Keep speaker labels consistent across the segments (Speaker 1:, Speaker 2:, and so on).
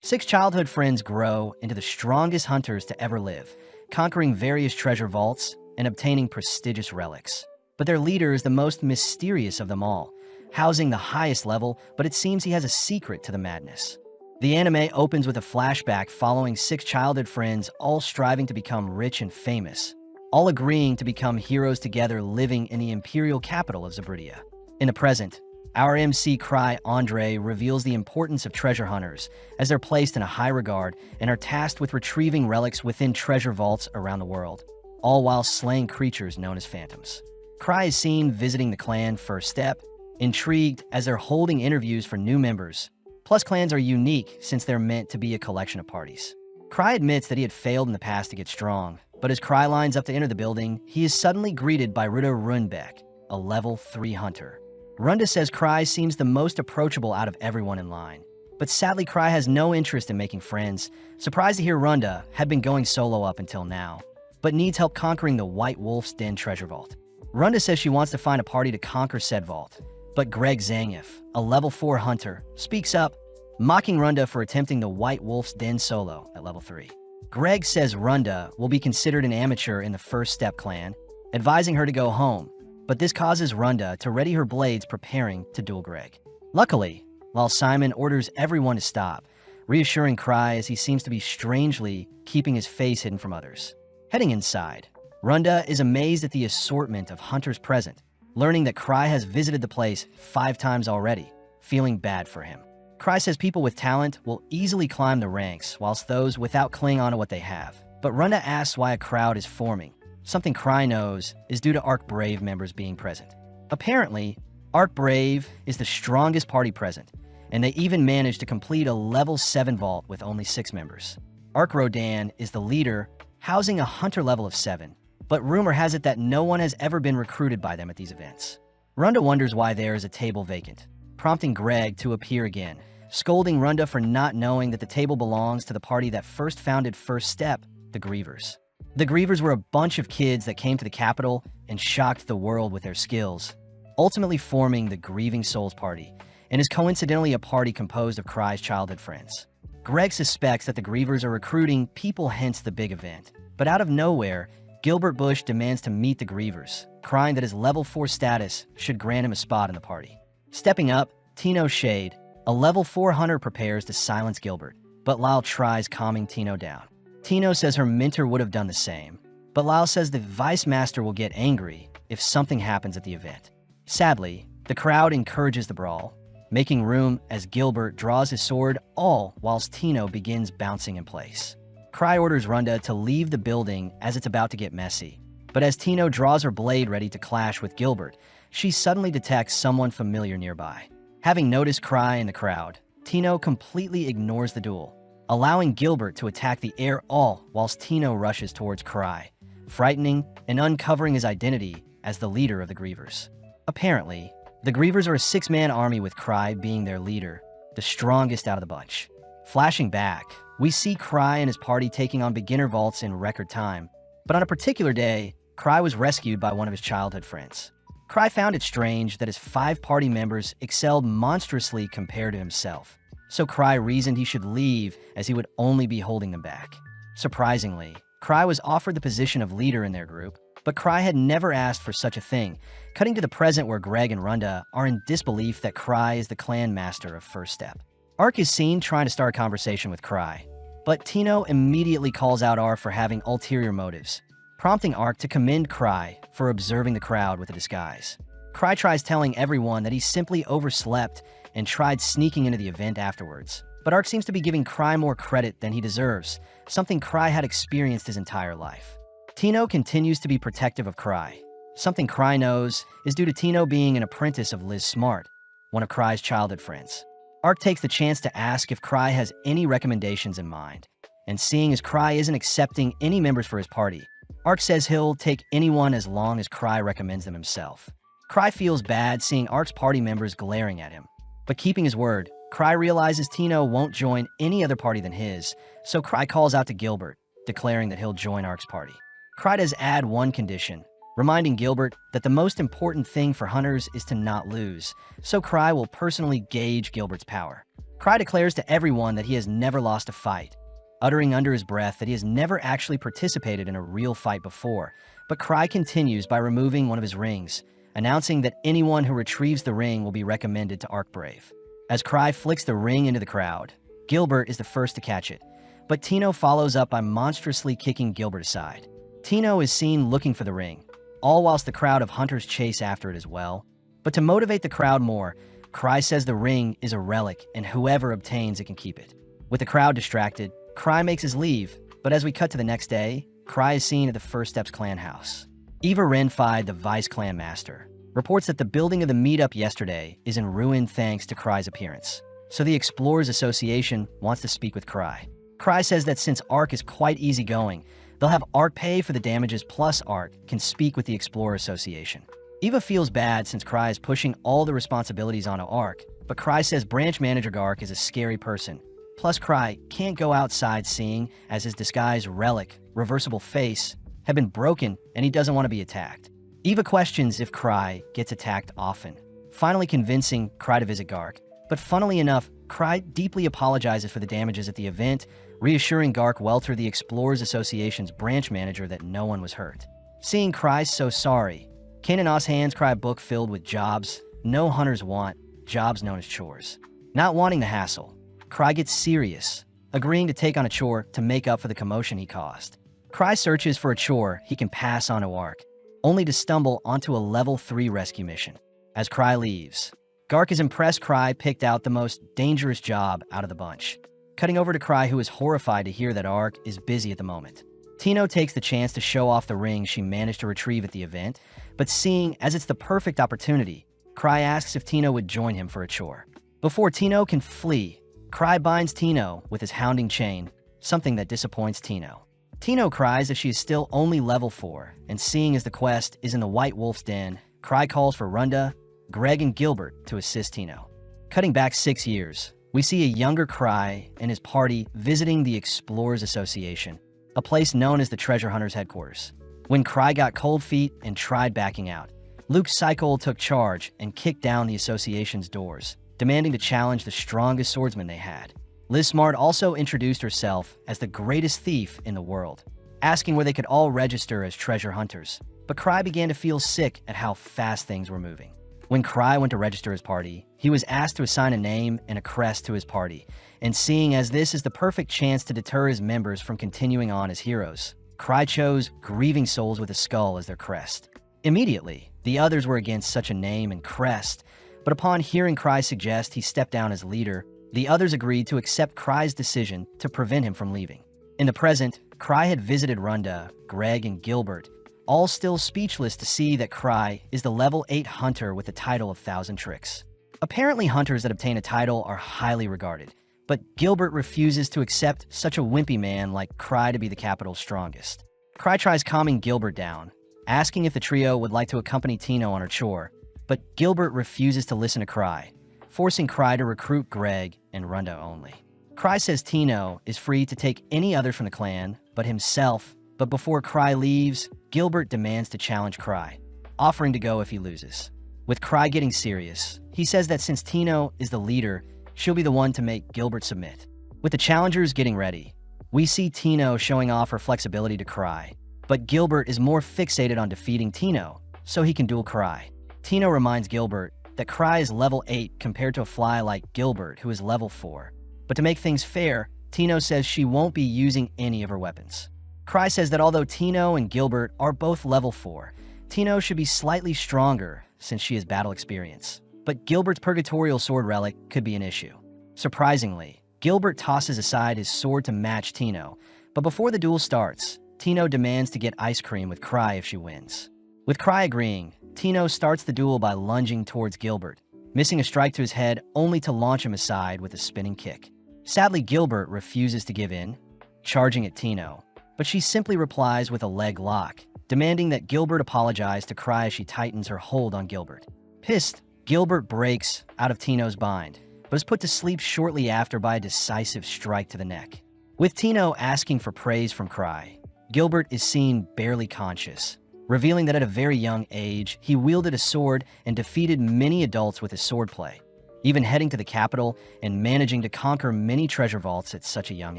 Speaker 1: Six childhood friends grow into the strongest hunters to ever live, conquering various treasure vaults and obtaining prestigious relics. But their leader is the most mysterious of them all, housing the highest level, but it seems he has a secret to the madness. The anime opens with a flashback following six childhood friends all striving to become rich and famous, all agreeing to become heroes together living in the imperial capital of Zabridia. In the present, our MC Cry Andre reveals the importance of treasure hunters as they're placed in a high regard and are tasked with retrieving relics within treasure vaults around the world, all while slaying creatures known as phantoms. Cry is seen visiting the clan First Step, intrigued as they're holding interviews for new members. Plus, clans are unique since they're meant to be a collection of parties. Cry admits that he had failed in the past to get strong, but as Cry lines up to enter the building, he is suddenly greeted by Ruda Runbeck, a level 3 hunter. Runda says Cry seems the most approachable out of everyone in line. But sadly, Cry has no interest in making friends, surprised to hear Runda had been going solo up until now, but needs help conquering the White Wolf's Den treasure vault. Runda says she wants to find a party to conquer said vault, but Greg Zangief, a level 4 hunter, speaks up, mocking Runda for attempting the White Wolf's Den solo at level 3. Greg says Runda will be considered an amateur in the First Step clan, advising her to go home, but this causes Runda to ready her blades preparing to duel Greg. Luckily, while Simon orders everyone to stop, reassuring Cry as he seems to be strangely keeping his face hidden from others. Heading inside, Runda is amazed at the assortment of hunters present, learning that Cry has visited the place 5 times already, feeling bad for him. Cry says people with talent will easily climb the ranks, whilst those without cling on to what they have. But Runda asks why a crowd is forming. Something Cry knows is due to Arc Brave members being present. Apparently, Arc Brave is the strongest party present, and they even managed to complete a level 7 vault with only 6 members. Arc Rodan is the leader, housing a hunter level of 7, but rumor has it that no one has ever been recruited by them at these events. Runda wonders why there is a table vacant, prompting Greg to appear again, scolding Runda for not knowing that the table belongs to the party that first founded First Step, the Grievers. The Grievers were a bunch of kids that came to the capital and shocked the world with their skills, ultimately forming the Grieving Souls Party, and is coincidentally a party composed of Cry's childhood friends. Greg suspects that the Grievers are recruiting people, hence the big event. But out of nowhere, Gilbert Bush demands to meet the Grievers, crying that his level 4 status should grant him a spot in the party. Stepping up, Tino Shade, a level 4 hunter, prepares to silence Gilbert, but Lyle tries calming Tino down. Tino says her mentor would have done the same, but Lyle says the Vice Master will get angry if something happens at the event. Sadly, the crowd encourages the brawl, making room as Gilbert draws his sword, all whilst Tino begins bouncing in place. Cry orders Runda to leave the building as it's about to get messy, but as Tino draws her blade ready to clash with Gilbert, she suddenly detects someone familiar nearby. Having noticed Cry in the crowd, Tino completely ignores the duel, allowing Gilbert to attack the air, all whilst Tino rushes towards Cry, frightening and uncovering his identity as the leader of the Grievers. Apparently, the Grievers are a 6-man army with Cry being their leader, the strongest out of the bunch. Flashing back, we see Cry and his party taking on beginner vaults in record time, but on a particular day, Cry was rescued by one of his childhood friends. Cry found it strange that his 5 party members excelled monstrously compared to himself, so Cry reasoned he should leave as he would only be holding them back. Surprisingly, Cry was offered the position of leader in their group, but Cry had never asked for such a thing, cutting to the present where Greg and Runda are in disbelief that Cry is the clan master of First Step. Ark is seen trying to start a conversation with Cry, but Tino immediately calls out Ark for having ulterior motives, prompting Ark to commend Cry for observing the crowd with a disguise. Cry tries telling everyone that he simply overslept and tried sneaking into the event afterwards, but Ark seems to be giving Cry more credit than he deserves, something Cry had experienced his entire life. Tino continues to be protective of Cry. Something Cry knows is due to Tino being an apprentice of Liz Smart, one of Cry's childhood friends. Ark takes the chance to ask if Cry has any recommendations in mind, and seeing as Cry isn't accepting any members for his party, Ark says he'll take anyone as long as Cry recommends them himself. Cry feels bad seeing Ark's party members glaring at him, but keeping his word, Cry realizes Tino won't join any other party than his, so Cry calls out to Gilbert, declaring that he'll join Ark's party. Cry does add one condition, reminding Gilbert that the most important thing for hunters is to not lose, so Cry will personally gauge Gilbert's power. Cry declares to everyone that he has never lost a fight, uttering under his breath that he has never actually participated in a real fight before. But Cry continues by removing one of his rings, announcing that anyone who retrieves the ring will be recommended to Arkbrave. As Cry flicks the ring into the crowd, Gilbert is the first to catch it, but Tino follows up by monstrously kicking Gilbert aside. Tino is seen looking for the ring, all whilst the crowd of hunters chase after it as well. But to motivate the crowd more, Cry says the ring is a relic and whoever obtains it can keep it. With the crowd distracted, Cry makes his leave, but as we cut to the next day, Cry is seen at the First Steps clan house. Eva Renfi, the vice clan master, reports that the building of the meetup yesterday is in ruin thanks to Cry's appearance. So the Explorers Association wants to speak with Cry. Cry says that since Ark is quite easygoing, they'll have Ark pay for the damages plus Ark can speak with the Explorer Association. Eva feels bad since Cry is pushing all the responsibilities onto Ark, but Cry says branch manager Gark is a scary person. Plus Cry can't go outside seeing as his disguised relic, reversible face, have been broken and he doesn't want to be attacked. Eva questions if Cry gets attacked often, finally convincing Cry to visit Gark. But funnily enough, Cry deeply apologizes for the damages at the event, reassuring Gark Welter, the Explorers Association's branch manager, that no one was hurt. Seeing Cry so sorry, Kanan Oz hands Cry a book filled with jobs no hunters want, jobs known as chores. Not wanting the hassle, Cry gets serious, agreeing to take on a chore to make up for the commotion he caused. Cry searches for a chore he can pass on to Ark, only to stumble onto a level 3 rescue mission. As Cry leaves, Gark is impressed Cry picked out the most dangerous job out of the bunch. Cutting over to Cry, who is horrified to hear that Ark is busy at the moment. Tino takes the chance to show off the ring she managed to retrieve at the event, but seeing as it's the perfect opportunity, Cry asks if Tino would join him for a chore. Before Tino can flee, Cry binds Tino with his hounding chain, something that disappoints Tino. Tino cries that she is still only level 4, and seeing as the quest is in the White Wolf's Den, Cry calls for Runda, Greg, and Gilbert to assist Tino. Cutting back 6 years, we see a younger Cry and his party visiting the Explorers Association, a place known as the Treasure Hunters headquarters. When Cry got cold feet and tried backing out, Luke Cycle took charge and kicked down the association's doors, demanding to challenge the strongest swordsman they had. Liz Smart also introduced herself as the greatest thief in the world, asking where they could all register as treasure hunters. But Cry began to feel sick at how fast things were moving. When Cry went to register his party, he was asked to assign a name and a crest to his party, and seeing as this is the perfect chance to deter his members from continuing on as heroes, Cry chose Grieving Souls with a Skull as their crest. Immediately, the others were against such a name and crest, but upon hearing Cry suggest he step down as leader, the others agreed to accept Cry's decision to prevent him from leaving. In the present, Cry had visited Runda, Greg, and Gilbert, all still speechless to see that Cry is the level 8 hunter with the title of Thousand Tricks. Apparently hunters that obtain a title are highly regarded, but Gilbert refuses to accept such a wimpy man like Cry to be the capital's strongest. Cry tries calming Gilbert down, asking if the trio would like to accompany Tino on her chore, but Gilbert refuses to listen to Cry, forcing Cry to recruit Greg and Runda only. Cry says Tino is free to take any other from the clan but himself, but before Cry leaves, Gilbert demands to challenge Cry, offering to go if he loses. With Cry getting serious, he says that since Tino is the leader, she'll be the one to make Gilbert submit. With the challengers getting ready, we see Tino showing off her flexibility to Cry, but Gilbert is more fixated on defeating Tino, so he can duel Cry. Tino reminds Gilbert that Cry is level 8 compared to a fly like Gilbert, who is level 4. But to make things fair, Tino says she won't be using any of her weapons. Cry says that although Tino and Gilbert are both level 4, Tino should be slightly stronger since she has battle experience. But Gilbert's Purgatorial Sword relic could be an issue. Surprisingly, Gilbert tosses aside his sword to match Tino, but before the duel starts, Tino demands to get ice cream with Cry if she wins. With Cry agreeing, Tino starts the duel by lunging towards Gilbert, missing a strike to his head only to launch him aside with a spinning kick. Sadly, Gilbert refuses to give in, charging at Tino, but she simply replies with a leg lock, demanding that Gilbert apologize to Cry as she tightens her hold on Gilbert. Pissed, Gilbert breaks out of Tino's bind, but is put to sleep shortly after by a decisive strike to the neck. With Tino asking for praise from Cry, Gilbert is seen barely conscious, revealing that at a very young age, he wielded a sword and defeated many adults with his swordplay. even heading to the capital and managing to conquer many treasure vaults at such a young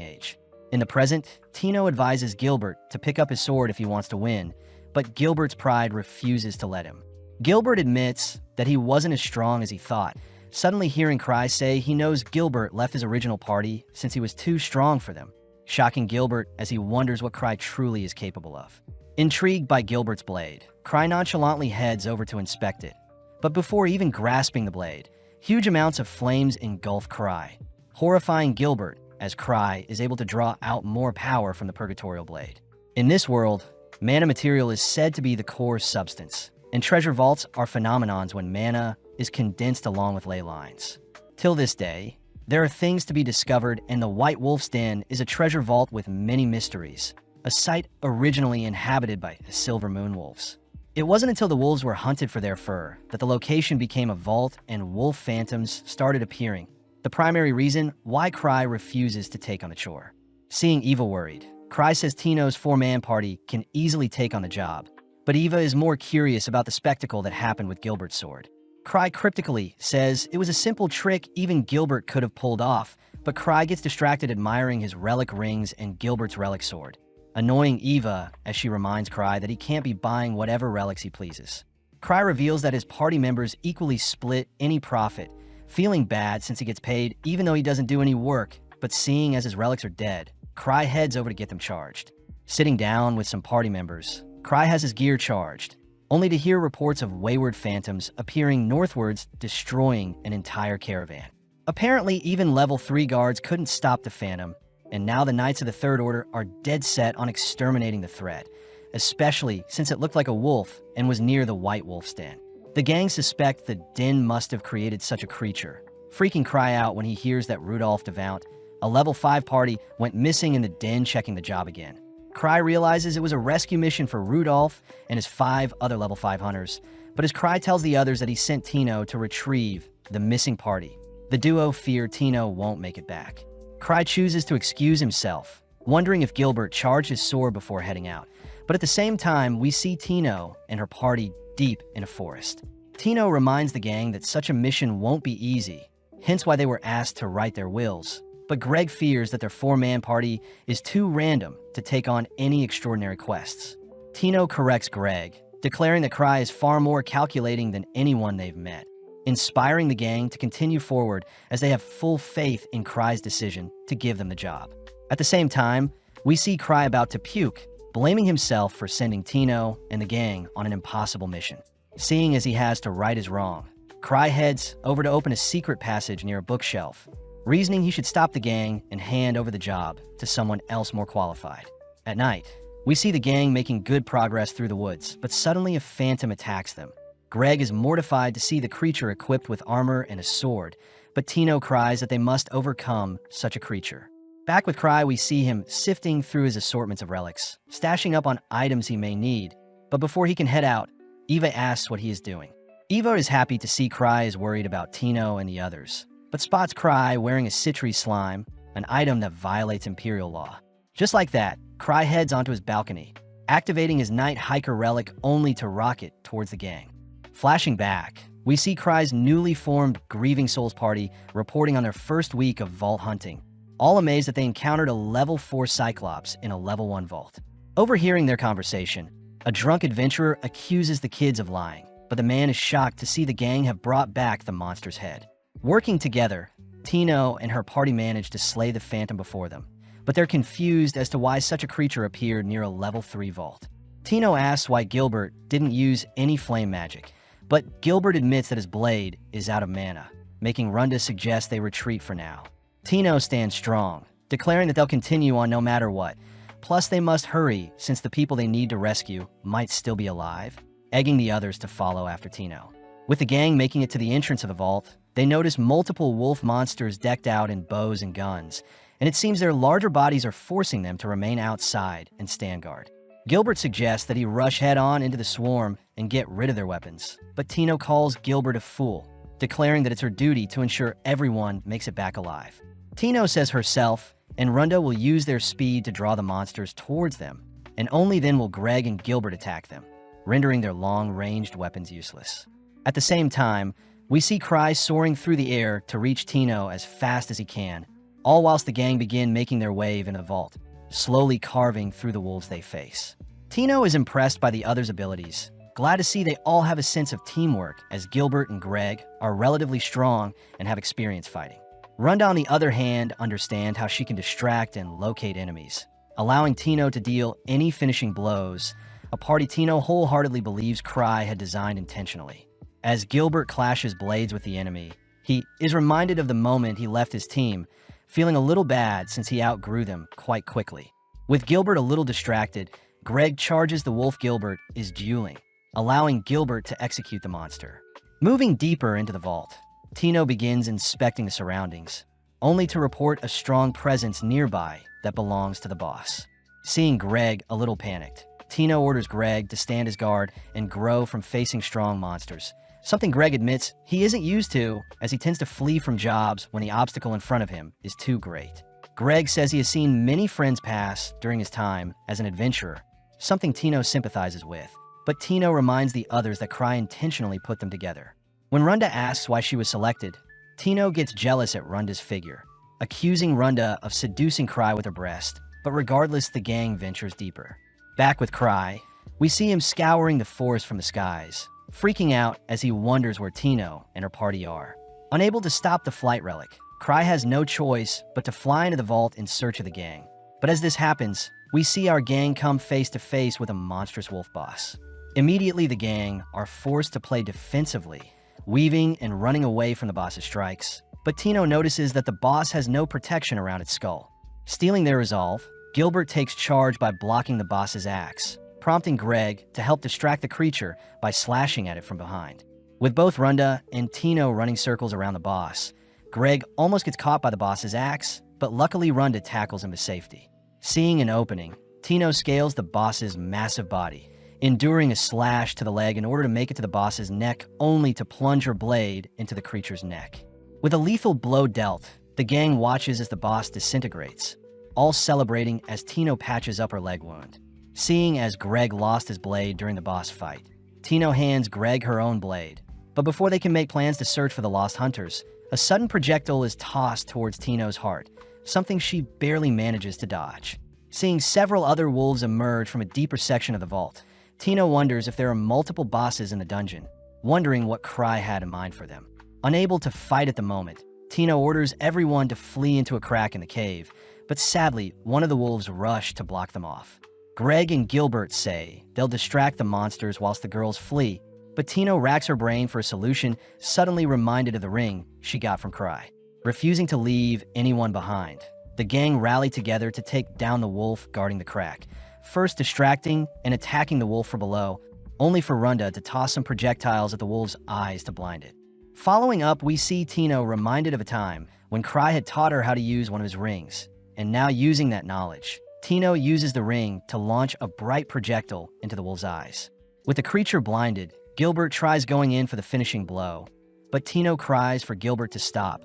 Speaker 1: age. In the present, Tino advises Gilbert to pick up his sword if he wants to win, but Gilbert's pride refuses to let him. Gilbert admits that he wasn't as strong as he thought, suddenly hearing Cry say he knows Gilbert left his original party since he was too strong for them, shocking Gilbert as he wonders what Cry truly is capable of. Intrigued by Gilbert's blade, Cry nonchalantly heads over to inspect it. But before even grasping the blade, huge amounts of flames engulf Cry, horrifying Gilbert as Cry is able to draw out more power from the Purgatorial Blade. In this world, mana material is said to be the core substance, and treasure vaults are phenomenons when mana is condensed along with ley lines. Till this day, there are things to be discovered, and the White Wolf's Den is a treasure vault with many mysteries, a site originally inhabited by the Silver Moon Wolves. It wasn't until the wolves were hunted for their fur that the location became a vault and wolf phantoms started appearing, the primary reason why Cry refuses to take on the chore. Seeing Eva worried, Cry says Tino's four-man party can easily take on the job, but Eva is more curious about the spectacle that happened with Gilbert's sword. Cry cryptically says it was a simple trick even Gilbert could have pulled off, but Cry gets distracted admiring his relic rings and Gilbert's relic sword, annoying Eva as she reminds Cry that he can't be buying whatever relics he pleases. Cry reveals that his party members equally split any profit, feeling bad since he gets paid even though he doesn't do any work, but seeing as his relics are dead, Cry heads over to get them charged. Sitting down with some party members, Cry has his gear charged, only to hear reports of wayward phantoms appearing northwards, destroying an entire caravan. Apparently, even level 3 guards couldn't stop the phantom, and now the Knights of the Third Order are dead set on exterminating the threat, especially since it looked like a wolf and was near the White Wolf's Den. The gang suspect the den must have created such a creature, freaking Cry out when he hears that Rudolph Devount, a level 5 party, went missing in the den checking the job again. Cry realizes it was a rescue mission for Rudolph and his 5 other level 5 hunters, but as Cry tells the others that he sent Tino to retrieve the missing party, the duo fear Tino won't make it back. Cry chooses to excuse himself, wondering if Gilbert charged his sword before heading out, but at the same time we see Tino and her party deep in a forest. Tino reminds the gang that such a mission won't be easy, hence why they were asked to write their wills. But Greg fears that their 4-man party is too random to take on any extraordinary quests. Tino corrects Greg, declaring that Cry is far more calculating than anyone they've met, inspiring the gang to continue forward as they have full faith in Cry's decision to give them the job. At the same time, we see Cry about to puke, blaming himself for sending Tino and the gang on an impossible mission. Seeing as he has to right his wrong, Cry heads over to open a secret passage near a bookshelf, reasoning he should stop the gang and hand over the job to someone else more qualified. At night, we see the gang making good progress through the woods, but suddenly a phantom attacks them. Greg is mortified to see the creature equipped with armor and a sword, but Tino cries that they must overcome such a creature. Back with Cry, we see him sifting through his assortments of relics, stashing up on items he may need, but before he can head out, Eva asks what he is doing. Eva is happy to see Cry is worried about Tino and the others, but spots Cry wearing a Citri slime, an item that violates Imperial law. Just like that, Cry heads onto his balcony, activating his Night Hiker relic only to rocket towards the gang. Flashing back, we see Cry's newly formed Grieving Souls party reporting on their first week of vault hunting, all amazed that they encountered a level 4 Cyclops in a level 1 vault. Overhearing their conversation, a drunk adventurer accuses the kids of lying, but the man is shocked to see the gang have brought back the monster's head. Working together, Tino and her party manage to slay the phantom before them, but they're confused as to why such a creature appeared near a level 3 vault. Tino asks why Gilbert didn't use any flame magic, but Gilbert admits that his blade is out of mana, making Runda suggest they retreat for now. Tino stands strong, declaring that they'll continue on no matter what, plus they must hurry since the people they need to rescue might still be alive, egging the others to follow after Tino. With the gang making it to the entrance of the vault, they notice multiple wolf monsters decked out in bows and guns, and it seems their larger bodies are forcing them to remain outside and stand guard. Gilbert suggests that he rush head-on into the swarm and get rid of their weapons, but Tino calls Gilbert a fool, declaring that it's her duty to ensure everyone makes it back alive. Tino says herself and Runda will use their speed to draw the monsters towards them, and only then will Greg and Gilbert attack them, rendering their long-ranged weapons useless. At the same time, We see Cry soaring through the air to reach Tino as fast as he can, all whilst the gang begin making their way into the vault, slowly carving through the wolves they face. Tino is impressed by the others' abilities, glad to see they all have a sense of teamwork, as Gilbert and Greg are relatively strong and have experience fighting. Runda, on the other hand, understands how she can distract and locate enemies, allowing Tino to deal any finishing blows, a party Tino wholeheartedly believes Cry had designed intentionally. As Gilbert clashes blades with the enemy, he is reminded of the moment he left his team, feeling a little bad since he outgrew them quite quickly. With Gilbert a little distracted, Greg charges the wolf Gilbert is dueling, allowing Gilbert to execute the monster. Moving deeper into the vault, Tino begins inspecting the surroundings, only to report a strong presence nearby that belongs to the boss. Seeing Greg a little panicked, Tino orders Greg to stand his guard and grow from facing strong monsters, something Greg admits he isn't used to, as he tends to flee from jobs when the obstacle in front of him is too great. Greg says he has seen many friends pass during his time as an adventurer, something Tino sympathizes with, but Tino reminds the others that Cry intentionally put them together. When Runda asks why she was selected, Tino gets jealous at Runda's figure, accusing Runda of seducing Cry with her breast, but regardless, the gang ventures deeper. Back with Cry, we see him scouring the forest from the skies, freaking out as he wonders where Tino and her party are. Unable to stop the flight relic, Cry has no choice but to fly into the vault in search of the gang. But as this happens, we see our gang come face to face with a monstrous wolf boss. Immediately, the gang are forced to play defensively, weaving and running away from the boss's strikes. But Tino notices that the boss has no protection around its skull. Stealing their resolve, Gilbert takes charge by blocking the boss's axe, prompting Greg to help distract the creature by slashing at it from behind. With both Runda and Tino running circles around the boss, Greg almost gets caught by the boss's axe, but luckily Runda tackles him to safety. Seeing an opening, Tino scales the boss's massive body, enduring a slash to the leg in order to make it to the boss's neck, only to plunge her blade into the creature's neck. With a lethal blow dealt, the gang watches as the boss disintegrates, all celebrating as Tino patches up her leg wound. Seeing as Greg lost his blade during the boss fight, Tino hands Greg her own blade. But before they can make plans to search for the lost hunters, a sudden projectile is tossed towards Tino's heart, something she barely manages to dodge. Seeing several other wolves emerge from a deeper section of the vault, Tino wonders if there are multiple bosses in the dungeon, wondering what Cry had in mind for them. Unable to fight at the moment, Tino orders everyone to flee into a crack in the cave, but sadly, one of the wolves rush to block them off. Greg and Gilbert say they'll distract the monsters whilst the girls flee, but Tino racks her brain for a solution, suddenly reminded of the ring she got from Cry. Refusing to leave anyone behind, the gang rally together to take down the wolf guarding the crack, first distracting and attacking the wolf from below, only for Runda to toss some projectiles at the wolf's eyes to blind it. Following up, we see Tino reminded of a time when Cry had taught her how to use one of his rings, and now using that knowledge, Tino uses the ring to launch a bright projectile into the wolf's eyes. With the creature blinded, Gilbert tries going in for the finishing blow, but Tino cries for Gilbert to stop,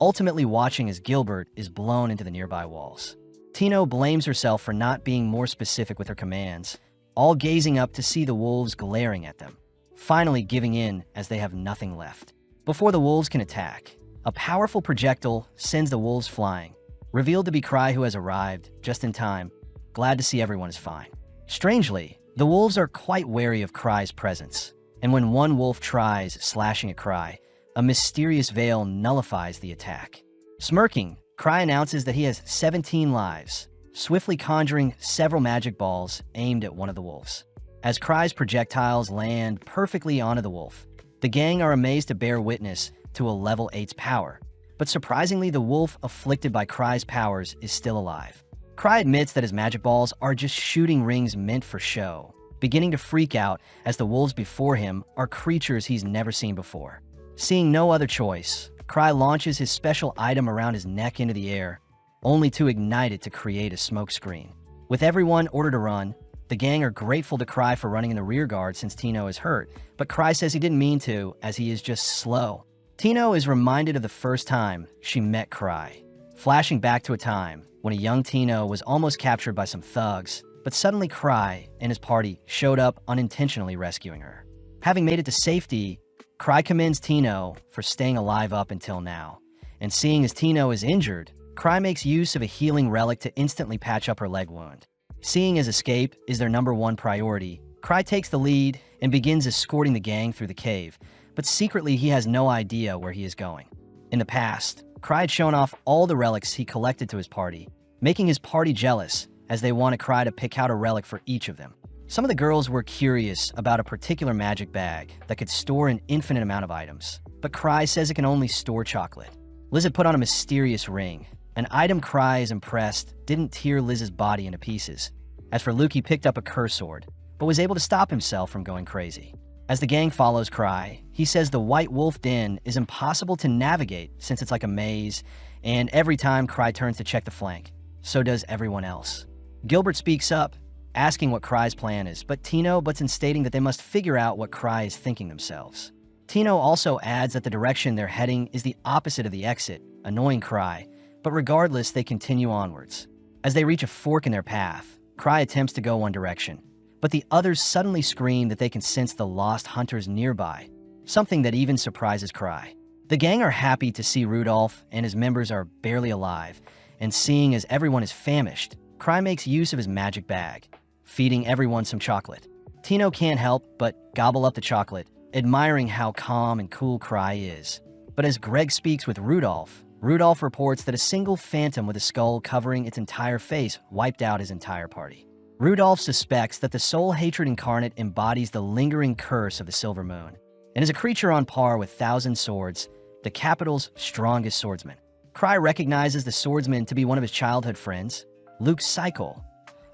Speaker 1: ultimately watching as Gilbert is blown into the nearby walls. Tino blames herself for not being more specific with her commands, all gazing up to see the wolves glaring at them, finally giving in as they have nothing left. Before the wolves can attack, a powerful projectile sends the wolves flying, revealed to be Cry, who has arrived just in time, glad to see everyone is fine. Strangely, the wolves are quite wary of Cry's presence, and when one wolf tries slashing at Cry, a mysterious veil nullifies the attack. Smirking, Cry announces that he has 17 lives, swiftly conjuring several magic balls aimed at one of the wolves. As Cry's projectiles land perfectly onto the wolf, the gang are amazed to bear witness to a level 8's power, but surprisingly, the wolf afflicted by Cry's powers is still alive. Cry admits that his magic balls are just shooting rings meant for show, beginning to freak out as the wolves before him are creatures he's never seen before. Seeing no other choice, Cry launches his special item around his neck into the air, only to ignite it to create a smoke screen. With everyone ordered to run, the gang are grateful to Cry for running in the rear guard since Tino is hurt, but Cry says he didn't mean to, as he is just slow. Tino is reminded of the first time she met Cry, flashing back to a time when a young Tino was almost captured by some thugs, but suddenly Cry and his party showed up, unintentionally rescuing her. Having made it to safety, Cry commends Tino for staying alive up until now, and seeing as Tino is injured, Cry makes use of a healing relic to instantly patch up her leg wound. Seeing as escape is their #1 priority, Cry takes the lead and begins escorting the gang through the cave, but secretly he has no idea where he is going. In the past, Cry had shown off all the relics he collected to his party, making his party jealous as they wanted Cry to pick out a relic for each of them. Some of the girls were curious about a particular magic bag that could store an infinite amount of items, but Cry says it can only store chocolate. Liz had put on a mysterious ring. An item Cry is impressed didn't tear Liz's body into pieces. As for Luke, he picked up a curse sword, but was able to stop himself from going crazy. As the gang follows Cry, he says the White Wolf Den is impossible to navigate since it's like a maze, and every time Cry turns to check the flank, so does everyone else. Gilbert speaks up, asking what Cry's plan is, but Tino butts in stating that they must figure out what Cry is thinking themselves. Tino also adds that the direction they're heading is the opposite of the exit, annoying Cry, but regardless, they continue onwards. As they reach a fork in their path, Cry attempts to go one direction, but the others suddenly scream that they can sense the lost hunters nearby, something that even surprises Cry. The gang are happy to see Rudolph and his members are barely alive, and seeing as everyone is famished, Cry makes use of his magic bag, feeding everyone some chocolate. Tino can't help but gobble up the chocolate, admiring how calm and cool Cry is. But as Greg speaks with Rudolph, Rudolph reports that a single phantom with a skull covering its entire face wiped out his entire party. Rudolph suspects that the soul hatred incarnate embodies the lingering curse of the Silver Moon, and is a creature on par with Thousand Swords, the capital's strongest swordsman. Cry recognizes the swordsman to be one of his childhood friends, Luke Cycle,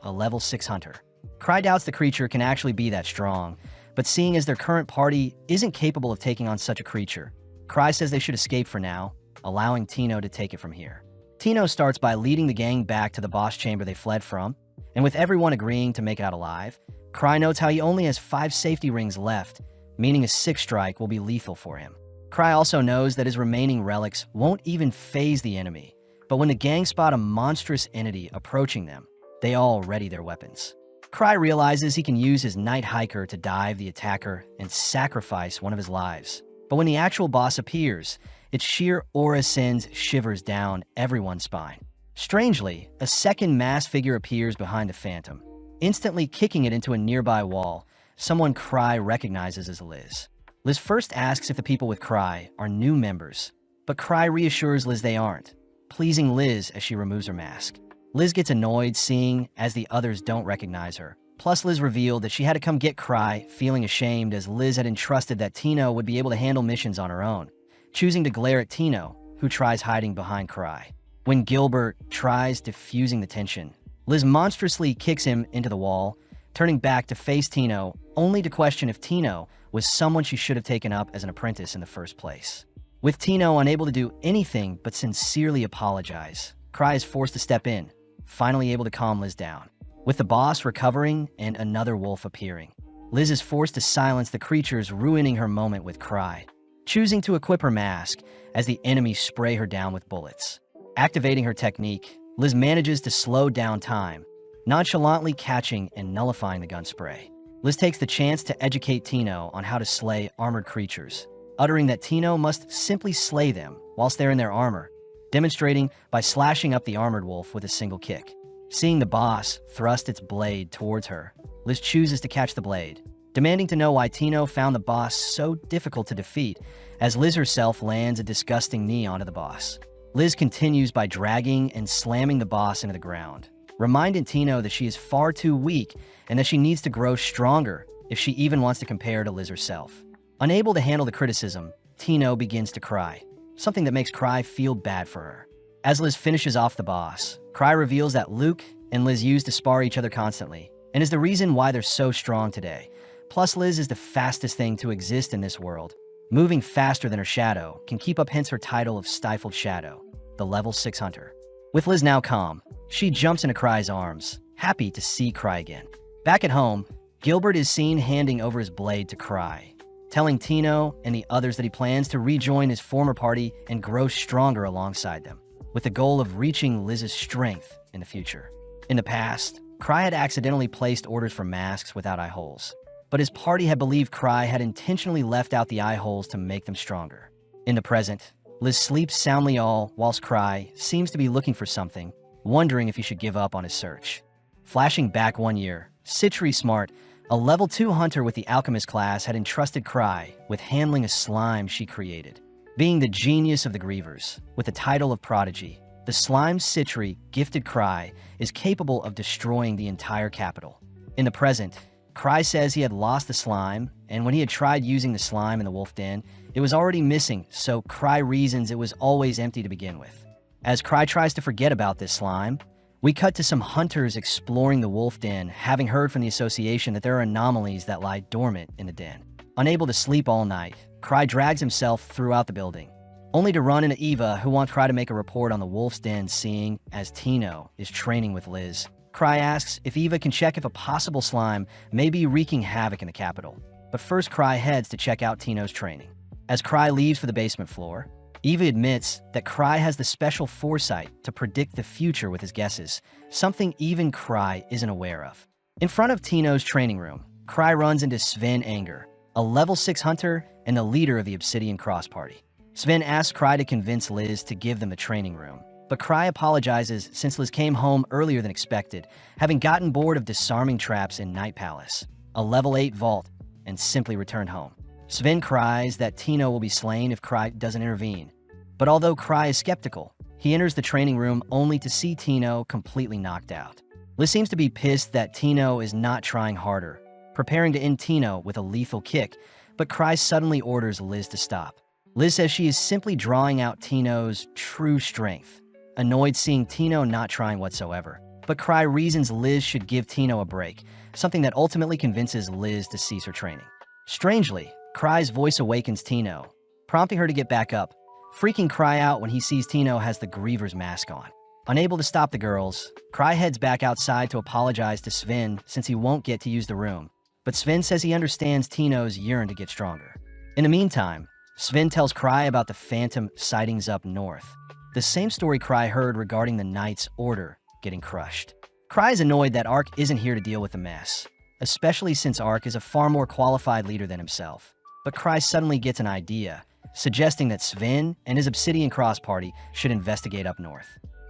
Speaker 1: a level 6 hunter. Cry doubts the creature can actually be that strong, but seeing as their current party isn't capable of taking on such a creature, Cry says they should escape for now, allowing Tino to take it from here. Tino starts by leading the gang back to the boss chamber they fled from, and with everyone agreeing to make it out alive, Cry notes how he only has 5 safety rings left, meaning a 6th strike will be lethal for him. Cry also knows that his remaining relics won't even phase the enemy, but when the gang spot a monstrous entity approaching them, they all ready their weapons. Cry realizes he can use his Night Hiker to dive the attacker and sacrifice one of his lives. But when the actual boss appears, its sheer aura sends shivers down everyone's spine. Strangely, a second masked figure appears behind the phantom, instantly kicking it into a nearby wall, someone Cry recognizes as Liz. Liz first asks if the people with Cry are new members, but Cry reassures Liz they aren't, pleasing Liz as she removes her mask. Liz gets annoyed seeing as the others don't recognize her. Plus, Liz revealed that she had to come get Cry, feeling ashamed as Liz had entrusted that Tino would be able to handle missions on her own, choosing to glare at Tino, who tries hiding behind Cry. When Gilbert tries diffusing the tension, Liz monstrously kicks him into the wall, turning back to face Tino, only to question if Tino was someone she should have taken up as an apprentice in the first place. With Tino unable to do anything but sincerely apologize, Cry is forced to step in, finally able to calm Liz down. With the boss recovering and another wolf appearing, Liz is forced to silence the creatures, ruining her moment with Cry, choosing to equip her mask as the enemies spray her down with bullets. Activating her technique, Liz manages to slow down time, nonchalantly catching and nullifying the gun spray. Liz takes the chance to educate Tino on how to slay armored creatures, uttering that Tino must simply slay them whilst they're in their armor, demonstrating by slashing up the armored wolf with a single kick. Seeing the boss thrust its blade towards her, Liz chooses to catch the blade, demanding to know why Tino found the boss so difficult to defeat, as Liz herself lands a disgusting knee onto the boss. Liz continues by dragging and slamming the boss into the ground, reminding Tino that she is far too weak and that she needs to grow stronger if she even wants to compare to Liz herself. Unable to handle the criticism, Tino begins to cry, something that makes Cry feel bad for her. As Liz finishes off the boss, Cry reveals that Luke and Liz used to spar each other constantly, and is the reason why they're so strong today. Plus, Liz is the fastest thing to exist in this world, moving faster than her shadow, can keep up hence her title of Stifled Shadow, the level 6 hunter. With Liz now calm, she jumps into Cry's arms, happy to see Cry again. Back at home, Gilbert is seen handing over his blade to Cry, telling Tino and the others that he plans to rejoin his former party and grow stronger alongside them, with the goal of reaching Liz's strength in the future. In the past, Cry had accidentally placed orders for masks without eye holes, but his party had believed Cry had intentionally left out the eye holes to make them stronger. In the present, Liz sleeps soundly all whilst Cry seems to be looking for something, wondering if he should give up on his search. Flashing back 1 year, Citri Smart, a level 2 hunter with the Alchemist class, had entrusted Cry with handling a slime she created. Being the genius of the Grievers, with the title of Prodigy, the slime Citri gifted Cry is capable of destroying the entire capital. In the present, Cry says he had lost the slime, and when he had tried using the slime in the wolf den, it was already missing, so Cry reasons it was always empty to begin with. As Cry tries to forget about this slime, we cut to some hunters exploring the wolf den, having heard from the association that there are anomalies that lie dormant in the den. Unable to sleep all night, Cry drags himself throughout the building, only to run into Eva, who wants Cry to make a report on the wolf's den, seeing as Tino is training with Liz. Cry asks if Eva can check if a possible slime may be wreaking havoc in the capital. But first, Cry heads to check out Tino's training. As Cry leaves for the basement floor, Eva admits that Cry has the special foresight to predict the future with his guesses, something even Cry isn't aware of. In front of Tino's training room, Cry runs into Sven Anger, a level 6 hunter and the leader of the Obsidian Cross Party. Sven asks Cry to convince Liz to give them the training room, but Cry apologizes since Liz came home earlier than expected, having gotten bored of disarming traps in Night Palace, a level 8 vault, and simply returned home. Sven cries that Tino will be slain if Cry doesn't intervene, but although Cry is skeptical, he enters the training room only to see Tino completely knocked out. Liz seems to be pissed that Tino is not trying harder, preparing to end Tino with a lethal kick, but Cry suddenly orders Liz to stop. Liz says she is simply drawing out Tino's true strength, annoyed seeing Tino not trying whatsoever. But Cry reasons Liz should give Tino a break, something that ultimately convinces Liz to cease her training. Strangely, Cry's voice awakens Tino, prompting her to get back up, freaking Cry out when he sees Tino has the Griever's mask on. Unable to stop the girls, Cry heads back outside to apologize to Sven since he won't get to use the room, but Sven says he understands Tino's yearn to get stronger. In the meantime, Sven tells Cry about the phantom sightings up north, the same story Cry heard regarding the Knight's order getting crushed. Cry is annoyed that Ark isn't here to deal with the mess, especially since Ark is a far more qualified leader than himself. But Cry suddenly gets an idea, suggesting that Sven and his Obsidian Cross Party should investigate up north.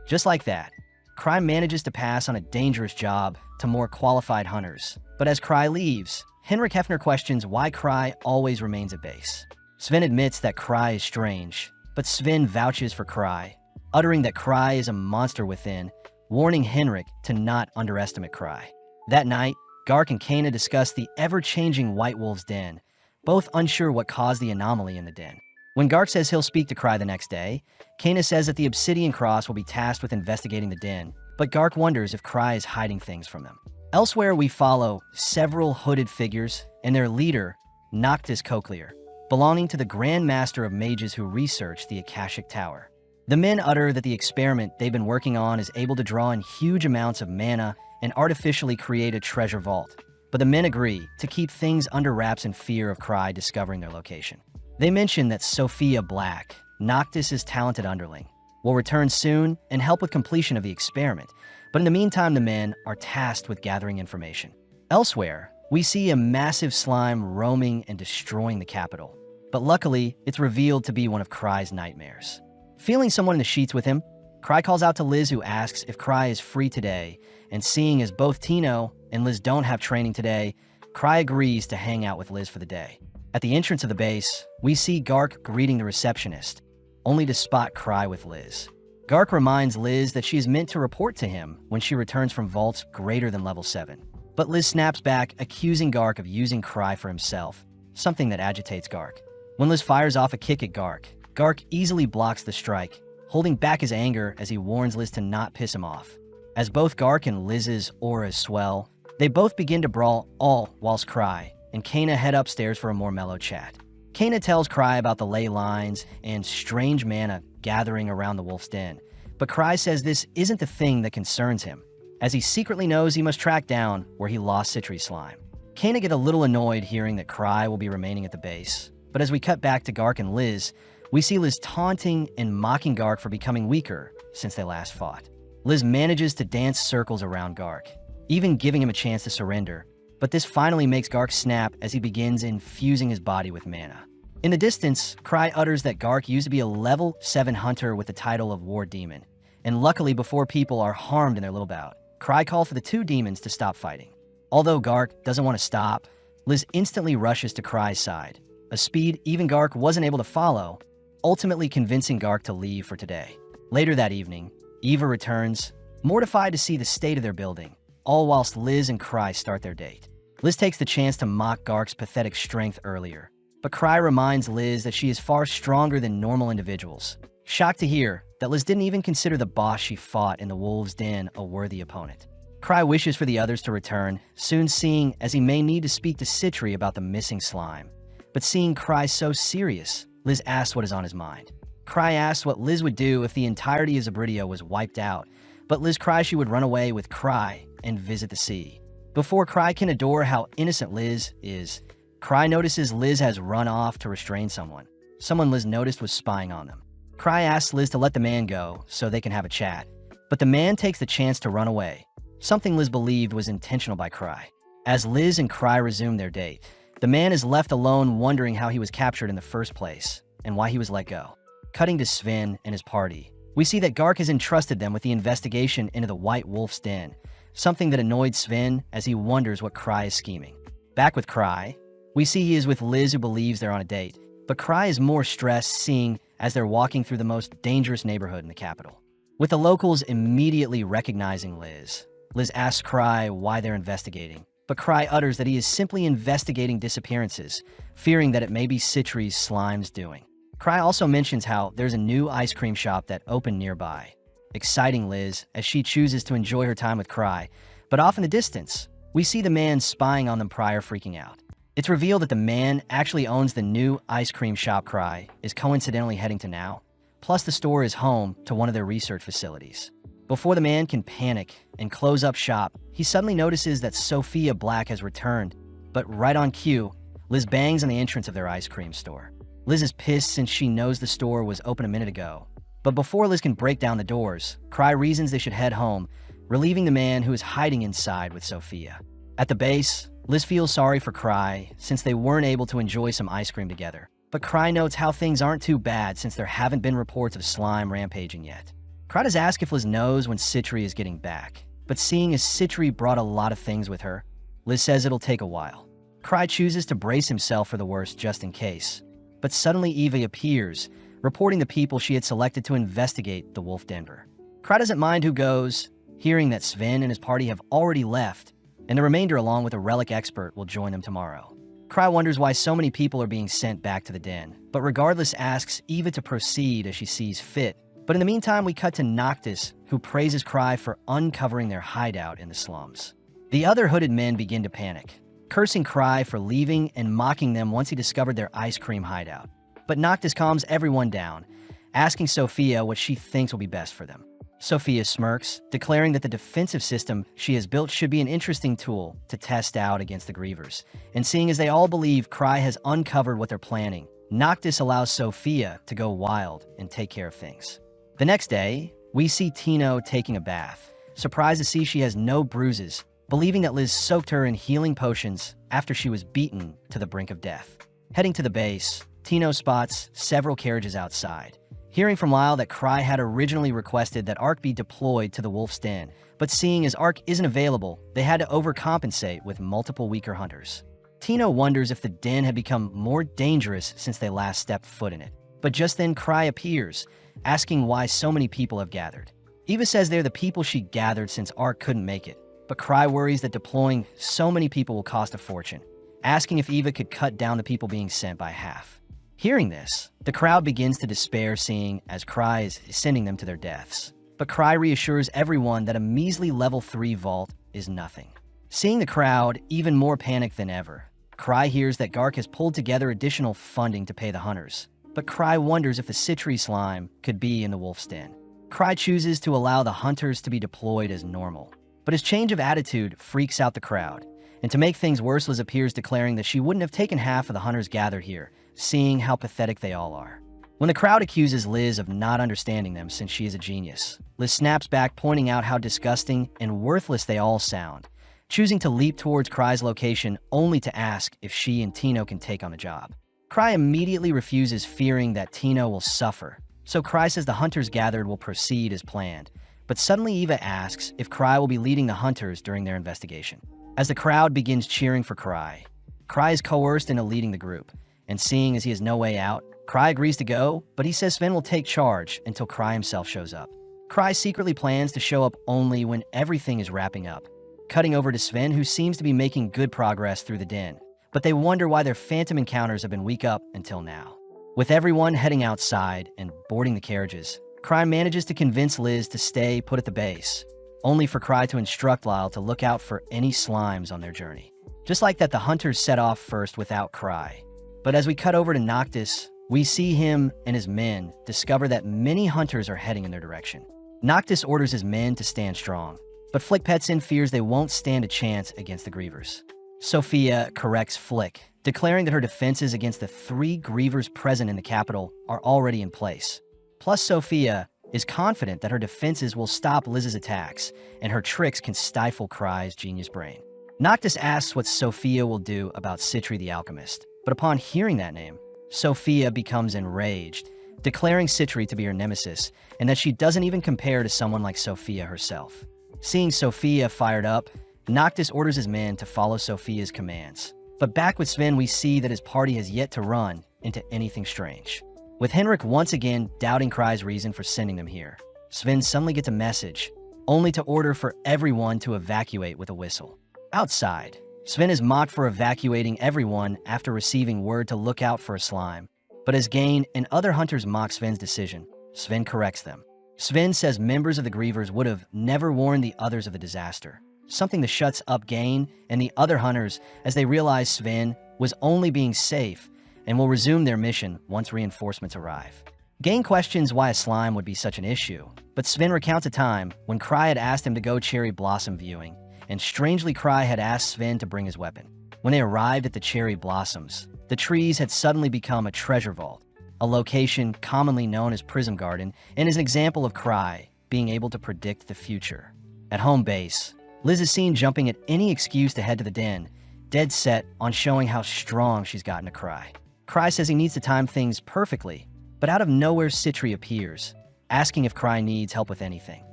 Speaker 1: Just like that, Cry manages to pass on a dangerous job to more qualified hunters. But as Cry leaves, Henrik Hefner questions why Cry always remains at base. Sven admits that Cry is strange, but Sven vouches for Cry, uttering that Cry is a monster within, warning Henrik to not underestimate Cry. That night, Gark and Kana discuss the ever-changing White Wolf's den, both unsure what caused the anomaly in the den. When Gark says he'll speak to Cry the next day, Kana says that the Obsidian Cross will be tasked with investigating the den, but Gark wonders if Cry is hiding things from them. Elsewhere, we follow several hooded figures and their leader, Noctis Cochlear, belonging to the Grand Master of Mages who researched the Akashic Tower. The men utter that the experiment they've been working on is able to draw in huge amounts of mana and artificially create a treasure vault, but the men agree to keep things under wraps in fear of Cry discovering their location. They mention that Sophia Black, Noctis' talented underling, will return soon and help with completion of the experiment, but in the meantime the men are tasked with gathering information. Elsewhere, we see a massive slime roaming and destroying the capital, but luckily it's revealed to be one of Cry's nightmares. Feeling someone in the sheets with him, Cry calls out to Liz, who asks if Cry is free today, and seeing as both Tino and Liz don't have training today, Cry agrees to hang out with Liz for the day. At the entrance of the base, we see Gark greeting the receptionist, only to spot Cry with Liz. Gark reminds Liz that she is meant to report to him when she returns from vaults greater than level 7. But Liz snaps back, accusing Gark of using Cry for himself, something that agitates Gark. When Liz fires off a kick at Gark, Gark easily blocks the strike, holding back his anger as he warns Liz to not piss him off. As both Gark and Liz's auras swell, they both begin to brawl, all whilst Cry and Kana head upstairs for a more mellow chat. Kana tells Cry about the ley lines and strange mana gathering around the wolf's den, but Cry says this isn't the thing that concerns him, as he secretly knows he must track down where he lost Citri's slime. Kana get a little annoyed hearing that Cry will be remaining at the base, but as we cut back to Gark and Liz, we see Liz taunting and mocking Gark for becoming weaker since they last fought. Liz manages to dance circles around Gark, even giving him a chance to surrender, But this finally makes Gark snap as he begins infusing his body with mana. In the distance, Cry utters that Gark used to be a level 7 hunter with the title of War Demon, and luckily before people are harmed in their little bout, Cry calls for the two demons to stop fighting. Although Gark doesn't want to stop, Liz instantly rushes to Cry's side, a speed even Gark wasn't able to follow, ultimately convincing Gark to leave for today. Later that evening, Eva returns, mortified to see the state of their building, all whilst Liz and Cry start their date. Liz takes the chance to mock Gark's pathetic strength earlier, but Cry reminds Liz that she is far stronger than normal individuals. Shocked to hear that Liz didn't even consider the boss she fought in the Wolves' Den a worthy opponent. Cry wishes for the others to return, soon seeing as he may need to speak to Citri about the missing slime. But seeing Cry so serious, Liz asks what is on his mind. Cry asks what Liz would do if the entirety of Zabridio was wiped out, but Liz cries she would run away with Cry and visit the sea. Before Cry can adore how innocent Liz is, Cry notices Liz has run off to restrain someone. Someone Liz noticed was spying on them. Cry asks Liz to let the man go so they can have a chat, but the man takes the chance to run away, something Liz believed was intentional by Cry. As Liz and Cry resume their date, the man is left alone wondering how he was captured in the first place and why he was let go. Cutting to Sven and his party, we see that Gark has entrusted them with the investigation into the White Wolf's Den, something that annoyed Sven as he wonders what Cry is scheming. Back with Cry, we see he is with Liz who believes they're on a date, but Cry is more stressed seeing as they're walking through the most dangerous neighborhood in the capital. With the locals immediately recognizing Liz, Liz asks Cry why they're investigating, but Cry utters that he is simply investigating disappearances, fearing that it may be Citri's slime's doing. Cry also mentions how there's a new ice cream shop that opened nearby, exciting Liz as she chooses to enjoy her time with Cry, but off in the distance, we see the man spying on them prior freaking out. It's revealed that the man actually owns the new ice cream shop Cry is coincidentally heading to now, plus the store is home to one of their research facilities. Before the man can panic and close up shop, he suddenly notices that Sophia Black has returned, but right on cue, Liz bangs on the entrance of their ice cream store. Liz is pissed since she knows the store was open a minute ago, but before Liz can break down the doors, Cry reasons they should head home, relieving the man who is hiding inside with Sophia. At the base, Liz feels sorry for Cry since they weren't able to enjoy some ice cream together, but Cry notes how things aren't too bad since there haven't been reports of slime rampaging yet. Cry does ask if Liz knows when Citri is getting back, but seeing as Citri brought a lot of things with her, Liz says it'll take a while. Cry chooses to brace himself for the worst just in case, but suddenly Eva appears, reporting the people she had selected to investigate the Wolf Denver. Cry doesn't mind who goes, hearing that Sven and his party have already left, and the remainder along with a relic expert will join them tomorrow. Cry wonders why so many people are being sent back to the den, but regardless asks Eva to proceed as she sees fit. But in the meantime, we cut to Noctis, who praises Cry for uncovering their hideout in the slums. The other hooded men begin to panic, cursing Cry for leaving and mocking them once he discovered their ice cream hideout. But Noctis calms everyone down, asking Sophia what she thinks will be best for them. Sophia smirks, declaring that the defensive system she has built should be an interesting tool to test out against the Grievers. And seeing as they all believe Cry has uncovered what they're planning, Noctis allows Sophia to go wild and take care of things. The next day, we see Tino taking a bath, surprised to see she has no bruises, believing that Liz soaked her in healing potions after she was beaten to the brink of death. Heading to the base, Tino spots several carriages outside. Hearing from Lyle that Cry had originally requested that Ark be deployed to the Wolf's Den, but seeing as Ark isn't available, they had to overcompensate with multiple weaker hunters. Tino wonders if the den had become more dangerous since they last stepped foot in it. But just then Cry appears, asking why so many people have gathered. Eva says they're the people she gathered since Ark couldn't make it, but Cry worries that deploying so many people will cost a fortune, asking if Eva could cut down the people being sent by half. Hearing this, the crowd begins to despair seeing as Cry is sending them to their deaths. But Cry reassures everyone that a measly level 3 vault is nothing. Seeing the crowd even more panicked than ever, Cry hears that Gark has pulled together additional funding to pay the hunters. But Cry wonders if the Citri slime could be in the Wolf's Den. Cry chooses to allow the hunters to be deployed as normal. But his change of attitude freaks out the crowd. And to make things worse, Liz appears declaring that she wouldn't have taken half of the hunters gathered here, seeing how pathetic they all are. When the crowd accuses Liz of not understanding them since she is a genius, Liz snaps back, pointing out how disgusting and worthless they all sound, choosing to leap towards Cry's location only to ask if she and Tino can take on the job. Cry immediately refuses, fearing that Tino will suffer, so Cry says the hunters gathered will proceed as planned. But suddenly Eva asks if Cry will be leading the hunters during their investigation. As the crowd begins cheering for Cry, Cry is coerced into leading the group, and seeing as he has no way out, Cry agrees to go, but he says Sven will take charge until Cry himself shows up. Cry secretly plans to show up only when everything is wrapping up, cutting over to Sven, who seems to be making good progress through the den, but they wonder why their phantom encounters have been weak up until now. With everyone heading outside and boarding the carriages, Cry manages to convince Liz to stay put at the base, only for Cry to instruct Lyle to look out for any slimes on their journey. Just like that, the hunters set off first without Cry. But as we cut over to Noctis, we see him and his men discover that many hunters are heading in their direction. Noctis orders his men to stand strong, but Flick Petsin fears they won't stand a chance against the Grievers. Sophia corrects Flick, declaring that her defenses against the 3 Grievers present in the capital are already in place. Plus, Sophia is confident that her defenses will stop Liz's attacks, and her tricks can stifle Cry's genius brain. Noctis asks what Sophia will do about Citri the Alchemist, but upon hearing that name, Sophia becomes enraged, declaring Citri to be her nemesis, and that she doesn't even compare to someone like Sophia herself. Seeing Sophia fired up, Noctis orders his men to follow Sophia's commands. But back with Sven, we see that his party has yet to run into anything strange. With Henrik once again doubting Cry's reason for sending them here, Sven suddenly gets a message, only to order for everyone to evacuate with a whistle. Outside, Sven is mocked for evacuating everyone after receiving word to look out for a slime. But as Gain and other hunters mock Sven's decision, Sven corrects them. Sven says members of the Grievers would have never warned the others of the disaster, something that shuts up Gain and the other hunters as they realize Sven was only being safe and will resume their mission once reinforcements arrive. Gain questions why a slime would be such an issue, but Sven recounts a time when Cry had asked him to go cherry blossom viewing, and strangely Cry had asked Sven to bring his weapon. When they arrived at the cherry blossoms, the trees had suddenly become a treasure vault, a location commonly known as Prism Garden, and is an example of Cry being able to predict the future. At home base, Liz is seen jumping at any excuse to head to the den, dead set on showing how strong she's gotten to Cry. Cry says he needs to time things perfectly, but out of nowhere Citri appears, asking if Cry needs help with anything.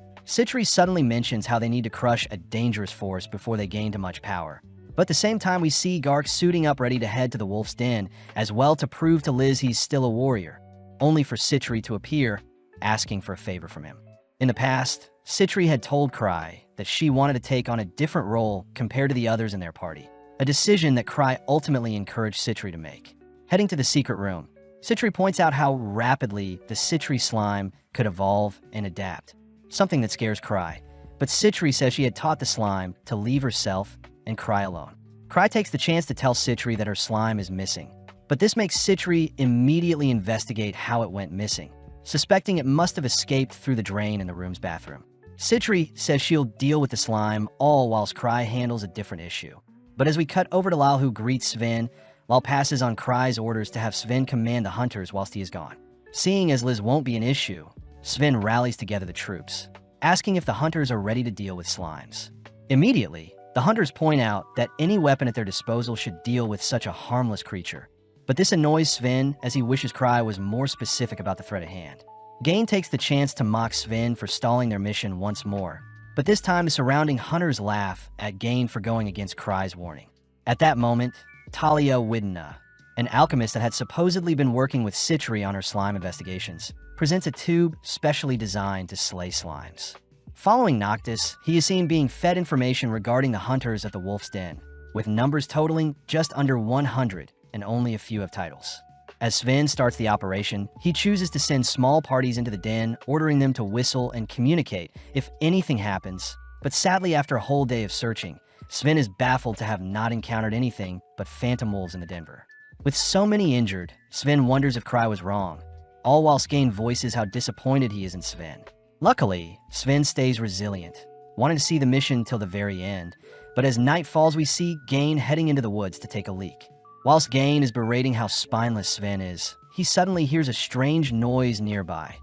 Speaker 1: Citri suddenly mentions how they need to crush a dangerous force before they gain too much power. But at the same time, we see Gark suiting up ready to head to the Wolf's Den, as well to prove to Liz he's still a warrior, only for Citri to appear, asking for a favor from him. In the past, Citri had told Cry that she wanted to take on a different role compared to the others in their party, a decision that Cry ultimately encouraged Citri to make. Heading to the secret room, Citri points out how rapidly the Citri slime could evolve and adapt, something that scares Cry. But Citri says she had taught the slime to leave herself and Cry alone. Cry takes the chance to tell Citri that her slime is missing, but this makes Citri immediately investigate how it went missing, suspecting it must have escaped through the drain in the room's bathroom. Citri says she'll deal with the slime, all whilst Cry handles a different issue. But as we cut over to Lyle, who greets Sven, Lyle passes on Cry's orders to have Sven command the hunters whilst he is gone. Seeing as Liz won't be an issue, Sven rallies together the troops, asking if the hunters are ready to deal with slimes. Immediately, the hunters point out that any weapon at their disposal should deal with such a harmless creature. But this annoys Sven, as he wishes Cry was more specific about the threat at hand. Gain takes the chance to mock Sven for stalling their mission once more, but this time the surrounding hunters laugh at Gain for going against Cry's warning. At that moment, Talia Widna, an alchemist that had supposedly been working with Citri on her slime investigations, presents a tube specially designed to slay slimes. Following Noctis, he is seen being fed information regarding the hunters at the Wolf's Den, with numbers totaling just under 100 and only a few have titles. As Sven starts the operation, he chooses to send small parties into the den, ordering them to whistle and communicate if anything happens. But sadly, after a whole day of searching, Sven is baffled to have not encountered anything but phantom wolves in the Denver. With so many injured, Sven wonders if Cry was wrong, all whilst Gain voices how disappointed he is in Sven. Luckily, Sven stays resilient, wanting to see the mission till the very end, but as night falls we see Gain heading into the woods to take a leak. Whilst Gain is berating how spineless Sven is, he suddenly hears a strange noise nearby,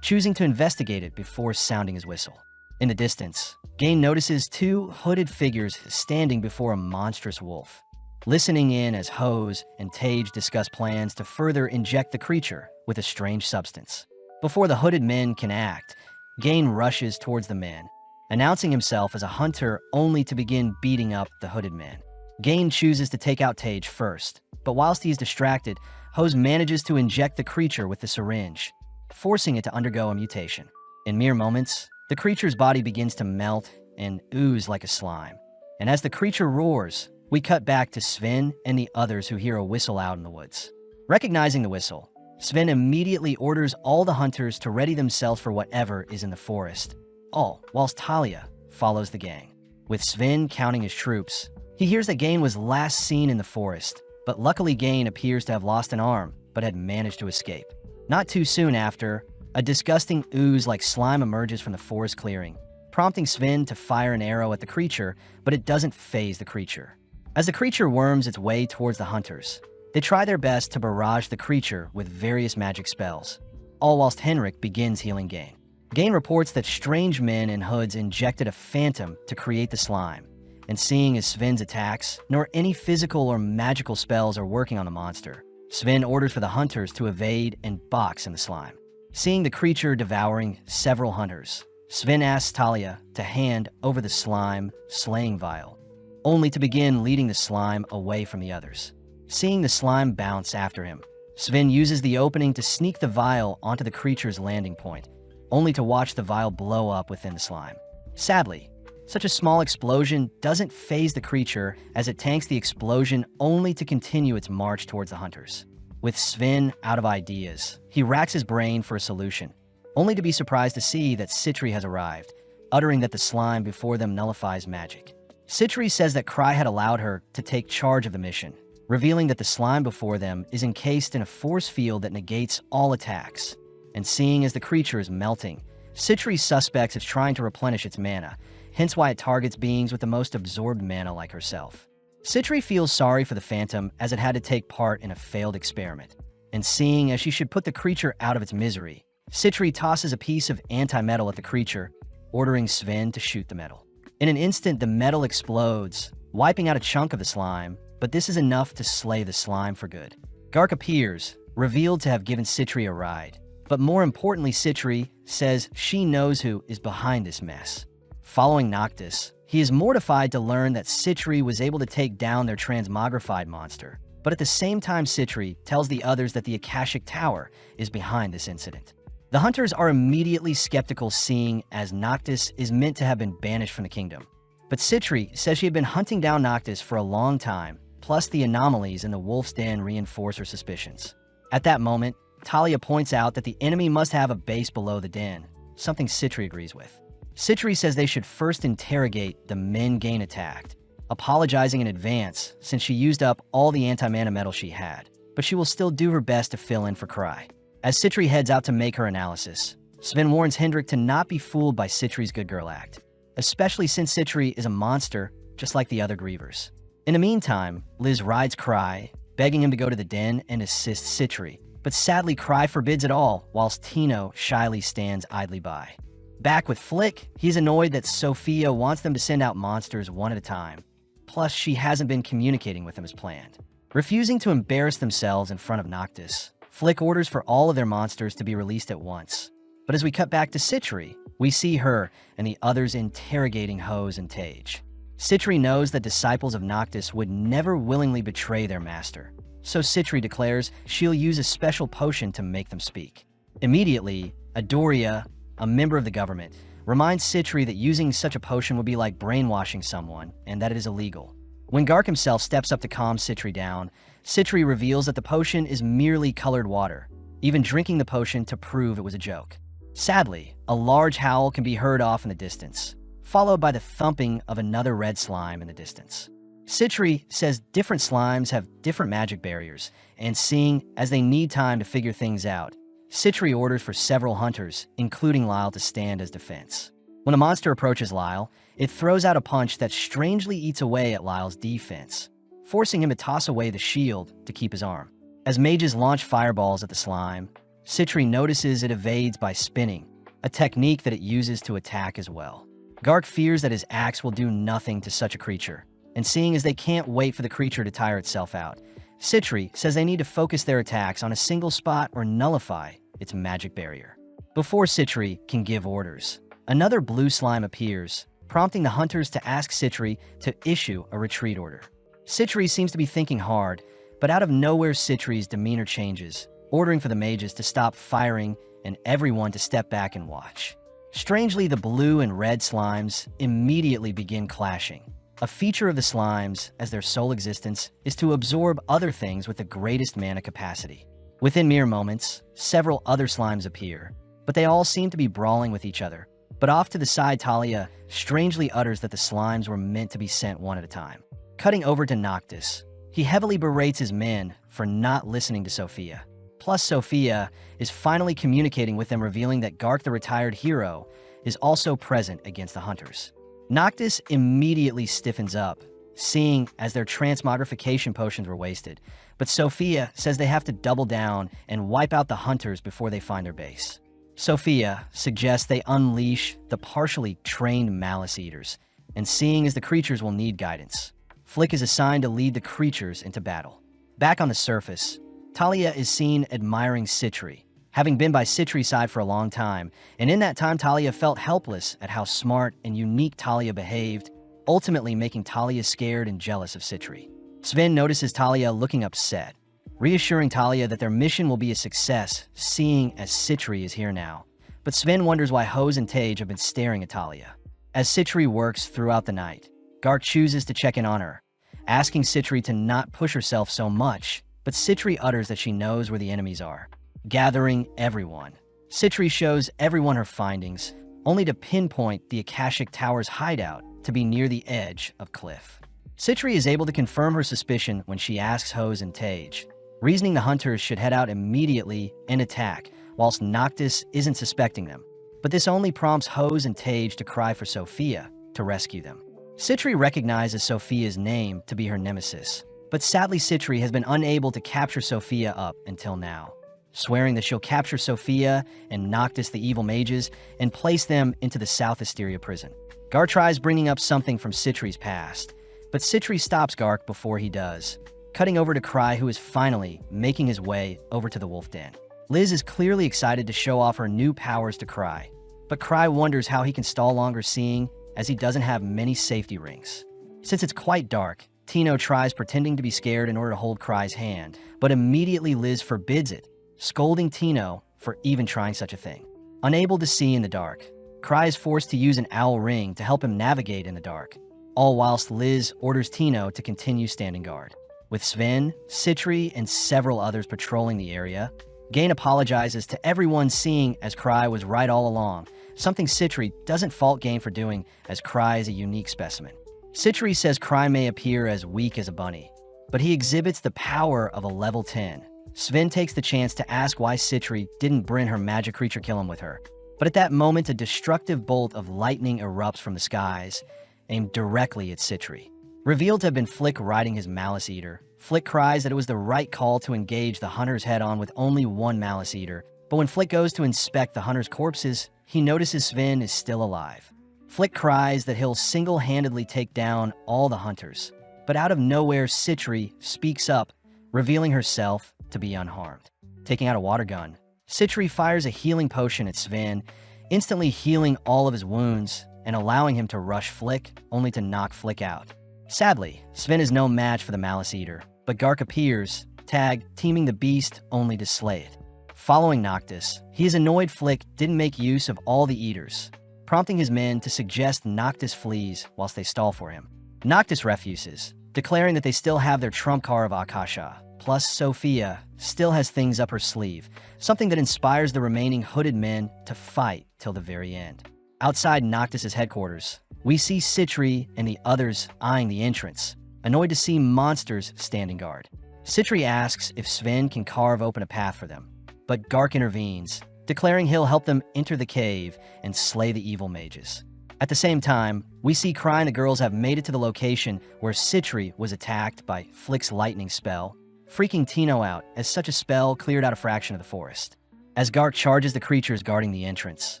Speaker 1: choosing to investigate it before sounding his whistle. In the distance, Gain notices two hooded figures standing before a monstrous wolf. Listening in as Hose and Tage discuss plans to further inject the creature with a strange substance. Before the hooded men can act, Gain rushes towards the men, announcing himself as a hunter only to begin beating up the hooded men. Gain chooses to take out Tage first, but whilst he is distracted, Hose manages to inject the creature with the syringe, forcing it to undergo a mutation. In mere moments, the creature's body begins to melt and ooze like a slime. And as the creature roars, we cut back to Sven and the others who hear a whistle out in the woods. Recognizing the whistle, Sven immediately orders all the hunters to ready themselves for whatever is in the forest, all whilst Talia follows the gang. With Sven counting his troops, he hears that Gain was last seen in the forest, but luckily Gain appears to have lost an arm but had managed to escape. Not too soon after, a disgusting ooze like slime emerges from the forest clearing, prompting Sven to fire an arrow at the creature, but it doesn't faze the creature. As the creature worms its way towards the hunters, they try their best to barrage the creature with various magic spells, all whilst Henrik begins healing Gain. Gain reports that strange men in hoods injected a phantom to create the slime, and seeing as Sven's attacks, nor any physical or magical spells are working on the monster, Sven orders for the hunters to evade and box in the slime. Seeing the creature devouring several hunters, Sven asks Talia to hand over the slime slaying vial, only to begin leading the slime away from the others. Seeing the slime bounce after him, Sven uses the opening to sneak the vial onto the creature's landing point, only to watch the vial blow up within the slime. Sadly, such a small explosion doesn't faze the creature as it tanks the explosion only to continue its march towards the hunters. With Sven out of ideas, he racks his brain for a solution, only to be surprised to see that Citri has arrived, uttering that the slime before them nullifies magic. Citri says that Cry had allowed her to take charge of the mission, revealing that the slime before them is encased in a force field that negates all attacks. And seeing as the creature is melting, Citri suspects it's trying to replenish its mana, hence why it targets beings with the most absorbed mana like herself. Citri feels sorry for the Phantom as it had to take part in a failed experiment, and seeing as she should put the creature out of its misery, Citri tosses a piece of anti-metal at the creature, ordering Sven to shoot the metal. In an instant, the metal explodes, wiping out a chunk of the slime, but this is enough to slay the slime for good. Gark appears, revealed to have given Citri a ride, but more importantly, Citri says she knows who is behind this mess. Following Noctis, he is mortified to learn that Citri was able to take down their transmogrified monster, but at the same time Citri tells the others that the Akashic Tower is behind this incident. The hunters are immediately skeptical seeing as Noctis is meant to have been banished from the kingdom. But Citri says she had been hunting down Noctis for a long time, plus the anomalies in the Wolf's Den reinforce her suspicions. At that moment, Talia points out that the enemy must have a base below the den, something Citri agrees with. Citri says they should first interrogate the men Gain attacked, apologizing in advance since she used up all the anti-mana metal she had, but she will still do her best to fill in for Cry. As Citri heads out to make her analysis, Sven warns Hendrik to not be fooled by Citri's good girl act, especially since Citri is a monster just like the other grievers. In the meantime, Liz rides Cry, begging him to go to the den and assist Citri, but sadly Cry forbids it all whilst Tino shyly stands idly by. Back with Flick, he's annoyed that Sophia wants them to send out monsters one at a time, plus she hasn't been communicating with them as planned. Refusing to embarrass themselves in front of Noctis, Flick orders for all of their monsters to be released at once. But as we cut back to Citri, we see her and the others interrogating Hose and Tage. Citri knows that disciples of Noctis would never willingly betray their master, so Citri declares she'll use a special potion to make them speak. Immediately, Adoria, a member of the government, reminds Citri that using such a potion would be like brainwashing someone and that it is illegal. When Gark himself steps up to calm Citri down, Citri reveals that the potion is merely colored water, even drinking the potion to prove it was a joke. Sadly, a large howl can be heard off in the distance, followed by the thumping of another red slime in the distance. Citri says different slimes have different magic barriers, and seeing as they need time to figure things out, Citri orders for several hunters, including Lyle, to stand as defense. When a monster approaches Lyle, it throws out a punch that strangely eats away at Lyle's defense, forcing him to toss away the shield to keep his arm. As mages launch fireballs at the slime, Citri notices it evades by spinning, a technique that it uses to attack as well. Gark fears that his axe will do nothing to such a creature, and seeing as they can't wait for the creature to tire itself out, Sitri says they need to focus their attacks on a single spot or nullify its magic barrier. Before Sitri can give orders, another blue slime appears, prompting the hunters to ask Sitri to issue a retreat order. Sitri seems to be thinking hard, but out of nowhere Sitri's demeanor changes, ordering for the mages to stop firing and everyone to step back and watch. Strangely, the blue and red slimes immediately begin clashing. A feature of the slimes, as their sole existence, is to absorb other things with the greatest mana capacity. Within mere moments, several other slimes appear, but they all seem to be brawling with each other. But off to the side, Talia strangely utters that the slimes were meant to be sent one at a time. Cutting over to Noctis, he heavily berates his men for not listening to Sophia. Plus, Sophia is finally communicating with them, revealing that Gark the retired hero is also present against the hunters. Noctis immediately stiffens up, seeing as their transmogrification potions were wasted, but Sophia says they have to double down and wipe out the hunters before they find their base. Sophia suggests they unleash the partially trained Malice Eaters, and seeing as the creatures will need guidance, Flick is assigned to lead the creatures into battle. Back on the surface, Talia is seen admiring Sitri, having been by Sitri's side for a long time, and in that time Talia felt helpless at how smart and unique Talia behaved, ultimately making Talia scared and jealous of Sitri. Sven notices Talia looking upset, reassuring Talia that their mission will be a success, seeing as Sitri is here now. But Sven wonders why Hose and Tage have been staring at Talia. As Sitri works throughout the night, Gark chooses to check in on her, asking Sitri to not push herself so much, but Sitri utters that she knows where the enemies are. Gathering everyone, Sitri shows everyone her findings, only to pinpoint the Akashic Tower's hideout to be near the edge of cliff. Sitri is able to confirm her suspicion when she asks Hose and Tage, reasoning the hunters should head out immediately and attack, whilst Noctis isn't suspecting them. But this only prompts Hose and Tage to cry for Sophia to rescue them. Sitri recognizes Sophia's name to be her nemesis, but sadly Sitri has been unable to capture Sophia up until now, swearing that she'll capture Sophia and Noctis the evil mages and place them into the South Asteria prison. Gark tries bringing up something from Sitri's past, but Sitri stops Gark before he does, cutting over to Cry, who is finally making his way over to the wolf den. Liz is clearly excited to show off her new powers to Cry, but Cry wonders how he can stall longer, seeing as he doesn't have many safety rings. Since it's quite dark, Tino tries pretending to be scared in order to hold Cry's hand, but immediately Liz forbids it, scolding Tino for even trying such a thing. Unable to see in the dark, Cry is forced to use an owl ring to help him navigate in the dark, all whilst Liz orders Tino to continue standing guard. With Sven, Sitri, and several others patrolling the area, Gain apologizes to everyone, seeing as Cry was right all along, something Sitri doesn't fault Gain for doing, as Cry is a unique specimen. Sitri says Cry may appear as weak as a bunny, but he exhibits the power of a level 10. Sven takes the chance to ask why Sitri didn't bring her magic creature kill him with her. But at that moment, a destructive bolt of lightning erupts from the skies, aimed directly at Sitri. Revealed to have been Flick riding his Malice Eater, Flick cries that it was the right call to engage the hunters head-on with only one Malice Eater, but when Flick goes to inspect the hunters' corpses, he notices Sven is still alive. Flick cries that he'll single-handedly take down all the hunters, but out of nowhere Sitri speaks up, revealing herself to be unharmed. Taking out a water gun, Sitri fires a healing potion at Sven, instantly healing all of his wounds and allowing him to rush Flick, only to knock Flick out. Sadly, Sven is no match for the Malice Eater, but Gark appears, teaming the beast only to slay it. Following Noctis, he is annoyed Flick didn't make use of all the Eaters, prompting his men to suggest Noctis flees whilst they stall for him. Noctis refuses, declaring that they still have their trump card of Akasha, plus Sophia still has things up her sleeve, something that inspires the remaining hooded men to fight till the very end. Outside Noctis' headquarters, we see Sitri and the others eyeing the entrance, annoyed to see monsters standing guard. Sitri asks if Sven can carve open a path for them, but Gark intervenes, declaring he'll help them enter the cave and slay the evil mages. At the same time, we see Cry and the girls have made it to the location where Sitri was attacked by Flick's lightning spell, freaking Tino out as such a spell cleared out a fraction of the forest. As Gark charges the creatures guarding the entrance,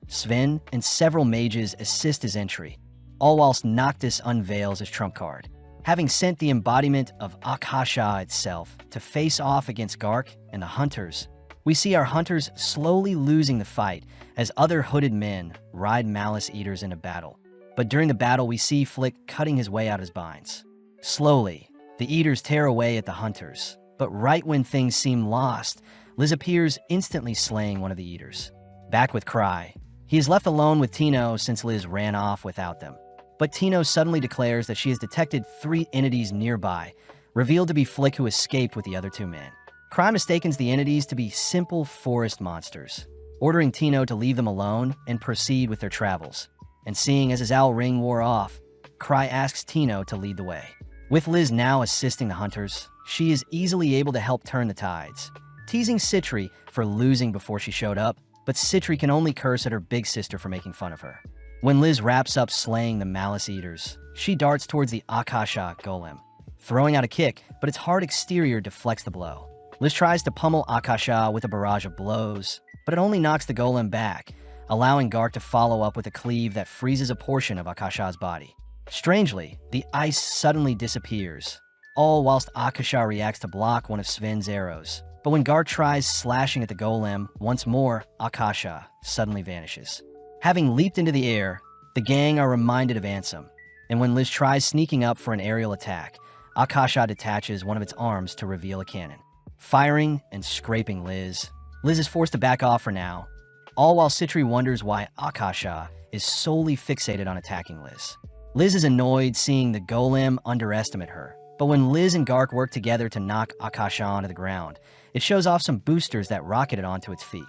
Speaker 1: Sven, and several mages assist his entry, all whilst Noctis unveils his trump card. Having sent the embodiment of Akasha itself to face off against Gark and the Hunters, we see our Hunters slowly losing the fight as other hooded men ride Malice Eaters into battle. But during the battle, we see Flick cutting his way out of his binds. Slowly, the Eaters tear away at the Hunters, but right when things seem lost, Liz appears, instantly slaying one of the Eaters. Back with Cry, he is left alone with Tino since Liz ran off without them. But Tino suddenly declares that she has detected 3 entities nearby, revealed to be Flick, who escaped with the other 2 men. Cry mistakes the entities to be simple forest monsters, ordering Tino to leave them alone and proceed with their travels. And seeing as his owl ring wore off, Cry asks Tino to lead the way. With Liz now assisting the Hunters, she is easily able to help turn the tides, teasing Citri for losing before she showed up, but Citri can only curse at her big sister for making fun of her. When Liz wraps up slaying the Malice Eaters, she darts towards the Akasha Golem, throwing out a kick, but its hard exterior deflects the blow. Liz tries to pummel Akasha with a barrage of blows, but it only knocks the Golem back, allowing Gark to follow up with a cleave that freezes a portion of Akasha's body. Strangely, the ice suddenly disappears, all whilst Akasha reacts to block one of Sven's arrows. But when Gark tries slashing at the Golem once more, Akasha suddenly vanishes. Having leaped into the air, the gang are reminded of Ansem, and when Liz tries sneaking up for an aerial attack, Akasha detaches one of its arms to reveal a cannon. Firing and scraping Liz is forced to back off for now, all while Citri wonders why Akasha is solely fixated on attacking Liz. Liz is annoyed seeing the Golem underestimate her, but when Liz and Gark work together to knock Akasha onto the ground, it shows off some boosters that rocket it onto its feet.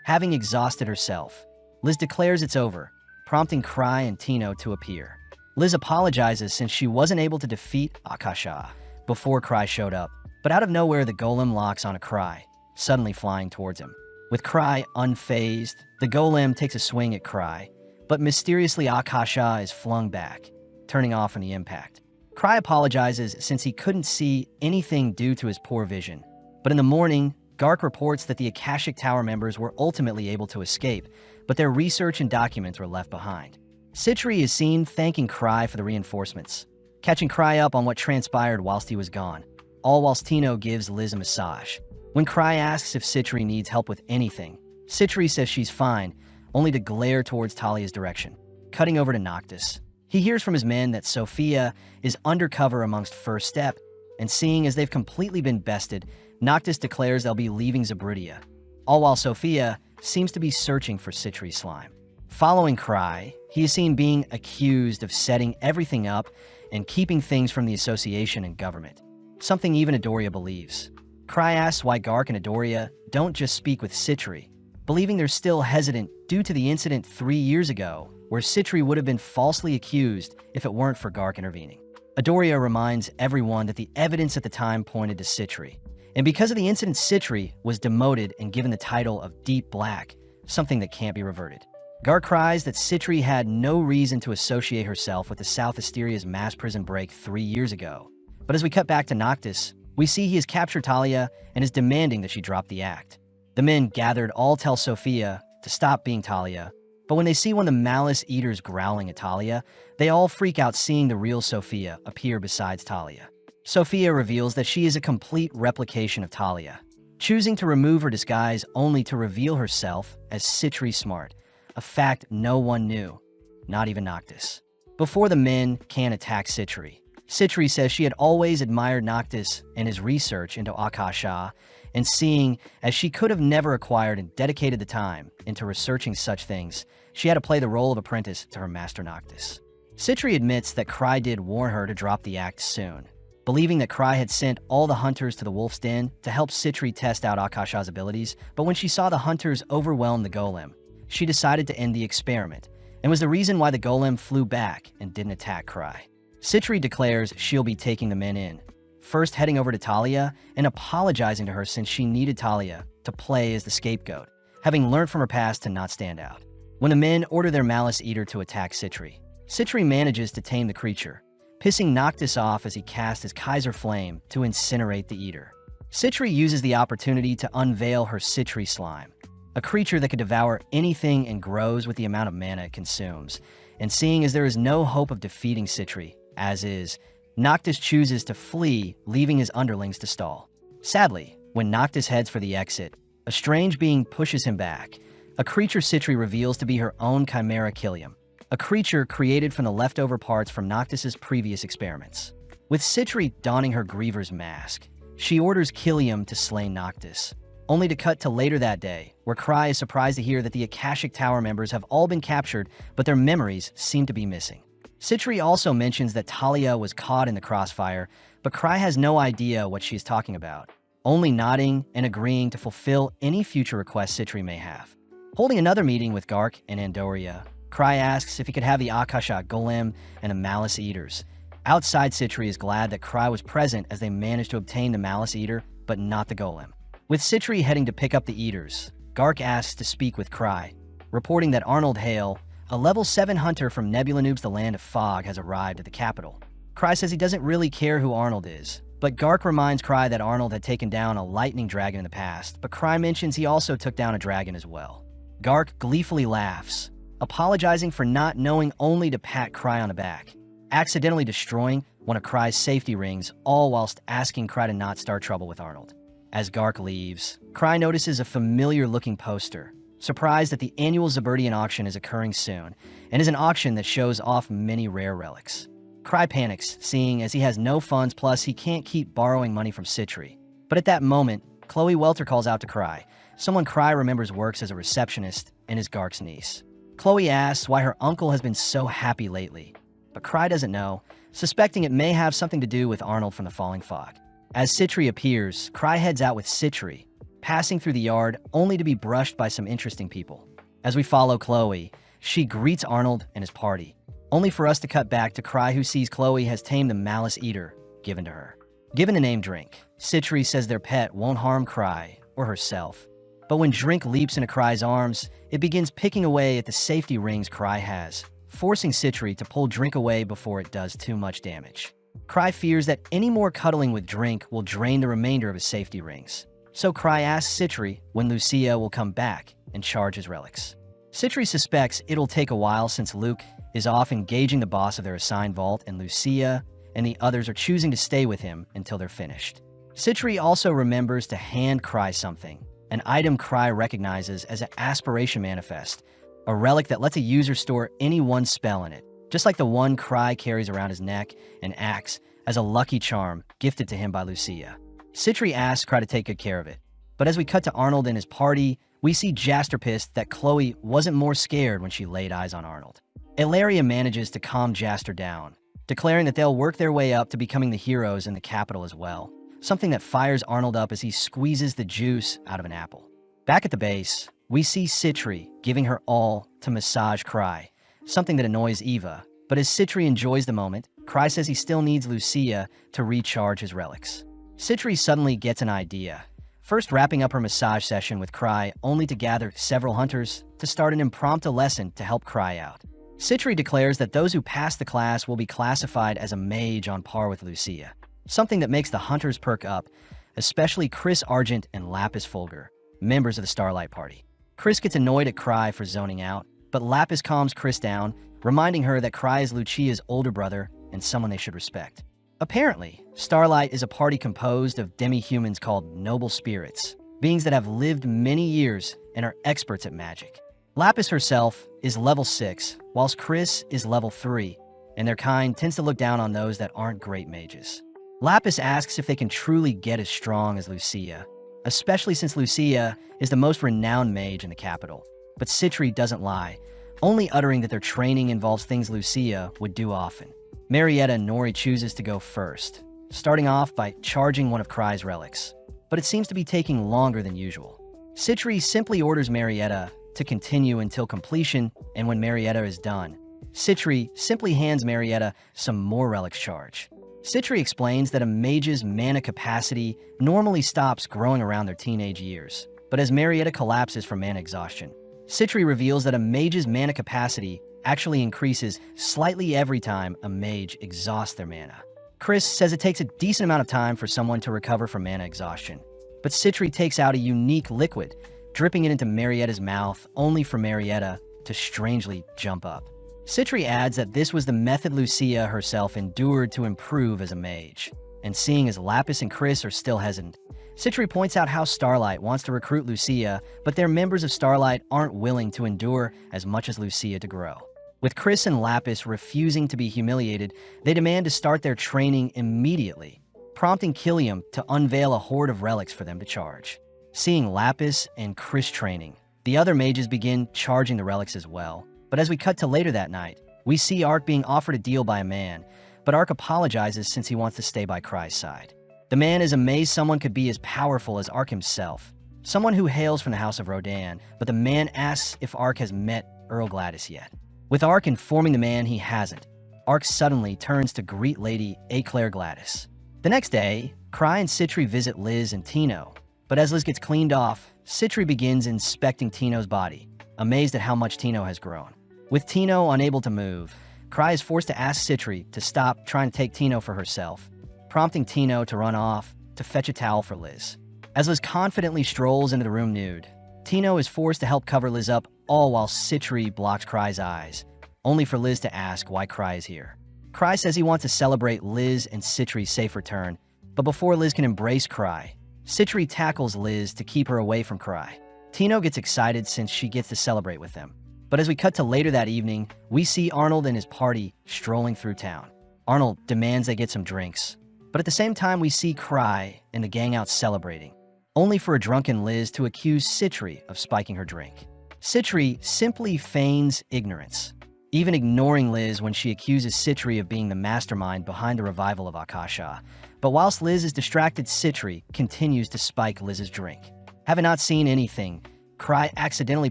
Speaker 1: Having exhausted herself, Liz declares it's over, prompting Cry and Tino to appear. Liz apologizes since she wasn't able to defeat Akasha before Cry showed up, but out of nowhere the Golem locks on a Cry, suddenly flying towards him. With Cry unfazed, the Golem takes a swing at Cry, but mysteriously Akasha is flung back, turning off on the impact. Cry apologizes since he couldn't see anything due to his poor vision, but in the morning, Gark reports that the Akashic Tower members were ultimately able to escape, but their research and documents were left behind. Citri is seen thanking Cry for the reinforcements, catching Cry up on what transpired whilst he was gone, all whilst Tino gives Liz a massage. When Cry asks if Citri needs help with anything, Citri says she's fine, only to glare towards Talia's direction. Cutting over to Noctis, he hears from his men that Sophia is undercover amongst First Step, and seeing as they've completely been bested, Noctis declares they'll be leaving Zabrudia, all while Sophia seems to be searching for Citri's slime. Following Cry, he is seen being accused of setting everything up and keeping things from the association and government, something even Adoria believes. Cry asks why Gark and Adoria don't just speak with Citri, believing they're still hesitant due to the incident 3 years ago, where Citri would have been falsely accused if it weren't for Gark intervening. Adoria reminds everyone that the evidence at the time pointed to Citri, and because of the incident, Citri was demoted and given the title of Deep Black, something that can't be reverted. Gark cries that Citri had no reason to associate herself with the South Asteria's mass prison break 3 years ago. But as we cut back to Noctis, we see he has captured Talia and is demanding that she drop the act. The men gathered all tell Sophia to stop being Talia, but when they see one of the Malice Eaters growling at Talia, they all freak out seeing the real Sophia appear besides Talia. Sophia reveals that she is a complete replication of Talia, choosing to remove her disguise only to reveal herself as Citri Smart, a fact no one knew, not even Noctis. Before the men can attack Citri, Citri says she had always admired Noctis and his research into Akasha, and seeing as she could have never acquired and dedicated the time into researching such things, she had to play the role of apprentice to her master Noctis. Citri admits that Cry did warn her to drop the act soon, believing that Cry had sent all the hunters to the Wolf's Den to help Citri test out Akasha's abilities, but when she saw the hunters overwhelm the Golem, she decided to end the experiment, and was the reason why the Golem flew back and didn't attack Cry. Citri declares she'll be taking the men in, first heading over to Talia and apologizing to her since she needed Talia to play as the scapegoat, having learned from her past to not stand out. When the men order their Malice Eater to attack Citri, Citri manages to tame the creature, pissing Noctis off as he casts his Kaiser Flame to incinerate the Eater. Citri uses the opportunity to unveil her Citri slime, a creature that could devour anything and grows with the amount of mana it consumes. And seeing as there is no hope of defeating Sitri, as is, Noctis chooses to flee, leaving his underlings to stall. Sadly, when Noctis heads for the exit, a strange being pushes him back. A creature Sitri reveals to be her own Chimera Killium, a creature created from the leftover parts from Noctis's previous experiments. With Sitri donning her Griever's mask, she orders Killium to slay Noctis, only to cut to later that day, where Cry is surprised to hear that the Akashic Tower members have all been captured, but their memories seem to be missing. Sitri also mentions that Talia was caught in the crossfire, but Cry has no idea what she is talking about, only nodding and agreeing to fulfill any future requests Sitri may have. Holding another meeting with Gark and Andoria, Cry asks if he could have the Akasha Golem and the Malice Eaters. Outside, Sitri is glad that Cry was present as they managed to obtain the Malice Eater, but not the Golem. With Sitri heading to pick up the Eaters, Gark asks to speak with Cry, reporting that Arnold Hale, a level 7 hunter from Nebula Noob's The Land of Fog, has arrived at the capital. Cry says he doesn't really care who Arnold is, but Gark reminds Cry that Arnold had taken down a lightning dragon in the past, but Cry mentions he also took down a dragon as well. Gark gleefully laughs, apologizing for not knowing only to pat Cry on the back, accidentally destroying one of Cry's safety rings, all whilst asking Cry to not start trouble with Arnold. As Gark leaves, Cry notices a familiar-looking poster, surprised that the annual Zaberdian auction is occurring soon, and is an auction that shows off many rare relics. Cry panics, seeing as he has no funds, plus he can't keep borrowing money from Sitri. But at that moment, Chloe Welter calls out to Cry, someone Cry remembers works as a receptionist and is Gark's niece. Chloe asks why her uncle has been so happy lately, but Cry doesn't know, suspecting it may have something to do with Arnold from the Falling Fog. As Sitri appears, Cry heads out with Sitri, passing through the yard only to be brushed by some interesting people. As we follow Chloe, she greets Arnold and his party, only for us to cut back to Cry, who sees Chloe has tamed the Malice Eater given to her. Given the name Drink, Sitri says their pet won't harm Cry or herself. But when Drink leaps into Cry's arms, it begins picking away at the safety rings Cry has, forcing Sitri to pull Drink away before it does too much damage. Cry fears that any more cuddling with Drink will drain the remainder of his safety rings. So Cry asks Sitri when Lucia will come back and charge his relics. Sitri suspects it'll take a while since Luke is off engaging the boss of their assigned vault, and Lucia and the others are choosing to stay with him until they're finished. Sitri also remembers to hand Cry something, an item Cry recognizes as an Aspiration Manifest, a relic that lets a user store any one spell in it, just like the one Cry carries around his neck and acts as a lucky charm gifted to him by Lucia. Sitri asks Cry to take good care of it, but as we cut to Arnold and his party, we see Jaster pissed that Chloe wasn't more scared when she laid eyes on Arnold. Ilaria manages to calm Jaster down, declaring that they'll work their way up to becoming the heroes in the capital as well, something that fires Arnold up as he squeezes the juice out of an apple. Back at the base, we see Sitri giving her all to massage Cry, something that annoys Eva, but as Sitri enjoys the moment, Cry says he still needs Lucia to recharge his relics. Sitri suddenly gets an idea, first wrapping up her massage session with Cry only to gather several hunters to start an impromptu lesson to help Cry out. Sitri declares that those who pass the class will be classified as a mage on par with Lucia, something that makes the hunters perk up, especially Chris Argent and Lapis Fulgur, members of the Starlight Party. Chris gets annoyed at Cry for zoning out, but Lapis calms Chris down, reminding her that Cry is Lucia's older brother and someone they should respect. Apparently, Starlight is a party composed of demi-humans called Noble Spirits, beings that have lived many years and are experts at magic. Lapis herself is level 6, whilst Chris is level 3, and their kind tends to look down on those that aren't great mages. Lapis asks if they can truly get as strong as Lucia, especially since Lucia is the most renowned mage in the capital. But Sitri doesn't lie, only uttering that their training involves things Lucia would do often. Marietta and Nori chooses to go first, starting off by charging one of Cry's relics, but it seems to be taking longer than usual. Sitri simply orders Marietta to continue until completion, and when Marietta is done, Sitri simply hands Marietta some more relics charge. Sitri explains that a mage's mana capacity normally stops growing around their teenage years, but as Marietta collapses from mana exhaustion, Sitri reveals that a mage's mana capacity actually increases slightly every time a mage exhausts their mana. Chris says it takes a decent amount of time for someone to recover from mana exhaustion, but Sitri takes out a unique liquid dripping it into Marietta's mouth, only for Marietta to strangely jump up. Citri adds that this was the method Lucia herself endured to improve as a mage. And seeing as Lapis and Chris are still hesitant, Citri points out how Starlight wants to recruit Lucia, but their members of Starlight aren't willing to endure as much as Lucia to grow. With Chris and Lapis refusing to be humiliated, they demand to start their training immediately, prompting Killiam to unveil a horde of relics for them to charge. Seeing Lapis and Chris training, the other mages begin charging the relics as well. But as we cut to later that night, we see Ark being offered a deal by a man, but Ark apologizes since he wants to stay by Cry's side. The man is amazed someone could be as powerful as Ark himself, someone who hails from the House of Rodan, but the man asks if Ark has met Earl Gladys yet. With Ark informing the man he hasn't, Ark suddenly turns to greet Lady Eclair Gladys. The next day, Cry and Citri visit Liz and Tino, but as Liz gets cleaned off, Citri begins inspecting Tino's body, amazed at how much Tino has grown. With Tino unable to move, Cry is forced to ask Citri to stop trying to take Tino for herself, prompting Tino to run off to fetch a towel for Liz. As Liz confidently strolls into the room nude, Tino is forced to help cover Liz up, all while Citri blocks Cry's eyes, only for Liz to ask why Cry is here. Cry says he wants to celebrate Liz and Citri's safe return, but before Liz can embrace Cry, Citri tackles Liz to keep her away from Cry. Tino gets excited since she gets to celebrate with them. But as we cut to later that evening, we see Arnold and his party strolling through town. Arnold demands they get some drinks, but at the same time we see Cry and the gang out celebrating, only for a drunken Liz to accuse Citri of spiking her drink. Citri simply feigns ignorance, even ignoring Liz when she accuses Citri of being the mastermind behind the revival of Akasha. But whilst Liz is distracted, Citri continues to spike Liz's drink. Having not seen anything, Cry accidentally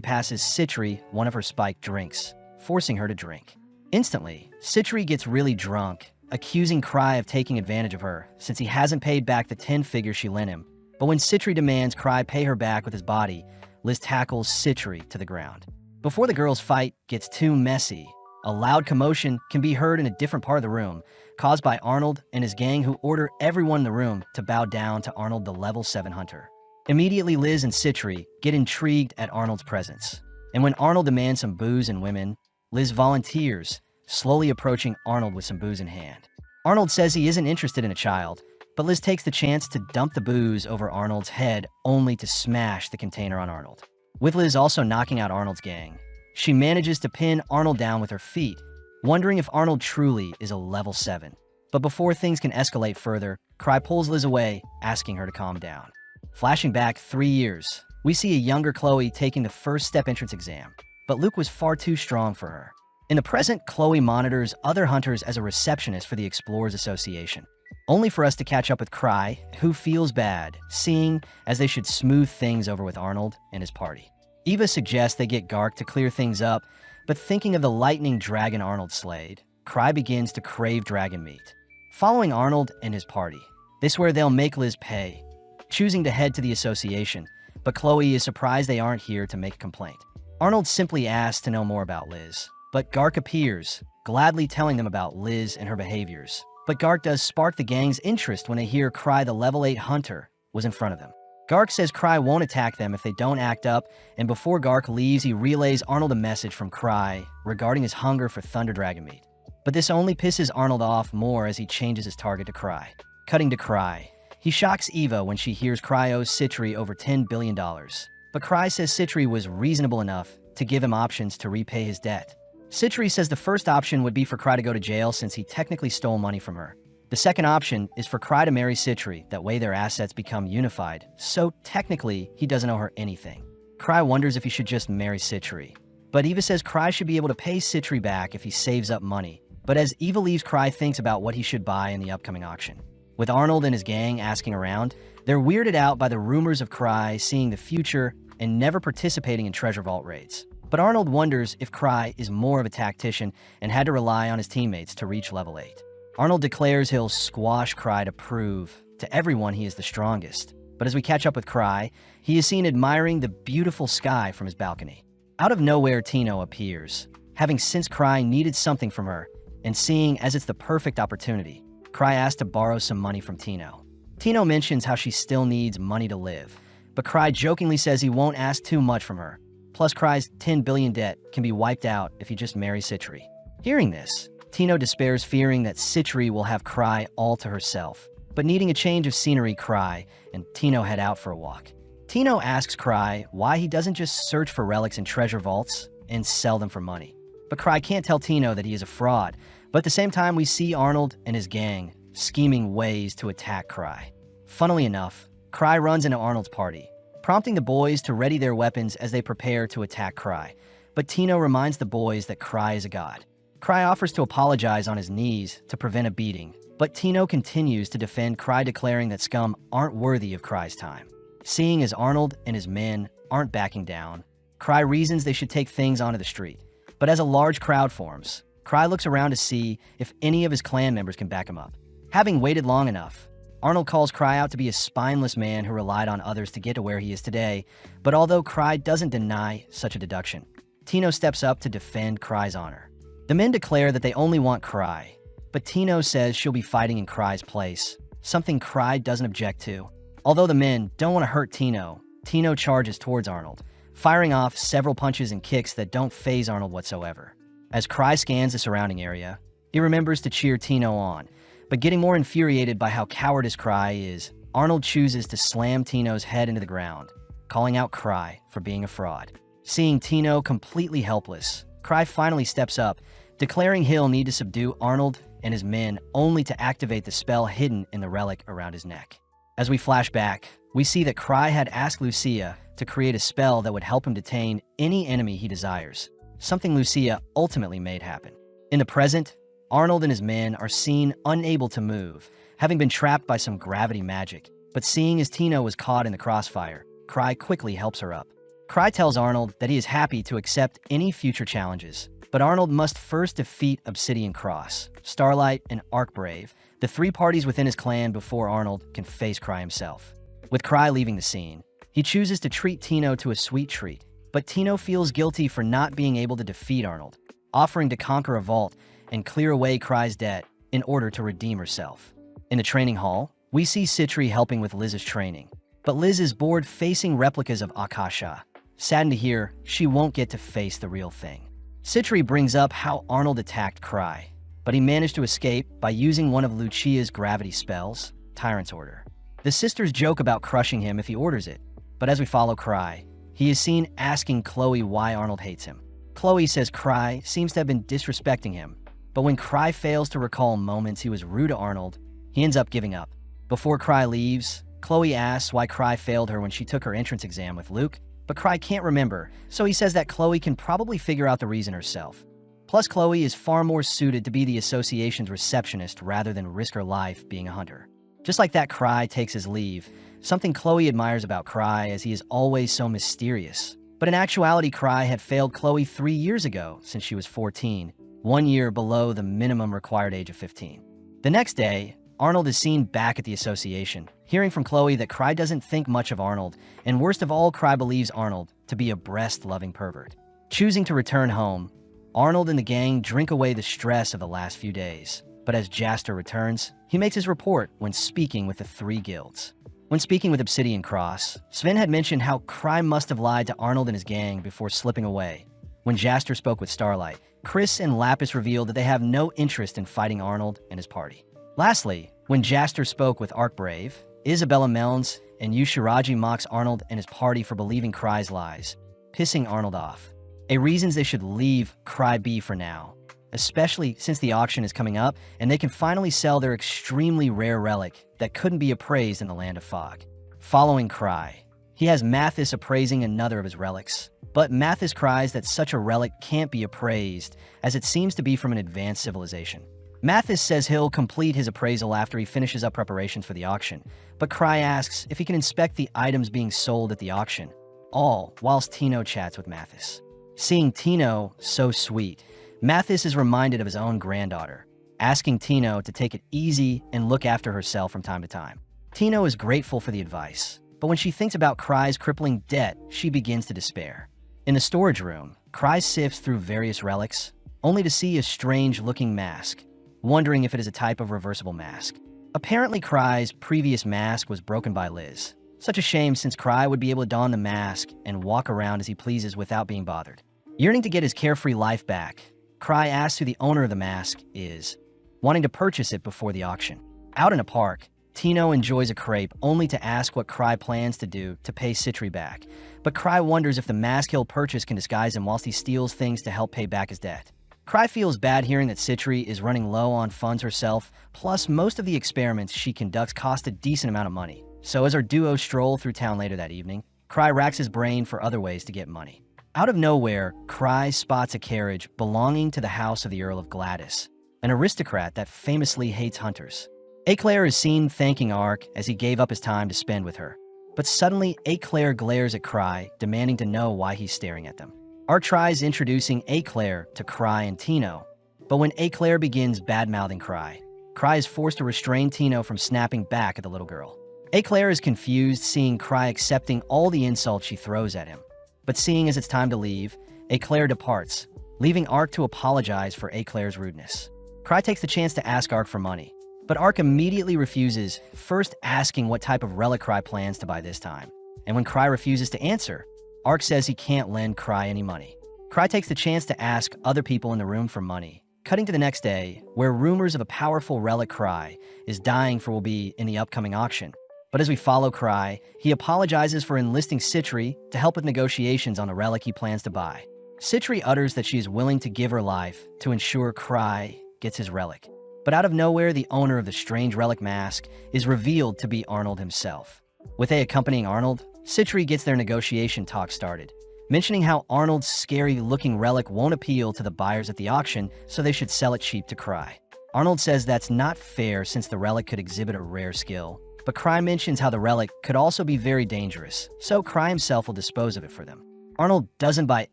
Speaker 1: passes Citri one of her spiked drinks, forcing her to drink. Instantly, Citri gets really drunk, accusing Cry of taking advantage of her since he hasn't paid back the 10 figures she lent him. But when Citri demands Cry pay her back with his body, Liz tackles Citri to the ground. Before the girls' fight gets too messy, a loud commotion can be heard in a different part of the room, caused by Arnold and his gang, who order everyone in the room to bow down to Arnold the level 7 hunter. Immediately, Liz and Citri get intrigued at Arnold's presence. And when Arnold demands some booze and women, Liz volunteers, slowly approaching Arnold with some booze in hand. Arnold says he isn't interested in a child, but Liz takes the chance to dump the booze over Arnold's head, only to smash the container on Arnold. With Liz also knocking out Arnold's gang, she manages to pin Arnold down with her feet, wondering if Arnold truly is a level 7. But before things can escalate further, Cry pulls Liz away, asking her to calm down. Flashing back 3 years, we see a younger Chloe taking the first step entrance exam, but Luke was far too strong for her. In the present, Chloe monitors other hunters as a receptionist for the Explorers Association, only for us to catch up with Cry, who feels bad, seeing as they should smooth things over with Arnold and his party. Eva suggests they get Gark to clear things up, but thinking of the lightning dragon Arnold slayed, Cry begins to crave dragon meat. Following Arnold and his party, they swear they'll make Liz pay, choosing to head to the association, but Chloe is surprised they aren't here to make a complaint. Arnold simply asks to know more about Liz, but Gark appears, gladly telling them about Liz and her behaviors. But Gark does spark the gang's interest when they hear Cry the level 8 hunter was in front of them. Gark says Cry won't attack them if they don't act up, and before Gark leaves, he relays Arnold a message from Cry regarding his hunger for Thunder Dragon meat. But this only pisses Arnold off more as he changes his target to Cry. Cutting to Cry, he shocks Eva when she hears Cry owes Citri over $10 billion. But Cry says Citri was reasonable enough to give him options to repay his debt. Citri says the first option would be for Cry to go to jail since he technically stole money from her. The second option is for Cry to marry Citri, that way their assets become unified, so technically he doesn't owe her anything. Cry wonders if he should just marry Citri, but Eva says Cry should be able to pay Citri back if he saves up money. But as Eva leaves, Cry thinks about what he should buy in the upcoming auction. With Arnold and his gang asking around, they're weirded out by the rumors of Cry seeing the future and never participating in treasure vault raids. But Arnold wonders if Cry is more of a tactician and had to rely on his teammates to reach level 8. Arnold declares he'll squash Cry to prove to everyone he is the strongest. But as we catch up with Cry, he is seen admiring the beautiful sky from his balcony. Out of nowhere, Tino appears, having since Cry needed something from her, and seeing as it's the perfect opportunity, Cry asks to borrow some money from Tino. Tino mentions how she still needs money to live, but Cry jokingly says he won't ask too much from her. Plus, Cry's 10 billion debt can be wiped out if he just marries Citri. Hearing this, Tino despairs, fearing that Citri will have Cry all to herself. But needing a change of scenery, Cry and Tino head out for a walk. Tino asks Cry why he doesn't just search for relics in treasure vaults and sell them for money. But Cry can't tell Tino that he is a fraud, but at the same time we see Arnold and his gang scheming ways to attack Cry. Funnily enough, Cry runs into Arnold's party, prompting the boys to ready their weapons as they prepare to attack Cry. But Tino reminds the boys that Cry is a god. Cry offers to apologize on his knees to prevent a beating, but Tino continues to defend Cry, declaring that scum aren't worthy of Cry's time. Seeing as Arnold and his men aren't backing down, Cry reasons they should take things onto the street. But as a large crowd forms, Cry looks around to see if any of his clan members can back him up. Having waited long enough, Arnold calls Cry out to be a spineless man who relied on others to get to where he is today, but although Cry doesn't deny such a deduction, Tino steps up to defend Cry's honor. The men declare that they only want Cry, but Tino says she'll be fighting in Cry's place, something Cry doesn't object to. Although the men don't want to hurt Tino, Tino charges towards Arnold, firing off several punches and kicks that don't faze Arnold whatsoever. As Cry scans the surrounding area, he remembers to cheer Tino on, but getting more infuriated by how cowardice Cry is, Arnold chooses to slam Tino's head into the ground, calling out Cry for being a fraud. Seeing Tino completely helpless, Cry finally steps up, declaring he'll need to subdue Arnold and his men only to activate the spell hidden in the relic around his neck. As we flash back, we see that Cry had asked Lucia to create a spell that would help him detain any enemy he desires, something Lucia ultimately made happen. In the present, Arnold and his men are seen unable to move, having been trapped by some gravity magic, but seeing as Tino was caught in the crossfire, Cry quickly helps her up. Cry tells Arnold that he is happy to accept any future challenges, but Arnold must first defeat Obsidian Cross, Starlight, and Arcbrave, the three parties within his clan, before Arnold can face Cry himself. With Cry leaving the scene, he chooses to treat Tino to a sweet treat, but Tino feels guilty for not being able to defeat Arnold, offering to conquer a vault and clear away Cry's debt in order to redeem herself. In the training hall, we see Citri helping with Liz's training, but Liz is bored facing replicas of Akasha. Saddened to hear she won't get to face the real thing. Citri brings up how Arnold attacked Cry, but he managed to escape by using one of Lucia's gravity spells, Tyrant's Order. The sisters joke about crushing him if he orders it, but as we follow Cry, he is seen asking Chloe why Arnold hates him. Chloe says Cry seems to have been disrespecting him, but when Cry fails to recall moments he was rude to Arnold, he ends up giving up. Before Cry leaves, Chloe asks why Cry failed her when she took her entrance exam with Luke, but Cry can't remember, so he says that Chloe can probably figure out the reason herself. Plus, Chloe is far more suited to be the association's receptionist rather than risk her life being a hunter. Just like that, Cry takes his leave, something Chloe admires about Cry as he is always so mysterious. But in actuality, Cry had failed Chloe 3 years ago since she was 14, 1 year below the minimum required age of 15. The next day, Arnold is seen back at the association, hearing from Chloe that Cry doesn't think much of Arnold, and worst of all, Cry believes Arnold to be a breast-loving pervert. Choosing to return home, Arnold and the gang drink away the stress of the last few days. But as Jaster returns, he makes his report when speaking with the 3 guilds. When speaking with Obsidian Cross, Sven had mentioned how Cry must have lied to Arnold and his gang before slipping away. When Jaster spoke with Starlight, Chris and Lapis revealed that they have no interest in fighting Arnold and his party. Lastly, when Jaster spoke with Arcbrave, Isabella Melns and Yushiraji mocks Arnold and his party for believing Cry's lies, pissing Arnold off. A reasons they should leave Cry be for now, especially since the auction is coming up and they can finally sell their extremely rare relic that couldn't be appraised in the Land of Fog. Following Cry, he has Mathis appraising another of his relics, but Mathis cries that such a relic can't be appraised as it seems to be from an advanced civilization. Mathis says he'll complete his appraisal after he finishes up preparations for the auction, but Cry asks if he can inspect the items being sold at the auction, all whilst Tino chats with Mathis. Seeing Tino so sweet, Mathis is reminded of his own granddaughter, asking Tino to take it easy and look after herself from time to time. Tino is grateful for the advice, but when she thinks about Cry's crippling debt, she begins to despair. In the storage room, Cry sifts through various relics, only to see a strange-looking mask, wondering if it is a type of reversible mask. Apparently, Cry's previous mask was broken by Liz, Such a shame, since Cry would be able to don the mask and walk around as he pleases without being bothered. Yearning to get his carefree life back, Cry asks who the owner of the mask is, wanting to purchase it before the auction. Out in a park, Tino enjoys a crepe only to ask what Cry plans to do to pay Citri back, but Cry wonders if the mask he'll purchase can disguise him whilst he steals things to help pay back his debt. Cry feels bad hearing that Citri is running low on funds herself, plus most of the experiments she conducts cost a decent amount of money. So as our duo stroll through town later that evening, Cry racks his brain for other ways to get money. Out of nowhere, Cry spots a carriage belonging to the house of the Earl of Gladys, an aristocrat that famously hates hunters. Eclair is seen thanking Ark as he gave up his time to spend with her. But suddenly, Eclair glares at Cry, demanding to know why he's staring at them. Ark tries introducing Eclair to Cry and Tino, but when Eclair begins bad-mouthing Cry, Cry is forced to restrain Tino from snapping back at the little girl. Eclair is confused, seeing Cry accepting all the insults she throws at him. But seeing as it's time to leave, Eclair departs, leaving Ark to apologize for Eclair's rudeness. Cry takes the chance to ask Ark for money, but Ark immediately refuses, first asking what type of relic Cry plans to buy this time. And when Cry refuses to answer, Ark says he can't lend Cry any money. Cry takes the chance to ask other people in the room for money, cutting to the next day, where rumors of a powerful relic Cry is dying for will be in the upcoming auction. But as we follow Cry, he apologizes for enlisting Citri to help with negotiations on the relic he plans to buy. Citri utters that she is willing to give her life to ensure Cry gets his relic. But out of nowhere, the owner of the strange relic mask is revealed to be Arnold himself. With A accompanying Arnold, Citri gets their negotiation talk started, mentioning how Arnold's scary-looking relic won't appeal to the buyers at the auction, so they should sell it cheap to Cry. Arnold says that's not fair since the relic could exhibit a rare skill, but Cry mentions how the relic could also be very dangerous, so Cry himself will dispose of it for them. Arnold doesn't buy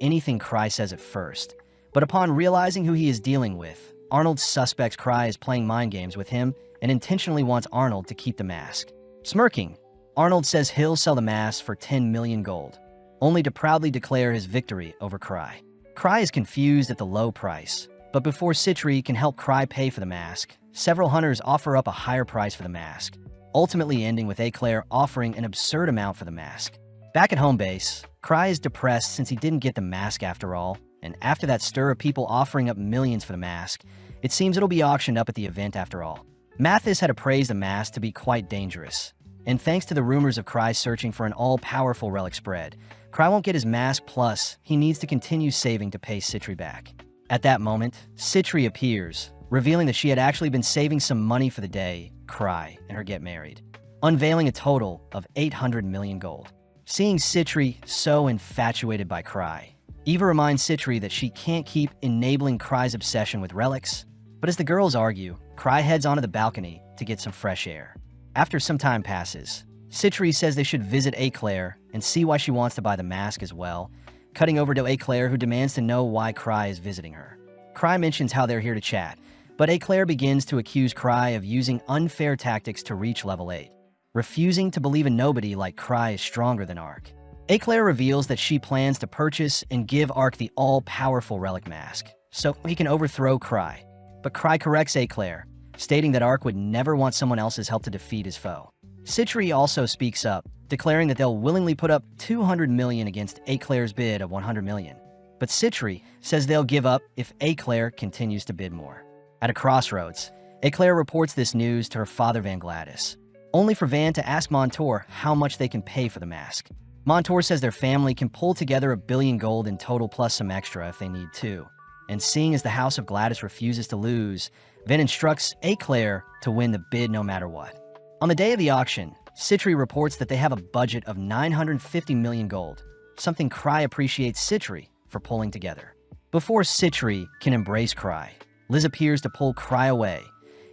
Speaker 1: anything Cry says at first, but upon realizing who he is dealing with, Arnold suspects Cry is playing mind games with him and intentionally wants Arnold to keep the mask. Smirking, Arnold says he'll sell the mask for 10 million gold, only to proudly declare his victory over Cry. Cry is confused at the low price, but before Citri can help Cry pay for the mask, several hunters offer up a higher price for the mask, ultimately ending with Eclair offering an absurd amount for the mask. Back at home base, Cry is depressed since he didn't get the mask after all, and after that stir of people offering up millions for the mask, it seems it'll be auctioned up at the event after all. Mathis had appraised the mask to be quite dangerous, and thanks to the rumors of Cry searching for an all-powerful relic spread, Cry won't get his mask, plus he needs to continue saving to pay Citri back. At that moment, Citri appears, revealing that she had actually been saving some money for the day Cry and her get married, unveiling a total of 800 million gold. Seeing Citri so infatuated by Cry, Eva reminds Citri that she can't keep enabling Cry's obsession with relics, but as the girls argue, Cry heads onto the balcony to get some fresh air. After some time passes, Citri says they should visit Eclair and see why she wants to buy the mask as well, cutting over to Eclair, who demands to know why Cry is visiting her. Cry mentions how they're here to chat, but Eclair begins to accuse Cry of using unfair tactics to reach level 8, refusing to believe a nobody like Cry is stronger than Ark. Eclair reveals that she plans to purchase and give Ark the all-powerful relic mask, so he can overthrow Cry. But Cry corrects Eclair, stating that Ark would never want someone else's help to defeat his foe. Citri also speaks up, declaring that they'll willingly put up 200 million against Eclair's bid of 100 million. But Citri says they'll give up if Eclair continues to bid more. At a crossroads, Eclair reports this news to her father Van Gladys, only for Van to ask Montour how much they can pay for the mask. Montour says their family can pull together 1 billion gold in total plus some extra if they need to. And seeing as the House of Gladys refuses to lose, Van instructs Eclair to win the bid no matter what. On the day of the auction, Citri reports that they have a budget of 950 million gold, something Cry appreciates Citri for pulling together. Before Citri can embrace Cry, Liz appears to pull Cry away,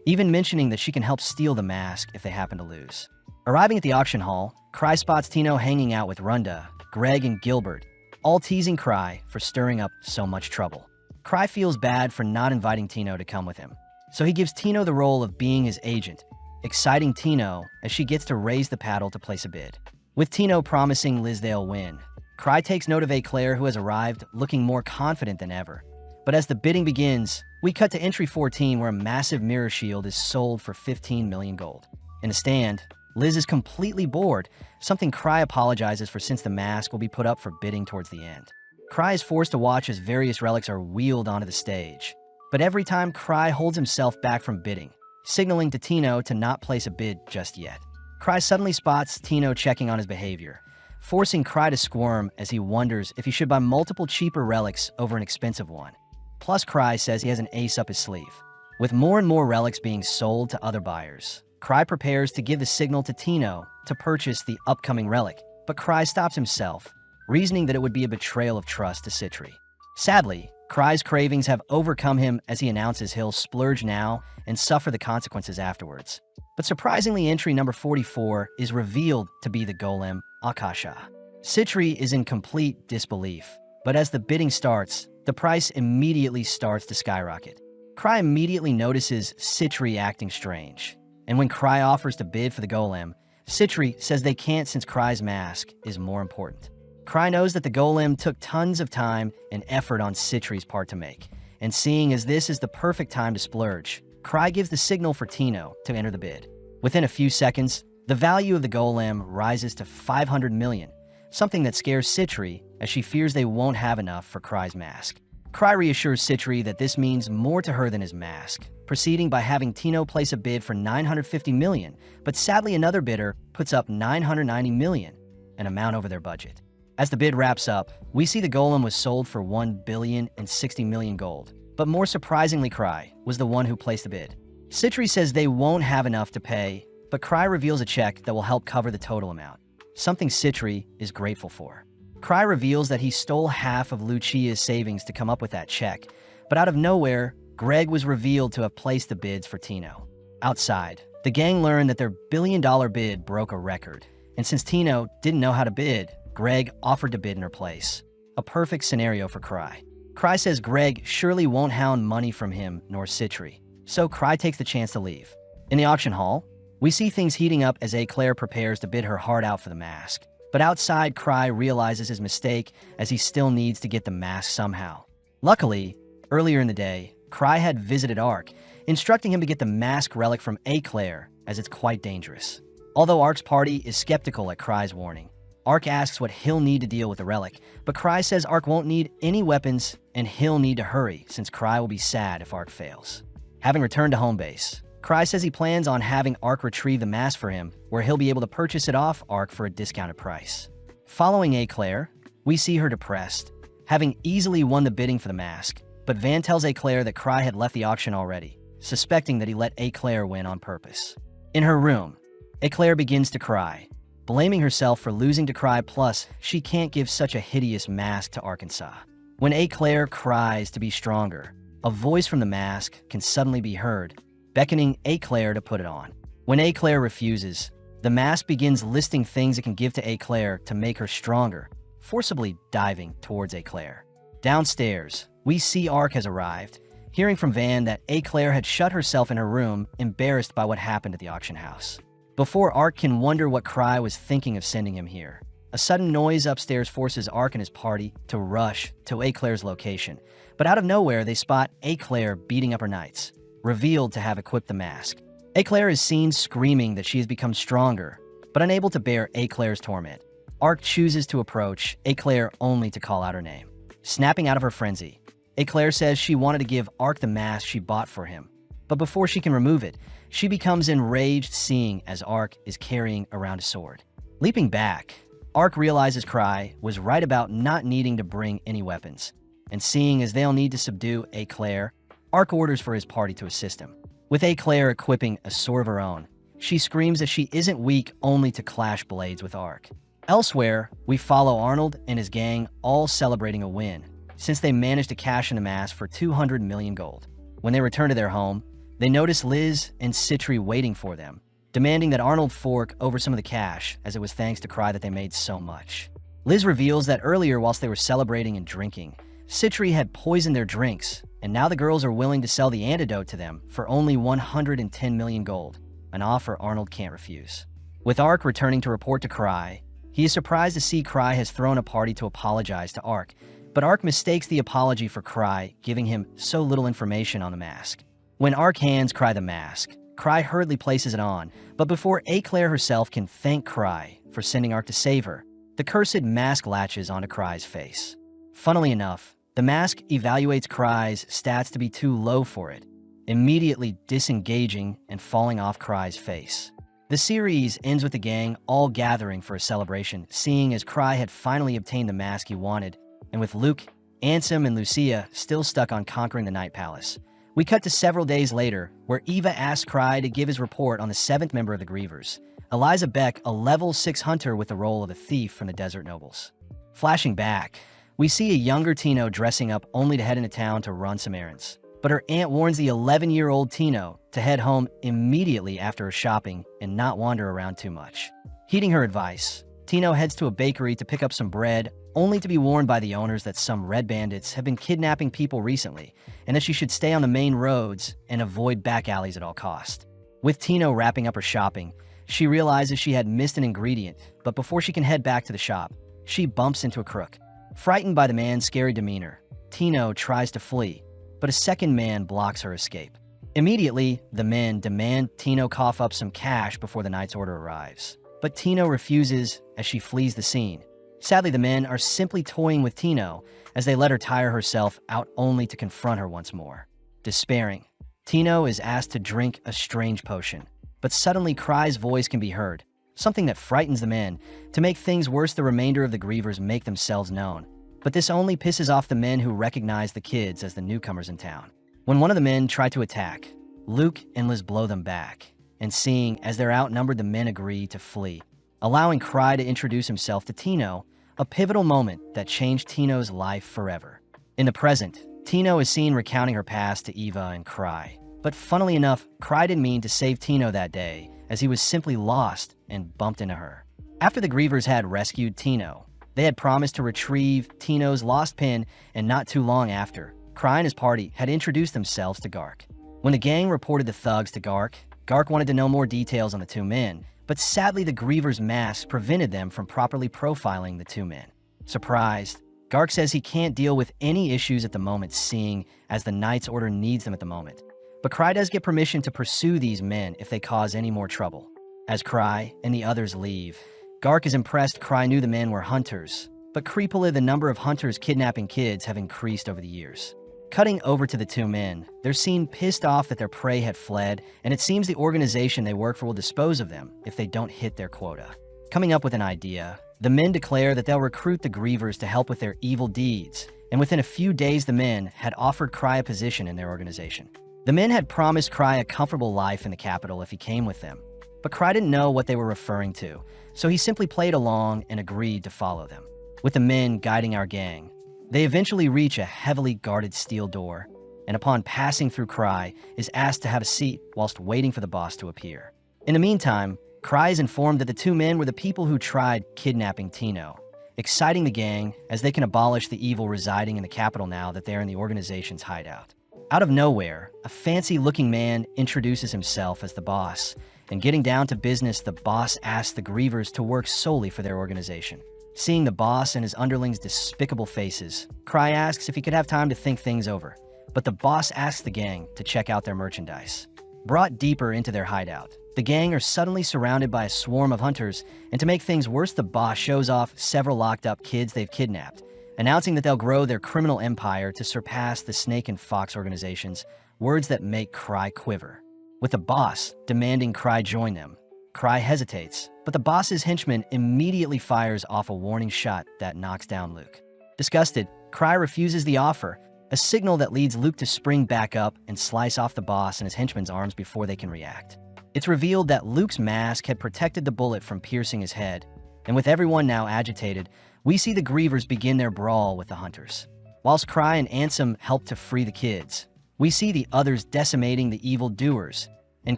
Speaker 1: even mentioning that she can help steal the mask if they happen to lose. Arriving at the auction hall, Cry spots Tino hanging out with Runda, Greg, and Gilbert, all teasing Cry for stirring up so much trouble. Cry feels bad for not inviting Tino to come with him, so he gives Tino the role of being his agent, exciting Tino as she gets to raise the paddle to place a bid. With Tino promising Liz they'll win, Cry takes note of Eclair, who has arrived looking more confident than ever. But as the bidding begins, we cut to entry 14, where a massive mirror shield is sold for 15 million gold. In a stand, Liz is completely bored, something Cry apologizes for since the mask will be put up for bidding towards the end. Cry is forced to watch as various relics are wheeled onto the stage. But every time, Cry holds himself back from bidding, signaling to Tino to not place a bid just yet. Cry suddenly spots Tino checking on his behavior, forcing Cry to squirm as he wonders if he should buy multiple cheaper relics over an expensive one. Plus, Cry says he has an ace up his sleeve. With more and more relics being sold to other buyers, Cry prepares to give the signal to Tino to purchase the upcoming relic, but Cry stops himself, reasoning that it would be a betrayal of trust to Citri. Sadly, Cry's cravings have overcome him as he announces he'll splurge now and suffer the consequences afterwards. But surprisingly, entry number 44 is revealed to be the golem Akasha. Citri is in complete disbelief, but as the bidding starts, the price immediately starts to skyrocket. Cry immediately notices Citri acting strange, and when Cry offers to bid for the golem, Citri says they can't since Cry's mask is more important. Cry knows that the golem took tons of time and effort on Citri's part to make, and seeing as this is the perfect time to splurge, Cry gives the signal for Tino to enter the bid. Within a few seconds, the value of the golem rises to 500 million, something that scares Citri as she fears they won't have enough for Cry's mask. Cry reassures Citri that this means more to her than his mask, proceeding by having Tino place a bid for 950 million, but sadly another bidder puts up 990 million, an amount over their budget. As the bid wraps up, we see the golem was sold for 1,060 million gold, but more surprisingly, Cry was the one who placed the bid. Citri says they won't have enough to pay, but Cry reveals a check that will help cover the total amount, something Citri is grateful for. Cry reveals that he stole half of Lucia's savings to come up with that check, but out of nowhere, Greg was revealed to have placed the bids for Tino. Outside, the gang learned that their billion-dollar bid broke a record, and since Tino didn't know how to bid, Greg offered to bid in her place. A perfect scenario for Cry. Cry says Greg surely won't hound money from him nor Citri, so Cry takes the chance to leave. In the auction hall, we see things heating up as Eclair prepares to bid her heart out for the mask. But outside, Cry realizes his mistake as he still needs to get the mask somehow. Luckily, earlier in the day, Cry had visited Ark, instructing him to get the mask relic from Eclair as it's quite dangerous. Although Ark's party is skeptical at Cry's warning, Ark asks what he'll need to deal with the relic, but Cry says Ark won't need any weapons and he'll need to hurry since Cry will be sad if Ark fails. Having returned to home base, Cry says he plans on having Ark retrieve the mask for him, where he'll be able to purchase it off Ark for a discounted price. Following Eclair, we see her depressed, having easily won the bidding for the mask, but Van tells Eclair that Cry had left the auction already, suspecting that he let Eclair win on purpose. In her room, Eclair begins to cry, blaming herself for losing to Cry, plus she can't give such a hideous mask to Arkansas. When Eclair cries to be stronger, a voice from the mask can suddenly be heard, beckoning Eclair to put it on. When Eclair refuses, the mask begins listing things it can give to Eclair to make her stronger, forcibly diving towards Eclair. Downstairs, we see Ark has arrived, hearing from Van that Eclair had shut herself in her room, embarrassed by what happened at the auction house. Before Ark can wonder what Cry was thinking of sending him here, a sudden noise upstairs forces Ark and his party to rush to Eclair's location, but out of nowhere they spot Eclair beating up her knights, revealed to have equipped the mask. Eclair is seen screaming that she has become stronger, but unable to bear Eclair's torment. Ark chooses to approach Eclair only to call out her name. Snapping out of her frenzy, Eclair says she wanted to give Ark the mask she bought for him, but before she can remove it, she becomes enraged seeing as Ark is carrying around a sword. Leaping back, Ark realizes Cry was right about not needing to bring any weapons, and seeing as they'll need to subdue Eclair, Ark orders for his party to assist him. With Eclair equipping a sword of her own, she screams that she isn't weak only to clash blades with Ark. Elsewhere, we follow Arnold and his gang all celebrating a win, since they managed to cash in the mask for 200 million gold. When they return to their home, they notice Liz and Citri waiting for them, demanding that Arnold fork over some of the cash, as it was thanks to Cry that they made so much. Liz reveals that earlier whilst they were celebrating and drinking, Citri had poisoned their drinks, and now the girls are willing to sell the antidote to them for only 110 million gold, an offer Arnold can't refuse. With Ark returning to report to Cry, he is surprised to see Cry has thrown a party to apologize to Ark, but Ark mistakes the apology for Cry, giving him so little information on the mask. When Ark hands Cry the mask, Cry hurriedly places it on, but before Eclair herself can thank Cry for sending Arc to save her, the cursed mask latches onto Cry's face. Funnily enough, the mask evaluates Cry's stats to be too low for it, immediately disengaging and falling off Cry's face. The series ends with the gang all gathering for a celebration, seeing as Cry had finally obtained the mask he wanted, and with Luke, Ansem, and Lucia still stuck on conquering the Night Palace. We cut to several days later, where Eva asks Cry to give his report on the 7th member of the Grievers, Eliza Beck, a level 6 hunter with the role of a thief from the Desert Nobles. Flashing back, we see a younger Tino dressing up only to head into town to run some errands. But her aunt warns the 11-year-old Tino to head home immediately after her shopping and not wander around too much. Heeding her advice, Tino heads to a bakery to pick up some bread, only to be warned by the owners that some red bandits have been kidnapping people recently, and that she should stay on the main roads and avoid back alleys at all costs. With Tino wrapping up her shopping, she realizes she had missed an ingredient, but before she can head back to the shop, she bumps into a crook. Frightened by the man's scary demeanor, Tino tries to flee, but a second man blocks her escape. Immediately, the men demand Tino cough up some cash before the Knight's order arrives. But Tino refuses as she flees the scene. Sadly, the men are simply toying with Tino as they let her tire herself out only to confront her once more. Despairing, Tino is asked to drink a strange potion, but suddenly Cry's voice can be heard, something that frightens the men. To make things worse, the remainder of the Grievers make themselves known. But this only pisses off the men who recognize the kids as the newcomers in town. When one of the men try to attack, Luke and Liz blow them back, and seeing as they're outnumbered, the men agree to flee, allowing Cry to introduce himself to Tino, a pivotal moment that changed Tino's life forever. In the present, Tino is seen recounting her past to Eva and Cry. But funnily enough, Cry didn't mean to save Tino that day, as he was simply lost and bumped into her. After the Grievers had rescued Tino, they had promised to retrieve Tino's lost pin, and not too long after, Cry and his party had introduced themselves to Gark. When the gang reported the thugs to Gark, Gark wanted to know more details on the two men, but sadly the Grievers' masks prevented them from properly profiling the two men. Surprised, Gark says he can't deal with any issues at the moment, seeing as the Knight's order needs them at the moment. But Cry does get permission to pursue these men if they cause any more trouble. As Cry and the others leave, Gark is impressed Cry knew the men were hunters, but creepily the number of hunters kidnapping kids have increased over the years. Cutting over to the two men, they're seen pissed off that their prey had fled, and it seems the organization they work for will dispose of them if they don't hit their quota. Coming up with an idea, the men declare that they'll recruit the Grievers to help with their evil deeds, and within a few days the men had offered Cry a position in their organization. The men had promised Cry a comfortable life in the capital if he came with them, but Cry didn't know what they were referring to, so he simply played along and agreed to follow them. With the men guiding our gang, they eventually reach a heavily guarded steel door, and upon passing through, Cry is asked to have a seat whilst waiting for the boss to appear. In the meantime, Cry is informed that the two men were the people who tried kidnapping Tino, exciting the gang as they can abolish the evil residing in the capital now that they're in the organization's hideout. Out of nowhere, a fancy-looking man introduces himself as the boss, and getting down to business, the boss asks the Grievers to work solely for their organization. Seeing the boss and his underlings' despicable faces, Cry asks if he could have time to think things over, but the boss asks the gang to check out their merchandise. Brought deeper into their hideout, the gang are suddenly surrounded by a swarm of hunters, and to make things worse, the boss shows off several locked-up kids they've kidnapped, announcing that they'll grow their criminal empire to surpass the Snake and Fox organizations, words that make Cry quiver. With the boss demanding Cry join them, Cry hesitates, but the boss's henchman immediately fires off a warning shot that knocks down Luke. Disgusted, Cry refuses the offer, a signal that leads Luke to spring back up and slice off the boss and his henchman's arms before they can react. It's revealed that Luke's mask had protected the bullet from piercing his head, and with everyone now agitated, we see the Grievers begin their brawl with the hunters. Whilst Cry and Ansem help to free the kids, we see the others decimating the evil doers, and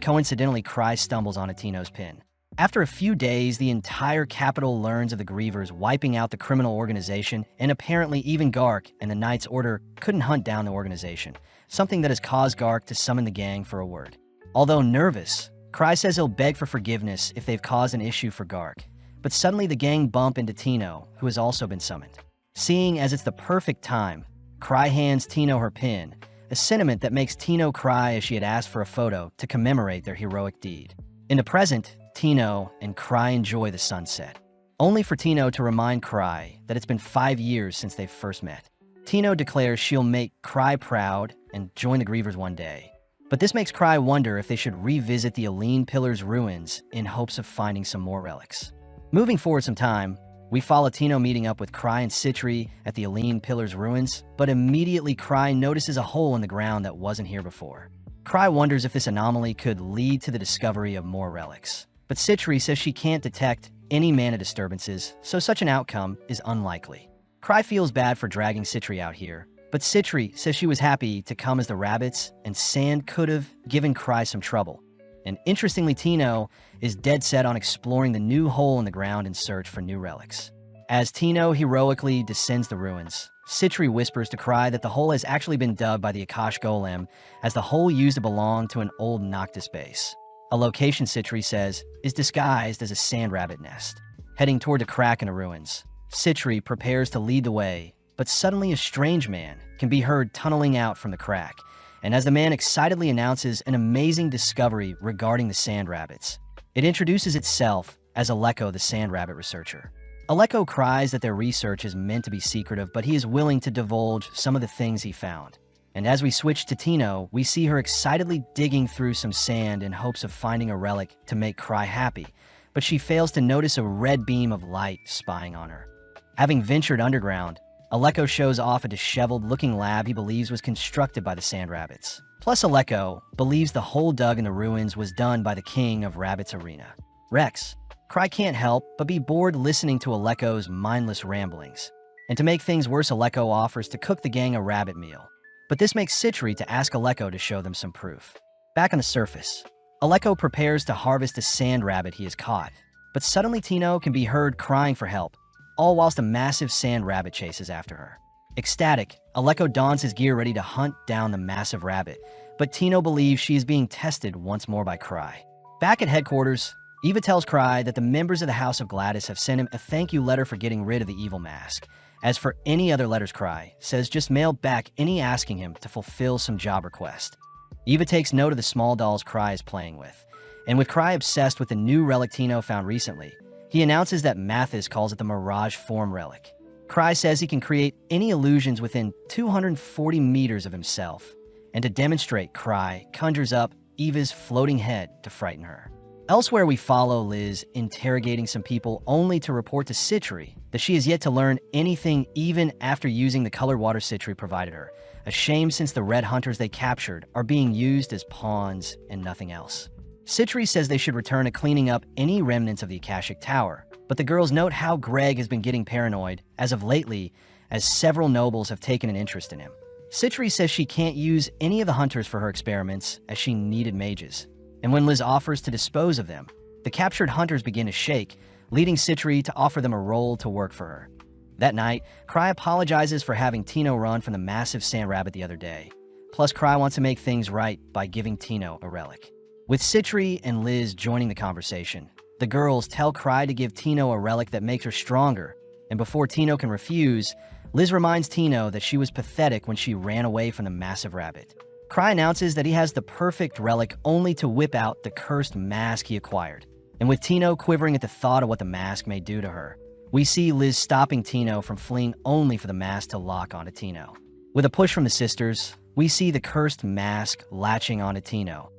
Speaker 1: coincidentally Cry stumbles on Tino's pin. After a few days, the entire capital learns of the Grievers wiping out the criminal organization, and apparently even Gark and the Knight's Order couldn't hunt down the organization, something that has caused Gark to summon the gang for a word. Although nervous, Cry says he'll beg for forgiveness if they've caused an issue for Gark, but suddenly the gang bump into Tino, who has also been summoned. Seeing as it's the perfect time, Cry hands Tino her pin, a sentiment that makes Tino cry as she had asked for a photo to commemorate their heroic deed. In the present, Tino and Cry enjoy the sunset, only for Tino to remind Cry that it's been 5 years since they first met. Tino declares she'll make Cry proud and join the grievers one day. But this makes Cry wonder if they should revisit the Aline Pillar's ruins in hopes of finding some more relics. Moving forward some time, we follow Tino meeting up with Cry and Citri at the Aline Pillar's ruins, but immediately Cry notices a hole in the ground that wasn't here before. Cry wonders if this anomaly could lead to the discovery of more relics. But Citri says she can't detect any mana disturbances, so such an outcome is unlikely. Cry feels bad for dragging Citri out here, but Citri says she was happy to come as the rabbits, and sand could have given Cry some trouble. And interestingly, Tino is dead set on exploring the new hole in the ground in search for new relics. As Tino heroically descends the ruins, Citri whispers to Cry that the hole has actually been dug by the Akash Golem, as the hole used to belong to an old Noctis base. A location, Citri says, is disguised as a sand rabbit nest. Heading toward a crack in the ruins, Citri prepares to lead the way, but suddenly a strange man can be heard tunneling out from the crack, and as the man excitedly announces an amazing discovery regarding the sand rabbits, it introduces itself as Aleko, the sand rabbit researcher. Aleko cries that their research is meant to be secretive, but he is willing to divulge some of the things he found. And as we switch to Tino, we see her excitedly digging through some sand in hopes of finding a relic to make Cry happy, but she fails to notice a red beam of light spying on her. Having ventured underground, Aleko shows off a disheveled-looking lab he believes was constructed by the sand rabbits. Plus, Aleko believes the hole dug in the ruins was done by the king of Rabbit's Arena, Rex. Cry can't help but be bored listening to Aleko's mindless ramblings. And to make things worse, Aleko offers to cook the gang a rabbit meal. But this makes Citri to ask Aleko to show them some proof. Back on the surface, Aleko prepares to harvest a sand rabbit he has caught. But suddenly Tino can be heard crying for help, all whilst a massive sand rabbit chases after her. Ecstatic, Aleko dons his gear ready to hunt down the massive rabbit, but Tino believes she is being tested once more by Cry. Back at headquarters, Eva tells Cry that the members of the House of Gladys have sent him a thank you letter for getting rid of the evil mask. As for any other letters, Cry says just mail back any asking him to fulfill some job request. Eva takes note of the small dolls Cry is playing with, and with Cry obsessed with the new relic Tino found recently, he announces that Mathis calls it the Mirage Form Relic. Cry says he can create any illusions within 240 meters of himself, and to demonstrate, Cry conjures up Eva's floating head to frighten her. Elsewhere, we follow Liz interrogating some people only to report to Citri that she has yet to learn anything even after using the colored water Citri provided her. A shame, since the red hunters they captured are being used as pawns and nothing else. Citri says they should return to cleaning up any remnants of the Akashic Tower, but the girls note how Greg has been getting paranoid as of lately, as several nobles have taken an interest in him. Citri says she can't use any of the hunters for her experiments as she needed mages, and when Liz offers to dispose of them, the captured hunters begin to shake, leading Citri to offer them a role to work for her. That night, Cry apologizes for having Tino run from the massive sand rabbit the other day. Plus, Cry wants to make things right by giving Tino a relic. With Citri and Liz joining the conversation, the girls tell Cry to give Tino a relic that makes her stronger, and before Tino can refuse, Liz reminds Tino that she was pathetic when she ran away from the massive rabbit. Cry announces that he has the perfect relic only to whip out the cursed mask he acquired. And with Tino quivering at the thought of what the mask may do to her, we see Liz stopping Tino from fleeing only for the mask to lock onto Tino. With a push from the sisters, we see the cursed mask latching onto Tino,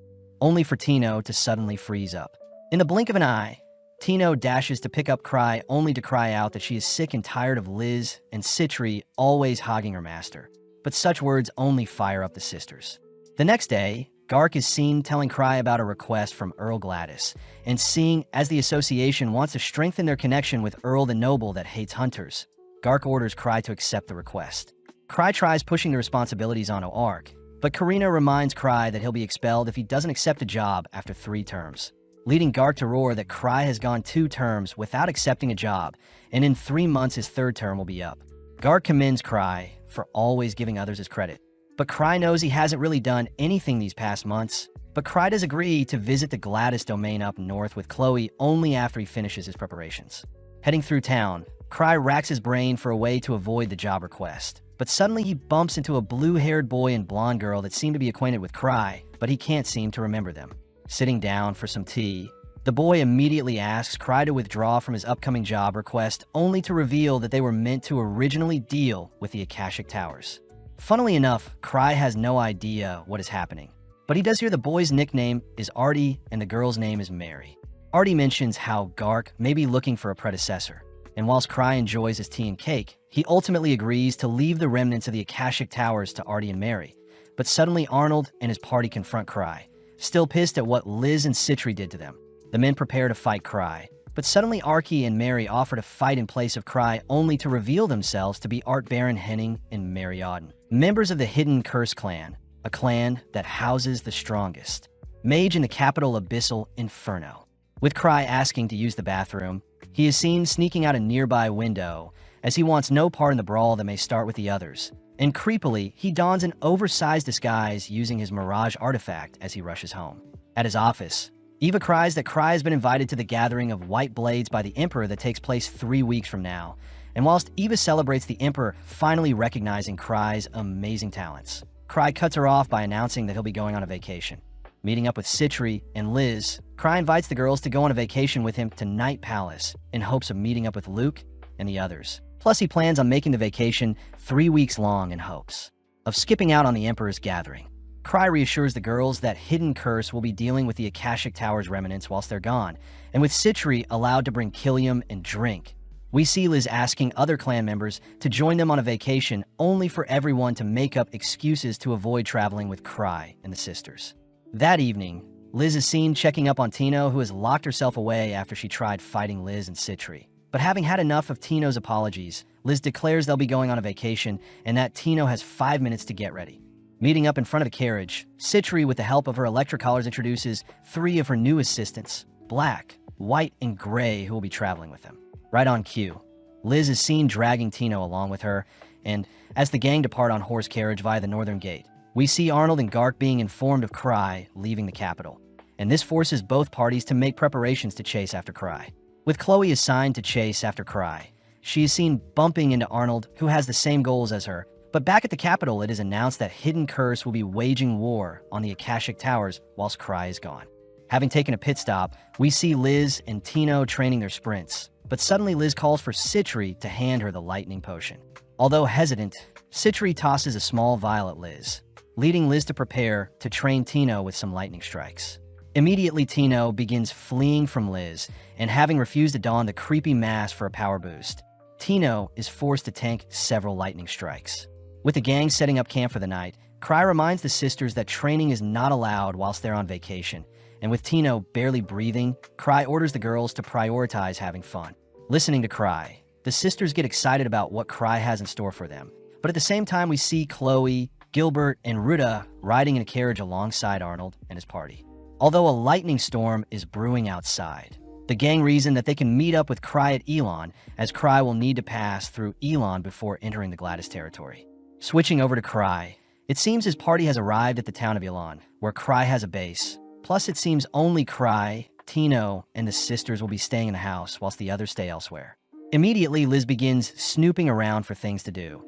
Speaker 1: only for Tino to suddenly freeze up. In the blink of an eye, Tino dashes to pick up Cry only to cry out that she is sick and tired of Liz and Citri always hogging her master. But such words only fire up the sisters. The next day, Gark is seen telling Cry about a request from Earl Gladys, and seeing as the association wants to strengthen their connection with Earl the Noble that hates hunters, Gark orders Cry to accept the request. Cry tries pushing the responsibilities onto Ark, but Karina reminds Cry that he'll be expelled if he doesn't accept a job after 3 terms, leading Gark to roar that Cry has gone 2 terms without accepting a job, and in 3 months his 3rd term will be up. Gark commends Cry for always giving others his credit, but Cry knows he hasn't really done anything these past months. But Cry does agree to visit the Gladys domain up north with Chloe only after he finishes his preparations. Heading through town, Cry racks his brain for a way to avoid the job request, But suddenly he bumps into a blue-haired boy and blonde girl that seem to be acquainted with Cry, but he can't seem to remember them. Sitting down for some tea, the boy immediately asks Cry to withdraw from his upcoming job request, only to reveal that they were meant to originally deal with the Akashic Towers. Funnily enough, Cry has no idea what is happening, but he does hear the boy's nickname is Artie and the girl's name is Mary. Artie mentions how Gark may be looking for a predecessor, and whilst Cry enjoys his tea and cake, he ultimately agrees to leave the remnants of the Akashic Towers to Artie and Mary. But suddenly Arnold and his party confront Cry, still pissed at what Liz and Citri did to them. The men prepare to fight Cry, but suddenly Archie and Mary offer to fight in place of Cry, only to reveal themselves to be Art Baron Henning and Mary Auden, members of the Hidden Curse clan, a clan that houses the strongest mage in the capital Abyssal Inferno. With Cry asking to use the bathroom, he is seen sneaking out a nearby window, as he wants no part in the brawl that may start with the others. And creepily, he dons an oversized disguise using his Mirage artifact as he rushes home. At his office, Eva cries that Cry has been invited to the gathering of White Blades by the Emperor that takes place 3 weeks from now. And whilst Eva celebrates the Emperor finally recognizing Cry's amazing talents, Cry cuts her off by announcing that he'll be going on a vacation. Meeting up with Citri and Liz, Cry invites the girls to go on a vacation with him to Night Palace in hopes of meeting up with Luke and the others. Plus, he plans on making the vacation 3 weeks long in hopes of skipping out on the Emperor's gathering. Cry reassures the girls that Hidden Curse will be dealing with the Akashic Towers remnants whilst they're gone, and with Citri allowed to bring Killium and drink. We see Liz asking other clan members to join them on a vacation, only for everyone to make up excuses to avoid traveling with Cry and the sisters. That evening, Liz is seen checking up on Tino, who has locked herself away after she tried fighting Liz and Citri. But having had enough of Tino's apologies, Liz declares they'll be going on a vacation and that Tino has 5 minutes to get ready. Meeting up in front of the carriage, Citri, with the help of her Electrocollars, introduces 3 of her new assistants, Black, White, and Gray, who will be traveling with them. Right on cue, Liz is seen dragging Tino along with her, and as the gang depart on horse carriage via the northern gate, we see Arnold and Gark being informed of Cry leaving the capital, and this forces both parties to make preparations to chase after Cry. With Chloe assigned to chase after Cry, she is seen bumping into Arnold, who has the same goals as her. But back at the capital, it is announced that Hidden Curse will be waging war on the Akashic Towers whilst Cry is gone. Having taken a pit stop, we see Liz and Tino training their sprints, but suddenly Liz calls for Citri to hand her the lightning potion. Although hesitant, Citri tosses a small vial at Liz, leading Liz to prepare to train Tino with some lightning strikes. Immediately, Tino begins fleeing from Liz, and having refused to don the creepy mask for a power boost, Tino is forced to tank several lightning strikes. With the gang setting up camp for the night, Cry reminds the sisters that training is not allowed whilst they're on vacation, and with Tino barely breathing, Cry orders the girls to prioritize having fun. Listening to Cry, the sisters get excited about what Cry has in store for them, but at the same time we see Chloe, Gilbert, and Ruta riding in a carriage alongside Arnold and his party. Although a lightning storm is brewing outside, the gang reason that they can meet up with Cry at Elon, as Cry will need to pass through Elon before entering the Gladys territory. Switching over to Cry, it seems his party has arrived at the town of Elon, where Cry has a base. Plus, it seems only Cry, Tino, and the sisters will be staying in the house whilst the others stay elsewhere. Immediately, Liz begins snooping around for things to do.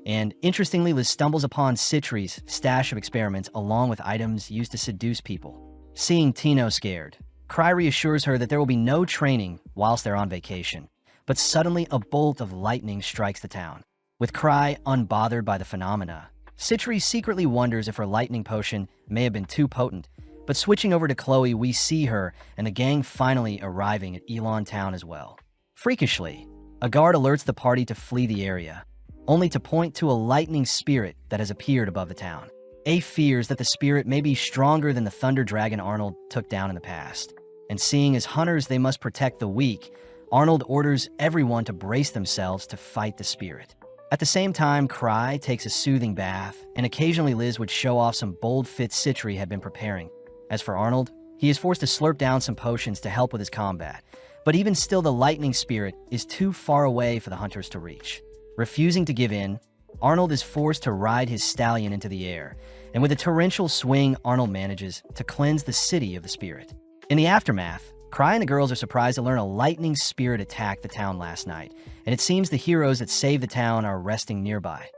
Speaker 1: And interestingly, Liz stumbles upon Citri's stash of experiments along with items used to seduce people. Seeing Tino scared, Cry reassures her that there will be no training whilst they're on vacation. But suddenly, a bolt of lightning strikes the town. With Cry unbothered by the phenomena, Citri secretly wonders if her lightning potion may have been too potent. But switching over to Chloe, we see her and the gang finally arriving at Elon Town as well. Freakishly, a guard alerts the party to flee the area, only to point to a lightning spirit that has appeared above the town. A fears that the spirit may be stronger than the Thunder Dragon Arnold took down in the past. And seeing as hunters they must protect the weak, Arnold orders everyone to brace themselves to fight the spirit. At the same time, Cry takes a soothing bath, and occasionally Liz would show off some bold fits Citri had been preparing. As for Arnold, he is forced to slurp down some potions to help with his combat, but even still the lightning spirit is too far away for the hunters to reach. Refusing to give in, Arnold is forced to ride his stallion into the air, and with a torrential swing, Arnold manages to cleanse the city of the spirit. In the aftermath, Cry and the girls are surprised to learn a lightning spirit attacked the town last night, and it seems the heroes that saved the town are resting nearby.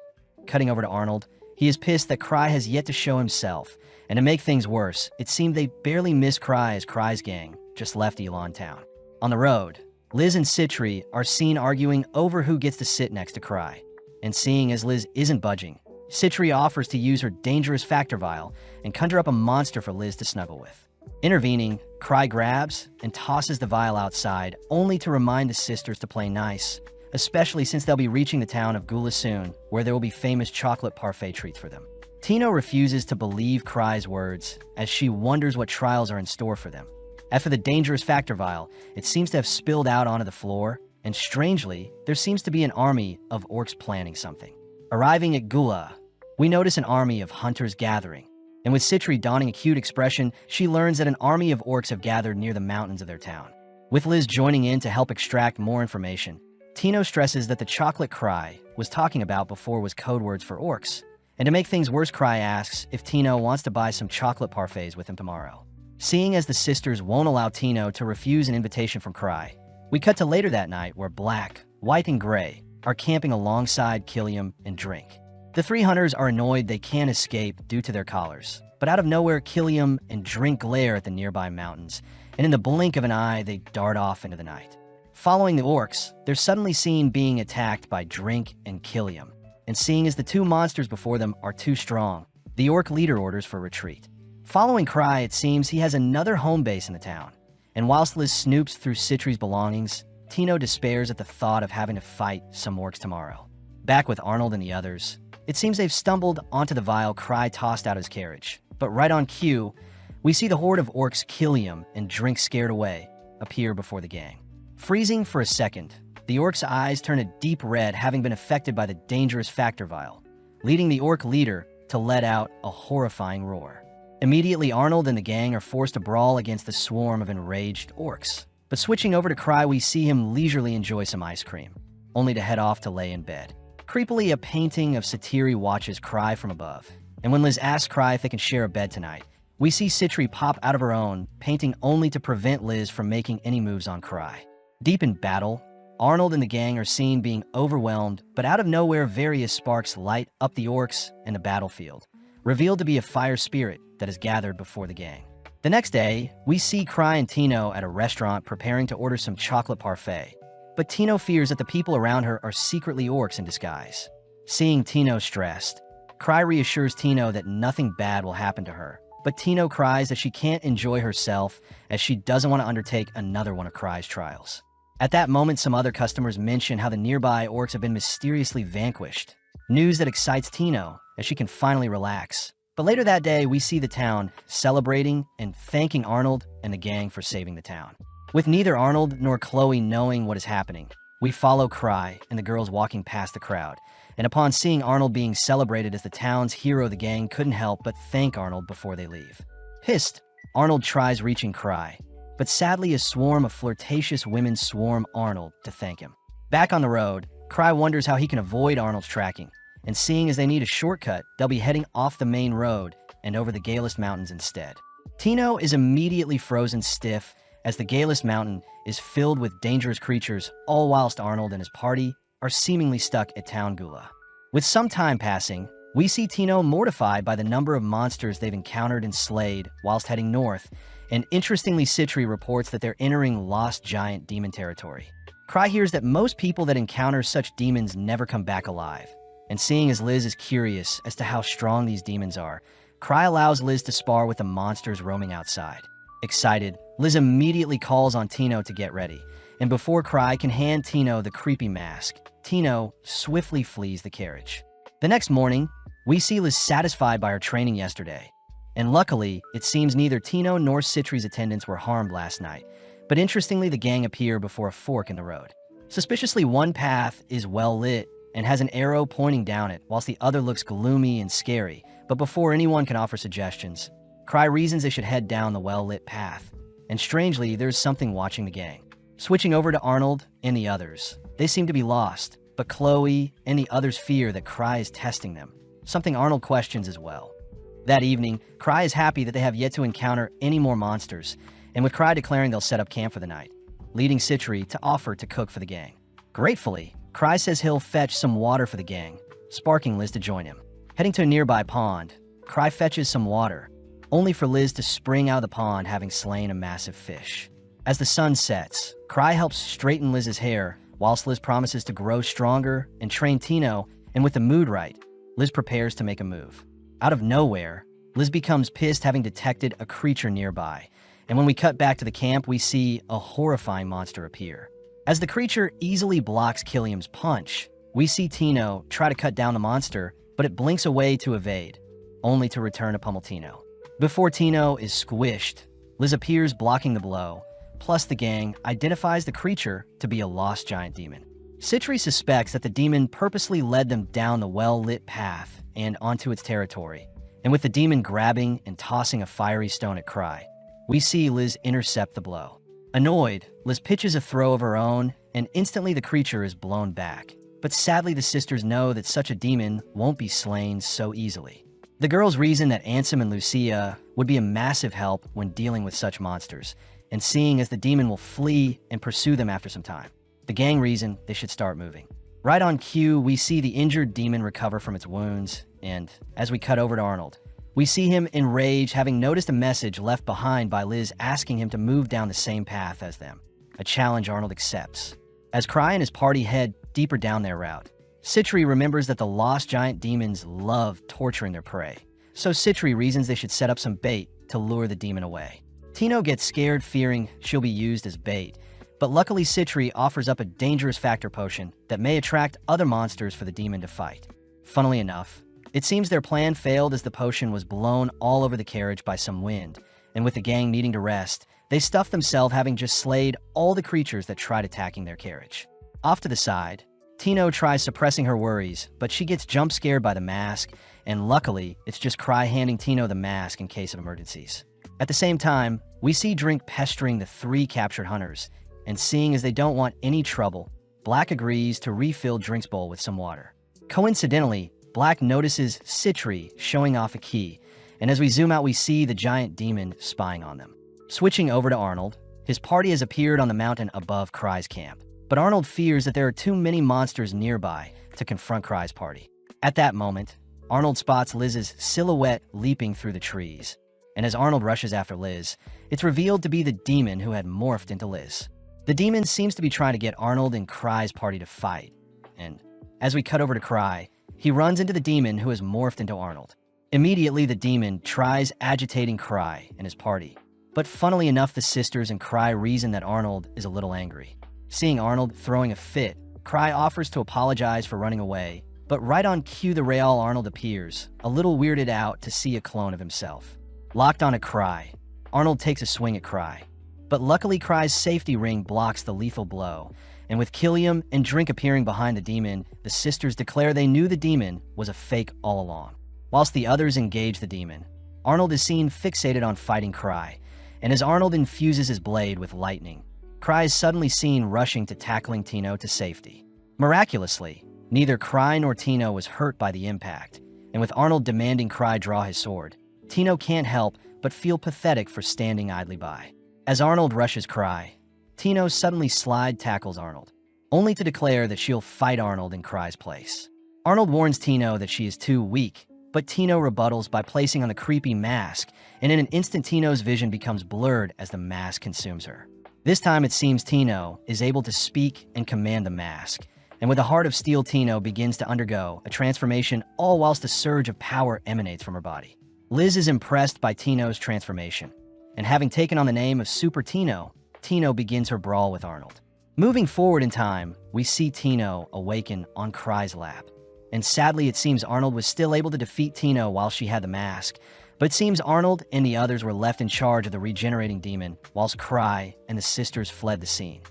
Speaker 1: Cutting over to Arnold, he is pissed that Cry has yet to show himself, and to make things worse, it seemed they barely missed Cry as Cry's gang just left Elon Town. On the road, Liz and Citri are seen arguing over who gets to sit next to Cry, and seeing as Liz isn't budging, Citri offers to use her dangerous factor vial and conjure up a monster for Liz to snuggle with. Intervening, Cry grabs and tosses the vial outside, only to remind the sisters to play nice, especially since they'll be reaching the town of Gula soon, where there will be famous chocolate parfait treats for them. Tino refuses to believe Cry's words, as she wonders what trials are in store for them. After the dangerous factor vial, it seems to have spilled out onto the floor, and strangely, there seems to be an army of orcs planning something. Arriving at Gula, we notice an army of hunters gathering, and with Citri donning a cute expression, she learns that an army of orcs have gathered near the mountains of their town. With Liz joining in to help extract more information, Tino stresses that the chocolate Cry was talking about before was code words for orcs, and to make things worse, Cry asks if Tino wants to buy some chocolate parfaits with him tomorrow. Seeing as the sisters won't allow Tino to refuse an invitation from Cry, we cut to later that night where Black, White, and Gray are camping alongside Killiam and Drink. The three hunters are annoyed they can't escape due to their collars, but out of nowhere, Killiam and Drink glare at the nearby mountains, and in the blink of an eye, they dart off into the night. Following the orcs, they're suddenly seen being attacked by Drink and Killiam, and seeing as the two monsters before them are too strong, the orc leader orders for retreat. Following Cry, it seems he has another home base in the town, and whilst Liz snoops through Citri's belongings, Tino despairs at the thought of having to fight some orcs tomorrow. Back with Arnold and the others, it seems they've stumbled onto the vial Cry tossed out his carriage, but right on cue, we see the horde of orcs Killiam and Drink scared away appear before the gang. Freezing for a second, the orc's eyes turn a deep red, having been affected by the dangerous factor vial, leading the orc leader to let out a horrifying roar. Immediately, Arnold and the gang are forced to brawl against the swarm of enraged orcs. But switching over to Cry, we see him leisurely enjoy some ice cream, only to head off to lay in bed. Creepily, a painting of Satiri watches Cry from above, and when Liz asks Cry if they can share a bed tonight, we see Citri pop out of her own, painting only to prevent Liz from making any moves on Cry. Deep in battle, Arnold and the gang are seen being overwhelmed, but out of nowhere, various sparks light up the orcs and the battlefield, revealed to be a fire spirit that is gathered before the gang. The next day, we see Cry and Tino at a restaurant preparing to order some chocolate parfait, but Tino fears that the people around her are secretly orcs in disguise. Seeing Tino stressed, Cry reassures Tino that nothing bad will happen to her, but Tino cries that she can't enjoy herself as she doesn't want to undertake another one of Cry's trials. At that moment, some other customers mention how the nearby orcs have been mysteriously vanquished, news that excites Tino as she can finally relax. But later that day, we see the town celebrating and thanking Arnold and the gang for saving the town. With neither Arnold nor Chloe knowing what is happening, we follow Cry and the girls walking past the crowd, and upon seeing Arnold being celebrated as the town's hero, the gang couldn't help but thank Arnold before they leave. Pissed, Arnold tries reaching Cry, but sadly a swarm of flirtatious women swarm Arnold to thank him. Back on the road, Cry wonders how he can avoid Arnold's tracking, and seeing as they need a shortcut, they'll be heading off the main road and over the Galist Mountains instead. Tino is immediately frozen stiff as the Galist Mountain is filled with dangerous creatures, all whilst Arnold and his party are seemingly stuck at Town Gula. With some time passing, we see Tino mortified by the number of monsters they've encountered and slayed whilst heading north, and interestingly, Citri reports that they're entering lost giant demon territory. Cry hears that most people that encounter such demons never come back alive, and seeing as Liz is curious as to how strong these demons are, Cry allows Liz to spar with the monsters roaming outside. Excited, Liz immediately calls on Tino to get ready, and before Cry can hand Tino the creepy mask, Tino swiftly flees the carriage. The next morning, we see Liz satisfied by her training yesterday, and luckily, it seems neither Tino nor Citri's attendants were harmed last night, but interestingly, the gang appear before a fork in the road. Suspiciously, one path is well lit and has an arrow pointing down it, whilst the other looks gloomy and scary, but before anyone can offer suggestions, Cry reasons they should head down the well-lit path, and strangely, there's something watching the gang. Switching over to Arnold and the others, they seem to be lost, but Chloe and the others fear that Cry is testing them, something Arnold questions as well. That evening, Cry is happy that they have yet to encounter any more monsters, and with Cry declaring they'll set up camp for the night, leading Citri to offer to cook for the gang. Gratefully, Cry says he'll fetch some water for the gang, sparking Liz to join him. Heading to a nearby pond, Cry fetches some water, only for Liz to spring out of the pond having slain a massive fish. As the sun sets, Cry helps straighten Liz's hair, whilst Liz promises to grow stronger and train Tino, and with the mood right, Liz prepares to make a move. Out of nowhere, Liz becomes pissed having detected a creature nearby, and when we cut back to the camp, we see a horrifying monster appear. As the creature easily blocks Killiam's punch, we see Tino try to cut down the monster, but it blinks away to evade, only to return to pummel Tino. Before Tino is squished, Liz appears blocking the blow, plus the gang identifies the creature to be a lost giant demon. Citri suspects that the demon purposely led them down the well-lit path and onto its territory, and with the demon grabbing and tossing a fiery stone at Cry, we see Liz intercept the blow. Annoyed, Liz pitches a throw of her own, and instantly the creature is blown back. But sadly, the sisters know that such a demon won't be slain so easily. The girls reason that Ansem and Lucia would be a massive help when dealing with such monsters, and seeing as the demon will flee and pursue them after some time. The gang reason they should start moving. Right on cue, we see the injured demon recover from its wounds, and as we cut over to Arnold, we see him enraged, having noticed a message left behind by Liz asking him to move down the same path as them, a challenge Arnold accepts. As Cry and his party head deeper down their route, Citri remembers that the lost giant demons love torturing their prey, so Citri reasons they should set up some bait to lure the demon away. Tino gets scared, fearing she'll be used as bait, but luckily Citri offers up a dangerous factor potion that may attract other monsters for the demon to fight. Funnily enough, it seems their plan failed as the potion was blown all over the carriage by some wind, and with the gang needing to rest, they stuff themselves having just slayed all the creatures that tried attacking their carriage. Off to the side, Tino tries suppressing her worries, but she gets jump scared by the mask, and luckily, it's just Cry handing Tino the mask in case of emergencies. At the same time, we see Drink pestering the 3 captured hunters, and seeing as they don't want any trouble, Black agrees to refill Drink's bowl with some water. Coincidentally, Black notices Citri showing off a key, and as we zoom out we see the giant demon spying on them. Switching over to Arnold, his party has appeared on the mountain above Cry's camp, but Arnold fears that there are too many monsters nearby to confront Cry's party. At that moment, Arnold spots Liz's silhouette leaping through the trees, and as Arnold rushes after Liz, it's revealed to be the demon who had morphed into Liz. The demon seems to be trying to get Arnold and Cry's party to fight, and as we cut over to Cry, he runs into the demon who has morphed into Arnold. Immediately, the demon tries agitating Cry and his party, but funnily enough, the sisters and Cry reason that Arnold is a little angry. Seeing Arnold throwing a fit, Cry offers to apologize for running away, but right on cue the Real Arnold appears, a little weirded out to see a clone of himself. Locked on a Cry, Arnold takes a swing at Cry, but luckily Cry's safety ring blocks the lethal blow, and with Killiam and Drink appearing behind the demon, the sisters declare they knew the demon was a fake all along. Whilst the others engage the demon, Arnold is seen fixated on fighting Cry, and as Arnold infuses his blade with lightning, Cry is suddenly seen rushing to tackling Tino to safety. Miraculously, neither Cry nor Tino was hurt by the impact, and with Arnold demanding Cry draw his sword, Tino can't help but feel pathetic for standing idly by. As Arnold rushes Cry, Tino suddenly slide tackles Arnold, only to declare that she'll fight Arnold in Cry's place. Arnold warns Tino that she is too weak, but Tino rebuttals by placing on the creepy mask, and in an instant Tino's vision becomes blurred as the mask consumes her. This time it seems Tino is able to speak and command the mask, and with a heart of steel Tino begins to undergo a transformation, all whilst a surge of power emanates from her body. Liz is impressed by Tino's transformation, and having taken on the name of Super Tino, Tino begins her brawl with Arnold. Moving forward in time, we see Tino awaken on Cry's lap, and sadly it seems Arnold was still able to defeat Tino while she had the mask, but it seems Arnold and the others were left in charge of the regenerating demon, whilst Cry and the sisters fled the scene.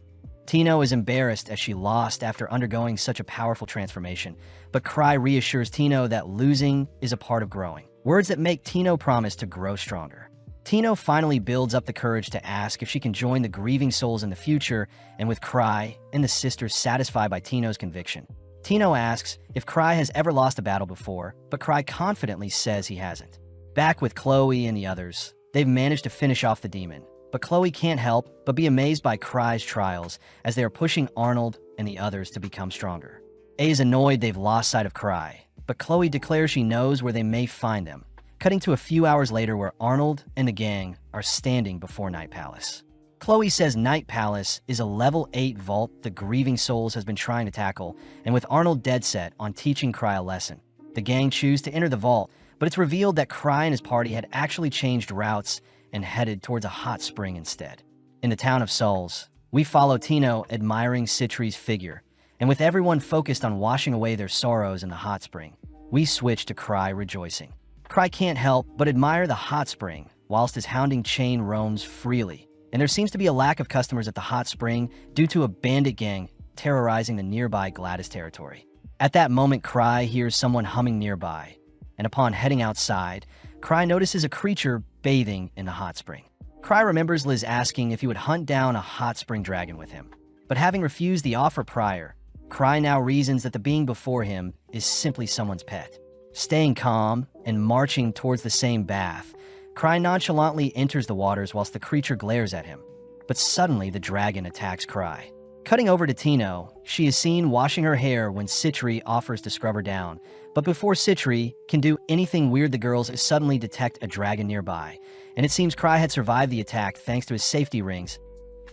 Speaker 1: Tino is embarrassed as she lost after undergoing such a powerful transformation, but Cry reassures Tino that losing is a part of growing, words that make Tino promise to grow stronger. Tino finally builds up the courage to ask if she can join the grieving souls in the future, and with Cry and the sisters satisfied by Tino's conviction, Tino asks if Cry has ever lost a battle before, but Cry confidently says he hasn't. Back with Chloe and the others, they've managed to finish off the demon, but Chloe can't help but be amazed by Cry's trials as they are pushing Arnold and the others to become stronger. A is annoyed they've lost sight of Cry, but Chloe declares she knows where they may find them. Cutting to a few hours later where Arnold and the gang are standing before Night Palace. Chloe says Night Palace is a level 8 vault the Grieving Souls has been trying to tackle, and with Arnold dead set on teaching Cry a lesson. The gang choose to enter the vault, but it's revealed that Cry and his party had actually changed routes and headed towards a hot spring instead. In the town of Souls, we follow Tino admiring Citri's figure, and with everyone focused on washing away their sorrows in the hot spring, we switch to Cry rejoicing. Cry can't help but admire the hot spring, whilst his hounding chain roams freely, and there seems to be a lack of customers at the hot spring due to a bandit gang terrorizing the nearby Gladys territory. At that moment, Cry hears someone humming nearby, and upon heading outside, Cry notices a creature bathing in the hot spring. Cry remembers Liz asking if he would hunt down a hot spring dragon with him, but having refused the offer prior, Cry now reasons that the being before him is simply someone's pet. Staying calm and marching towards the same bath, Cry nonchalantly enters the waters whilst the creature glares at him. But suddenly the dragon attacks Cry. Cutting over to Tino, she is seen washing her hair when Citri offers to scrub her down. But before Citri can do anything weird, the girls suddenly detect a dragon nearby. And it seems Cry had survived the attack thanks to his safety rings.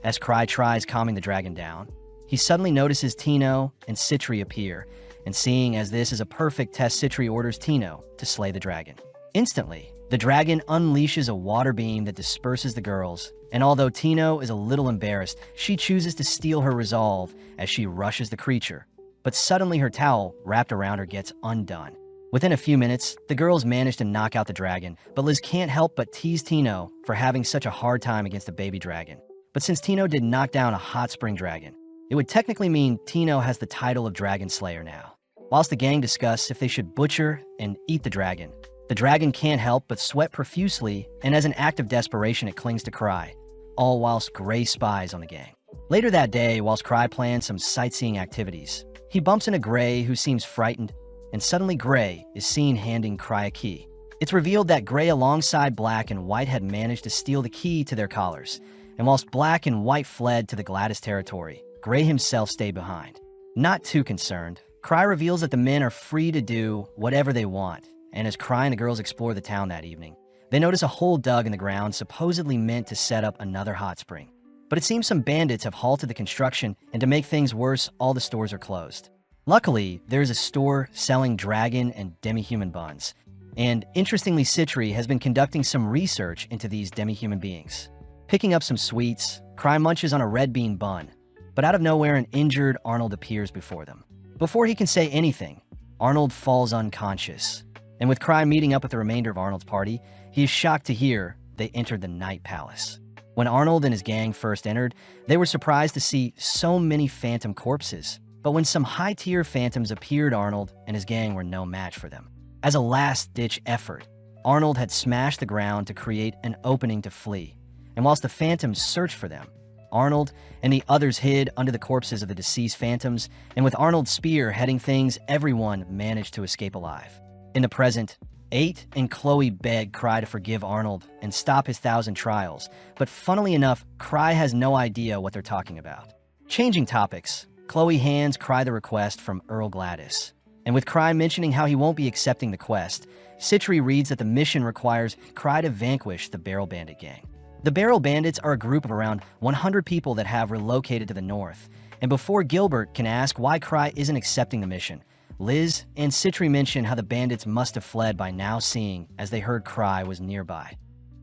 Speaker 1: As Cry tries calming the dragon down, he suddenly notices Tino and Citri appear, and seeing as this is a perfect test, Citri orders Tino to slay the dragon. Instantly, the dragon unleashes a water beam that disperses the girls, and although Tino is a little embarrassed, she chooses to steal her resolve as she rushes the creature. But suddenly her towel wrapped around her gets undone. Within a few minutes, the girls manage to knock out the dragon, but Liz can't help but tease Tino for having such a hard time against a baby dragon. But since Tino did knock down a hot spring dragon, it would technically mean Tino has the title of Dragon Slayer now. Whilst the gang discuss if they should butcher and eat the dragon can't help but sweat profusely, and as an act of desperation it clings to Cry, all whilst Gray spies on the gang. Later that day, whilst Cry plans some sightseeing activities, he bumps into Gray, who seems frightened, and suddenly Gray is seen handing Cry a key. It's revealed that Gray alongside Black and White had managed to steal the key to their collars, and whilst Black and White fled to the Gladys territory, Gray himself stayed behind. Not too concerned, Cry reveals that the men are free to do whatever they want, and as Cry and the girls explore the town that evening, they notice a hole dug in the ground supposedly meant to set up another hot spring. But it seems some bandits have halted the construction, and to make things worse, all the stores are closed. Luckily, there is a store selling dragon and demi-human buns, and interestingly, Citri has been conducting some research into these demi-human beings. Picking up some sweets, Cry munches on a red bean bun, but out of nowhere an injured Arnold appears before them. Before he can say anything, Arnold falls unconscious, and with Cry meeting up with the remainder of Arnold's party, he is shocked to hear they entered the Night Palace. When Arnold and his gang first entered, they were surprised to see so many phantom corpses, but when some high-tier phantoms appeared, Arnold and his gang were no match for them. As a last-ditch effort, Arnold had smashed the ground to create an opening to flee, and whilst the phantoms searched for them, Arnold and the others hid under the corpses of the deceased phantoms, and with Arnold's spear heading things, everyone managed to escape alive. In the present, 8 and Chloe beg Cry to forgive Arnold and stop his 1,000 trials, but funnily enough, Cry has no idea what they're talking about. Changing topics, Chloe hands Cry the request from Earl Gladys, and with Cry mentioning how he won't be accepting the quest, Citri reads that the mission requires Cry to vanquish the Barrel Bandit gang. The Barrel Bandits are a group of around 100 people that have relocated to the north, and before Gilbert can ask why Cry isn't accepting the mission, Liz and Citri mention how the bandits must have fled by now, seeing as they heard Cry was nearby.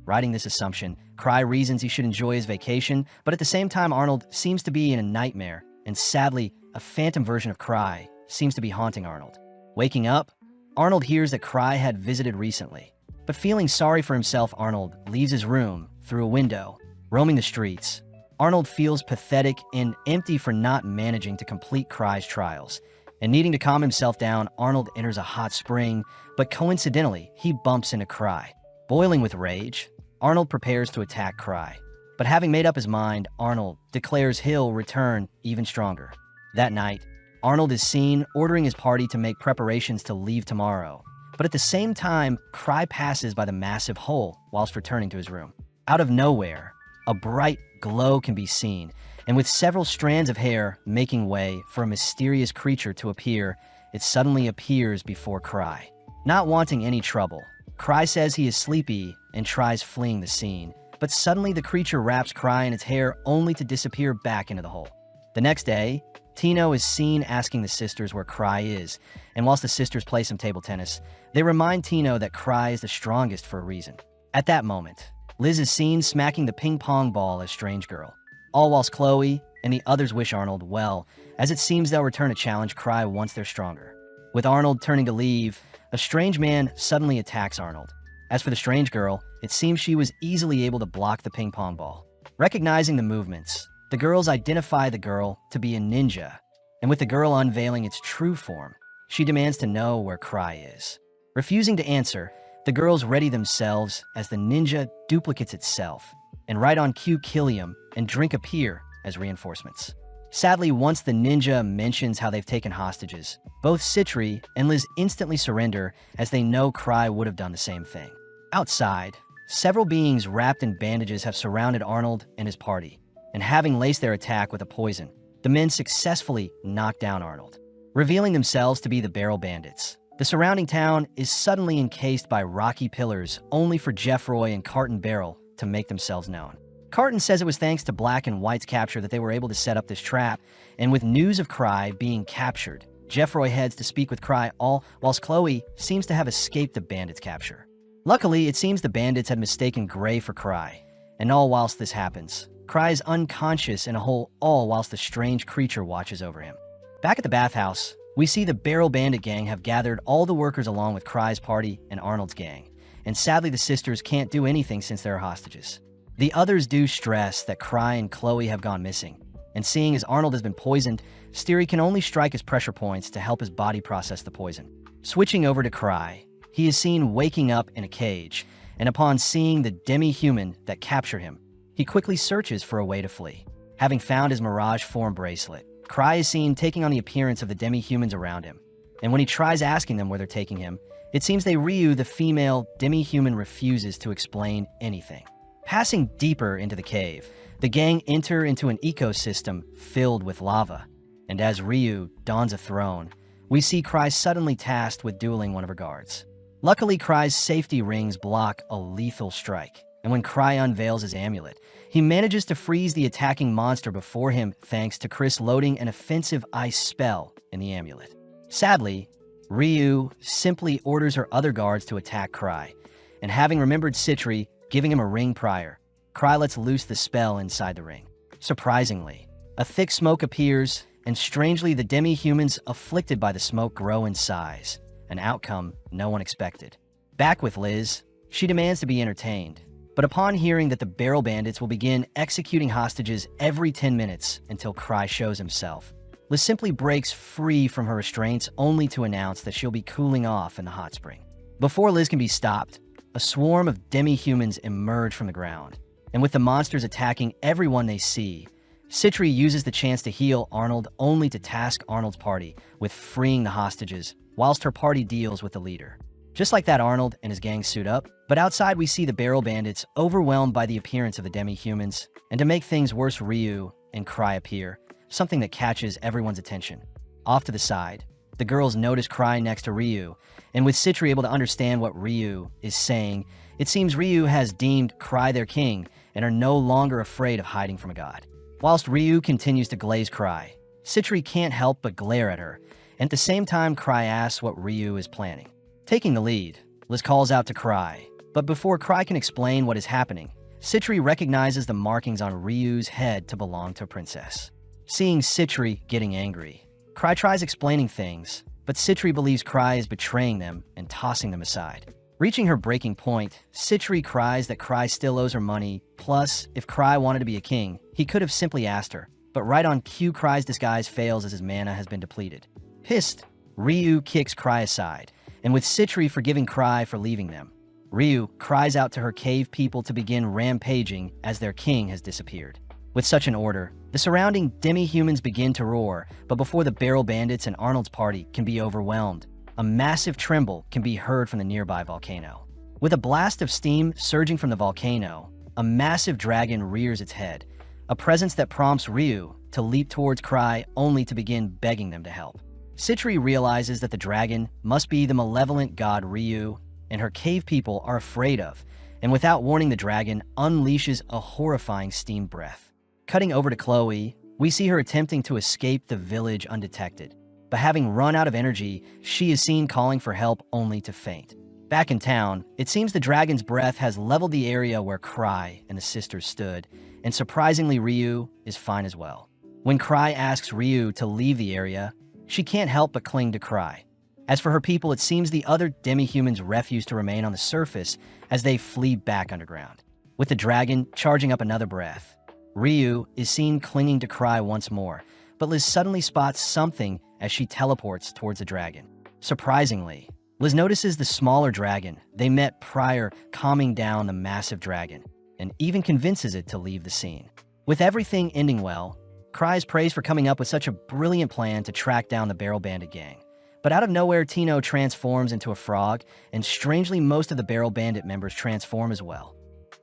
Speaker 1: Riding this assumption, Cry reasons he should enjoy his vacation, but at the same time Arnold seems to be in a nightmare, and sadly, a phantom version of Cry seems to be haunting Arnold. Waking up, Arnold hears that Cry had visited recently, but feeling sorry for himself, Arnold leaves his room through a window, roaming the streets. Arnold feels pathetic and empty for not managing to complete Cry's trials, and needing to calm himself down, Arnold enters a hot spring, but coincidentally, he bumps into Cry. Boiling with rage, Arnold prepares to attack Cry, but having made up his mind, Arnold declares he'll return even stronger. That night, Arnold is seen ordering his party to make preparations to leave tomorrow, but at the same time, Cry passes by the massive hole whilst returning to his room. Out of nowhere, a bright glow can be seen, and with several strands of hair making way for a mysterious creature to appear, it suddenly appears before Cry. Not wanting any trouble, Cry says he is sleepy and tries fleeing the scene, but suddenly the creature wraps Cry in its hair only to disappear back into the hole. The next day, Tino is seen asking the sisters where Cry is, and whilst the sisters play some table tennis, they remind Tino that Cry is the strongest for a reason. At that moment, Liz is seen smacking the ping pong ball as Strange Girl, all whilst Chloe and the others wish Arnold well, as it seems they'll return a challenge Cry once they're stronger. With Arnold turning to leave, a strange man suddenly attacks Arnold. As for the Strange Girl, it seems she was easily able to block the ping pong ball. Recognizing the movements, the girls identify the girl to be a ninja, and with the girl unveiling its true form, she demands to know where Cry is. Refusing to answer, the girls ready themselves as the ninja duplicates itself, and right on cue Killiam and Drink appear as reinforcements. Sadly, once the ninja mentions how they've taken hostages, both Citri and Liz instantly surrender as they know Cry would have done the same thing. Outside, several beings wrapped in bandages have surrounded Arnold and his party, and having laced their attack with a poison, the men successfully knock down Arnold, revealing themselves to be the Barrel Bandits. The surrounding town is suddenly encased by rocky pillars only for Jeffroy and Carton Barrel to make themselves known. Carton says it was thanks to Black and White's capture that they were able to set up this trap, and with news of Cry being captured, Jeffroy heads to speak with Cry whilst Chloe seems to have escaped the bandits' capture. Luckily, it seems the bandits had mistaken Gray for Cry, and all whilst this happens, Cry is unconscious in a hole all whilst the strange creature watches over him. Back at the bathhouse, we see the Barrel Bandit gang have gathered all the workers along with Cry's party and Arnold's gang, and sadly the sisters can't do anything since they're hostages. The others do stress that Cry and Chloe have gone missing, and seeing as Arnold has been poisoned, Steery can only strike his pressure points to help his body process the poison. Switching over to Cry, he is seen waking up in a cage, and upon seeing the demi-human that captured him, he quickly searches for a way to flee. Having found his Mirage form bracelet, Cry is seen taking on the appearance of the demi-humans around him, and when he tries asking them where they're taking him, it seems Ryu, the female demi-human, refuses to explain anything. Passing deeper into the cave, the gang enter into an ecosystem filled with lava, and as Ryu dons a throne, we see Cry suddenly tasked with dueling one of her guards. Luckily, Cry's safety rings block a lethal strike, and when Cry unveils his amulet, he manages to freeze the attacking monster before him thanks to Chris loading an offensive ice spell in the amulet. Sadly, Ryu simply orders her other guards to attack Cry, and having remembered Citri giving him a ring prior, Cry lets loose the spell inside the ring. Surprisingly, a thick smoke appears, and strangely the demi-humans afflicted by the smoke grow in size, an outcome no one expected. Back with Liz, she demands to be entertained, but upon hearing that the Barrel Bandits will begin executing hostages every 10 minutes until Cry shows himself, Liz simply breaks free from her restraints only to announce that she'll be cooling off in the hot spring. Before Liz can be stopped, a swarm of demi-humans emerge from the ground, and with the monsters attacking everyone they see, Citri uses the chance to heal Arnold only to task Arnold's party with freeing the hostages, whilst her party deals with the leader. Just like that, Arnold and his gang suit up, but outside we see the Barrel Bandits overwhelmed by the appearance of the demi-humans, and to make things worse, Ryu and Cry appear, something that catches everyone's attention. Off to the side, the girls notice Cry next to Ryu, and with Citri able to understand what Ryu is saying, it seems Ryu has deemed Cry their king and are no longer afraid of hiding from a god. Whilst Ryu continues to glaze Cry, Citri can't help but glare at her, and at the same time Cry asks what Ryu is planning. Taking the lead, Liz calls out to Cry, but before Cry can explain what is happening, Citri recognizes the markings on Ryu's head to belong to a princess. Seeing Citri getting angry, Cry tries explaining things, but Citri believes Cry is betraying them and tossing them aside. Reaching her breaking point, Citri cries that Cry still owes her money, plus, if Cry wanted to be a king, he could have simply asked her, but right on cue Cry's disguise fails as his mana has been depleted. Pissed, Ryu kicks Cry aside, and with Citri forgiving Cry for leaving them, Ryu cries out to her cave people to begin rampaging as their king has disappeared. With such an order, the surrounding demi-humans begin to roar, but before the Barrel Bandits and Arnold's party can be overwhelmed, a massive tremble can be heard from the nearby volcano. With a blast of steam surging from the volcano, a massive dragon rears its head, a presence that prompts Ryu to leap towards Cry only to begin begging them to help. Citri realizes that the dragon must be the malevolent god Ryu, and her cave people are afraid of, and without warning the dragon, unleashes a horrifying steam breath. Cutting over to Chloe, we see her attempting to escape the village undetected. But having run out of energy, she is seen calling for help only to faint. Back in town, it seems the dragon's breath has leveled the area where Cry and the sisters stood, and surprisingly Ryu is fine as well. When Cry asks Ryu to leave the area, she can't help but cling to Cry. As for her people, it seems the other demi-humans refuse to remain on the surface as they flee back underground. With the dragon charging up another breath, Ryu is seen clinging to Cry once more, but Liz suddenly spots something as she teleports towards the dragon. Surprisingly, Liz notices the smaller dragon they met prior calming down the massive dragon, and even convinces it to leave the scene. With everything ending well, Cry is praised for coming up with such a brilliant plan to track down the Barrel Bandit gang. But out of nowhere, Tino transforms into a frog, and strangely most of the Barrel Bandit members transform as well.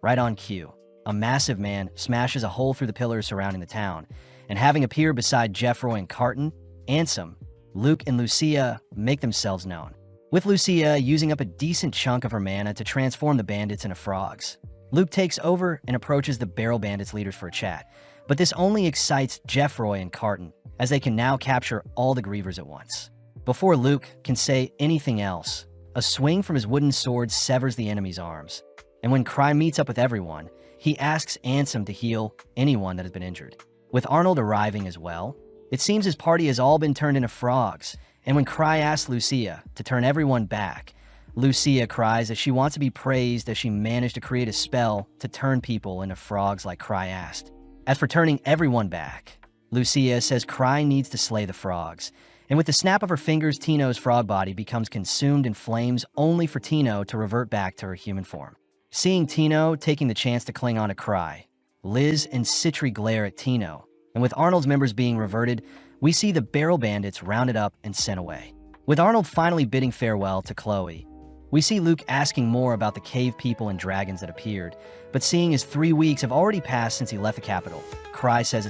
Speaker 1: Right on cue, a massive man smashes a hole through the pillars surrounding the town, and having appeared beside Jeffroy and Carton, Ansem, Luke and Lucia make themselves known, with Lucia using up a decent chunk of her mana to transform the bandits into frogs. Luke takes over and approaches the Barrel Bandits leaders for a chat, but this only excites Jeffroy and Carton, as they can now capture all the Grievers at once. Before Luke can say anything else, a swing from his wooden sword severs the enemy's arms, and when Cry meets up with everyone, he asks Ansem to heal anyone that has been injured. With Arnold arriving as well, it seems his party has all been turned into frogs, and when Cry asks Lucia to turn everyone back, Lucia cries that she wants to be praised as she managed to create a spell to turn people into frogs like Cry asked. As for turning everyone back, Lucia says Cry needs to slay the frogs, and with the snap of her fingers, Tino's frog body becomes consumed in flames only for Tino to revert back to her human form. Seeing Tino taking the chance to cling on to Cry, Liz and Citri glare at Tino, and with Arnold's members being reverted, we see the Barrel Bandits rounded up and sent away. With Arnold finally bidding farewell to Chloe, we see Luke asking more about the cave people and dragons that appeared, but seeing as 3 weeks have already passed since he left the capital, Cry says it's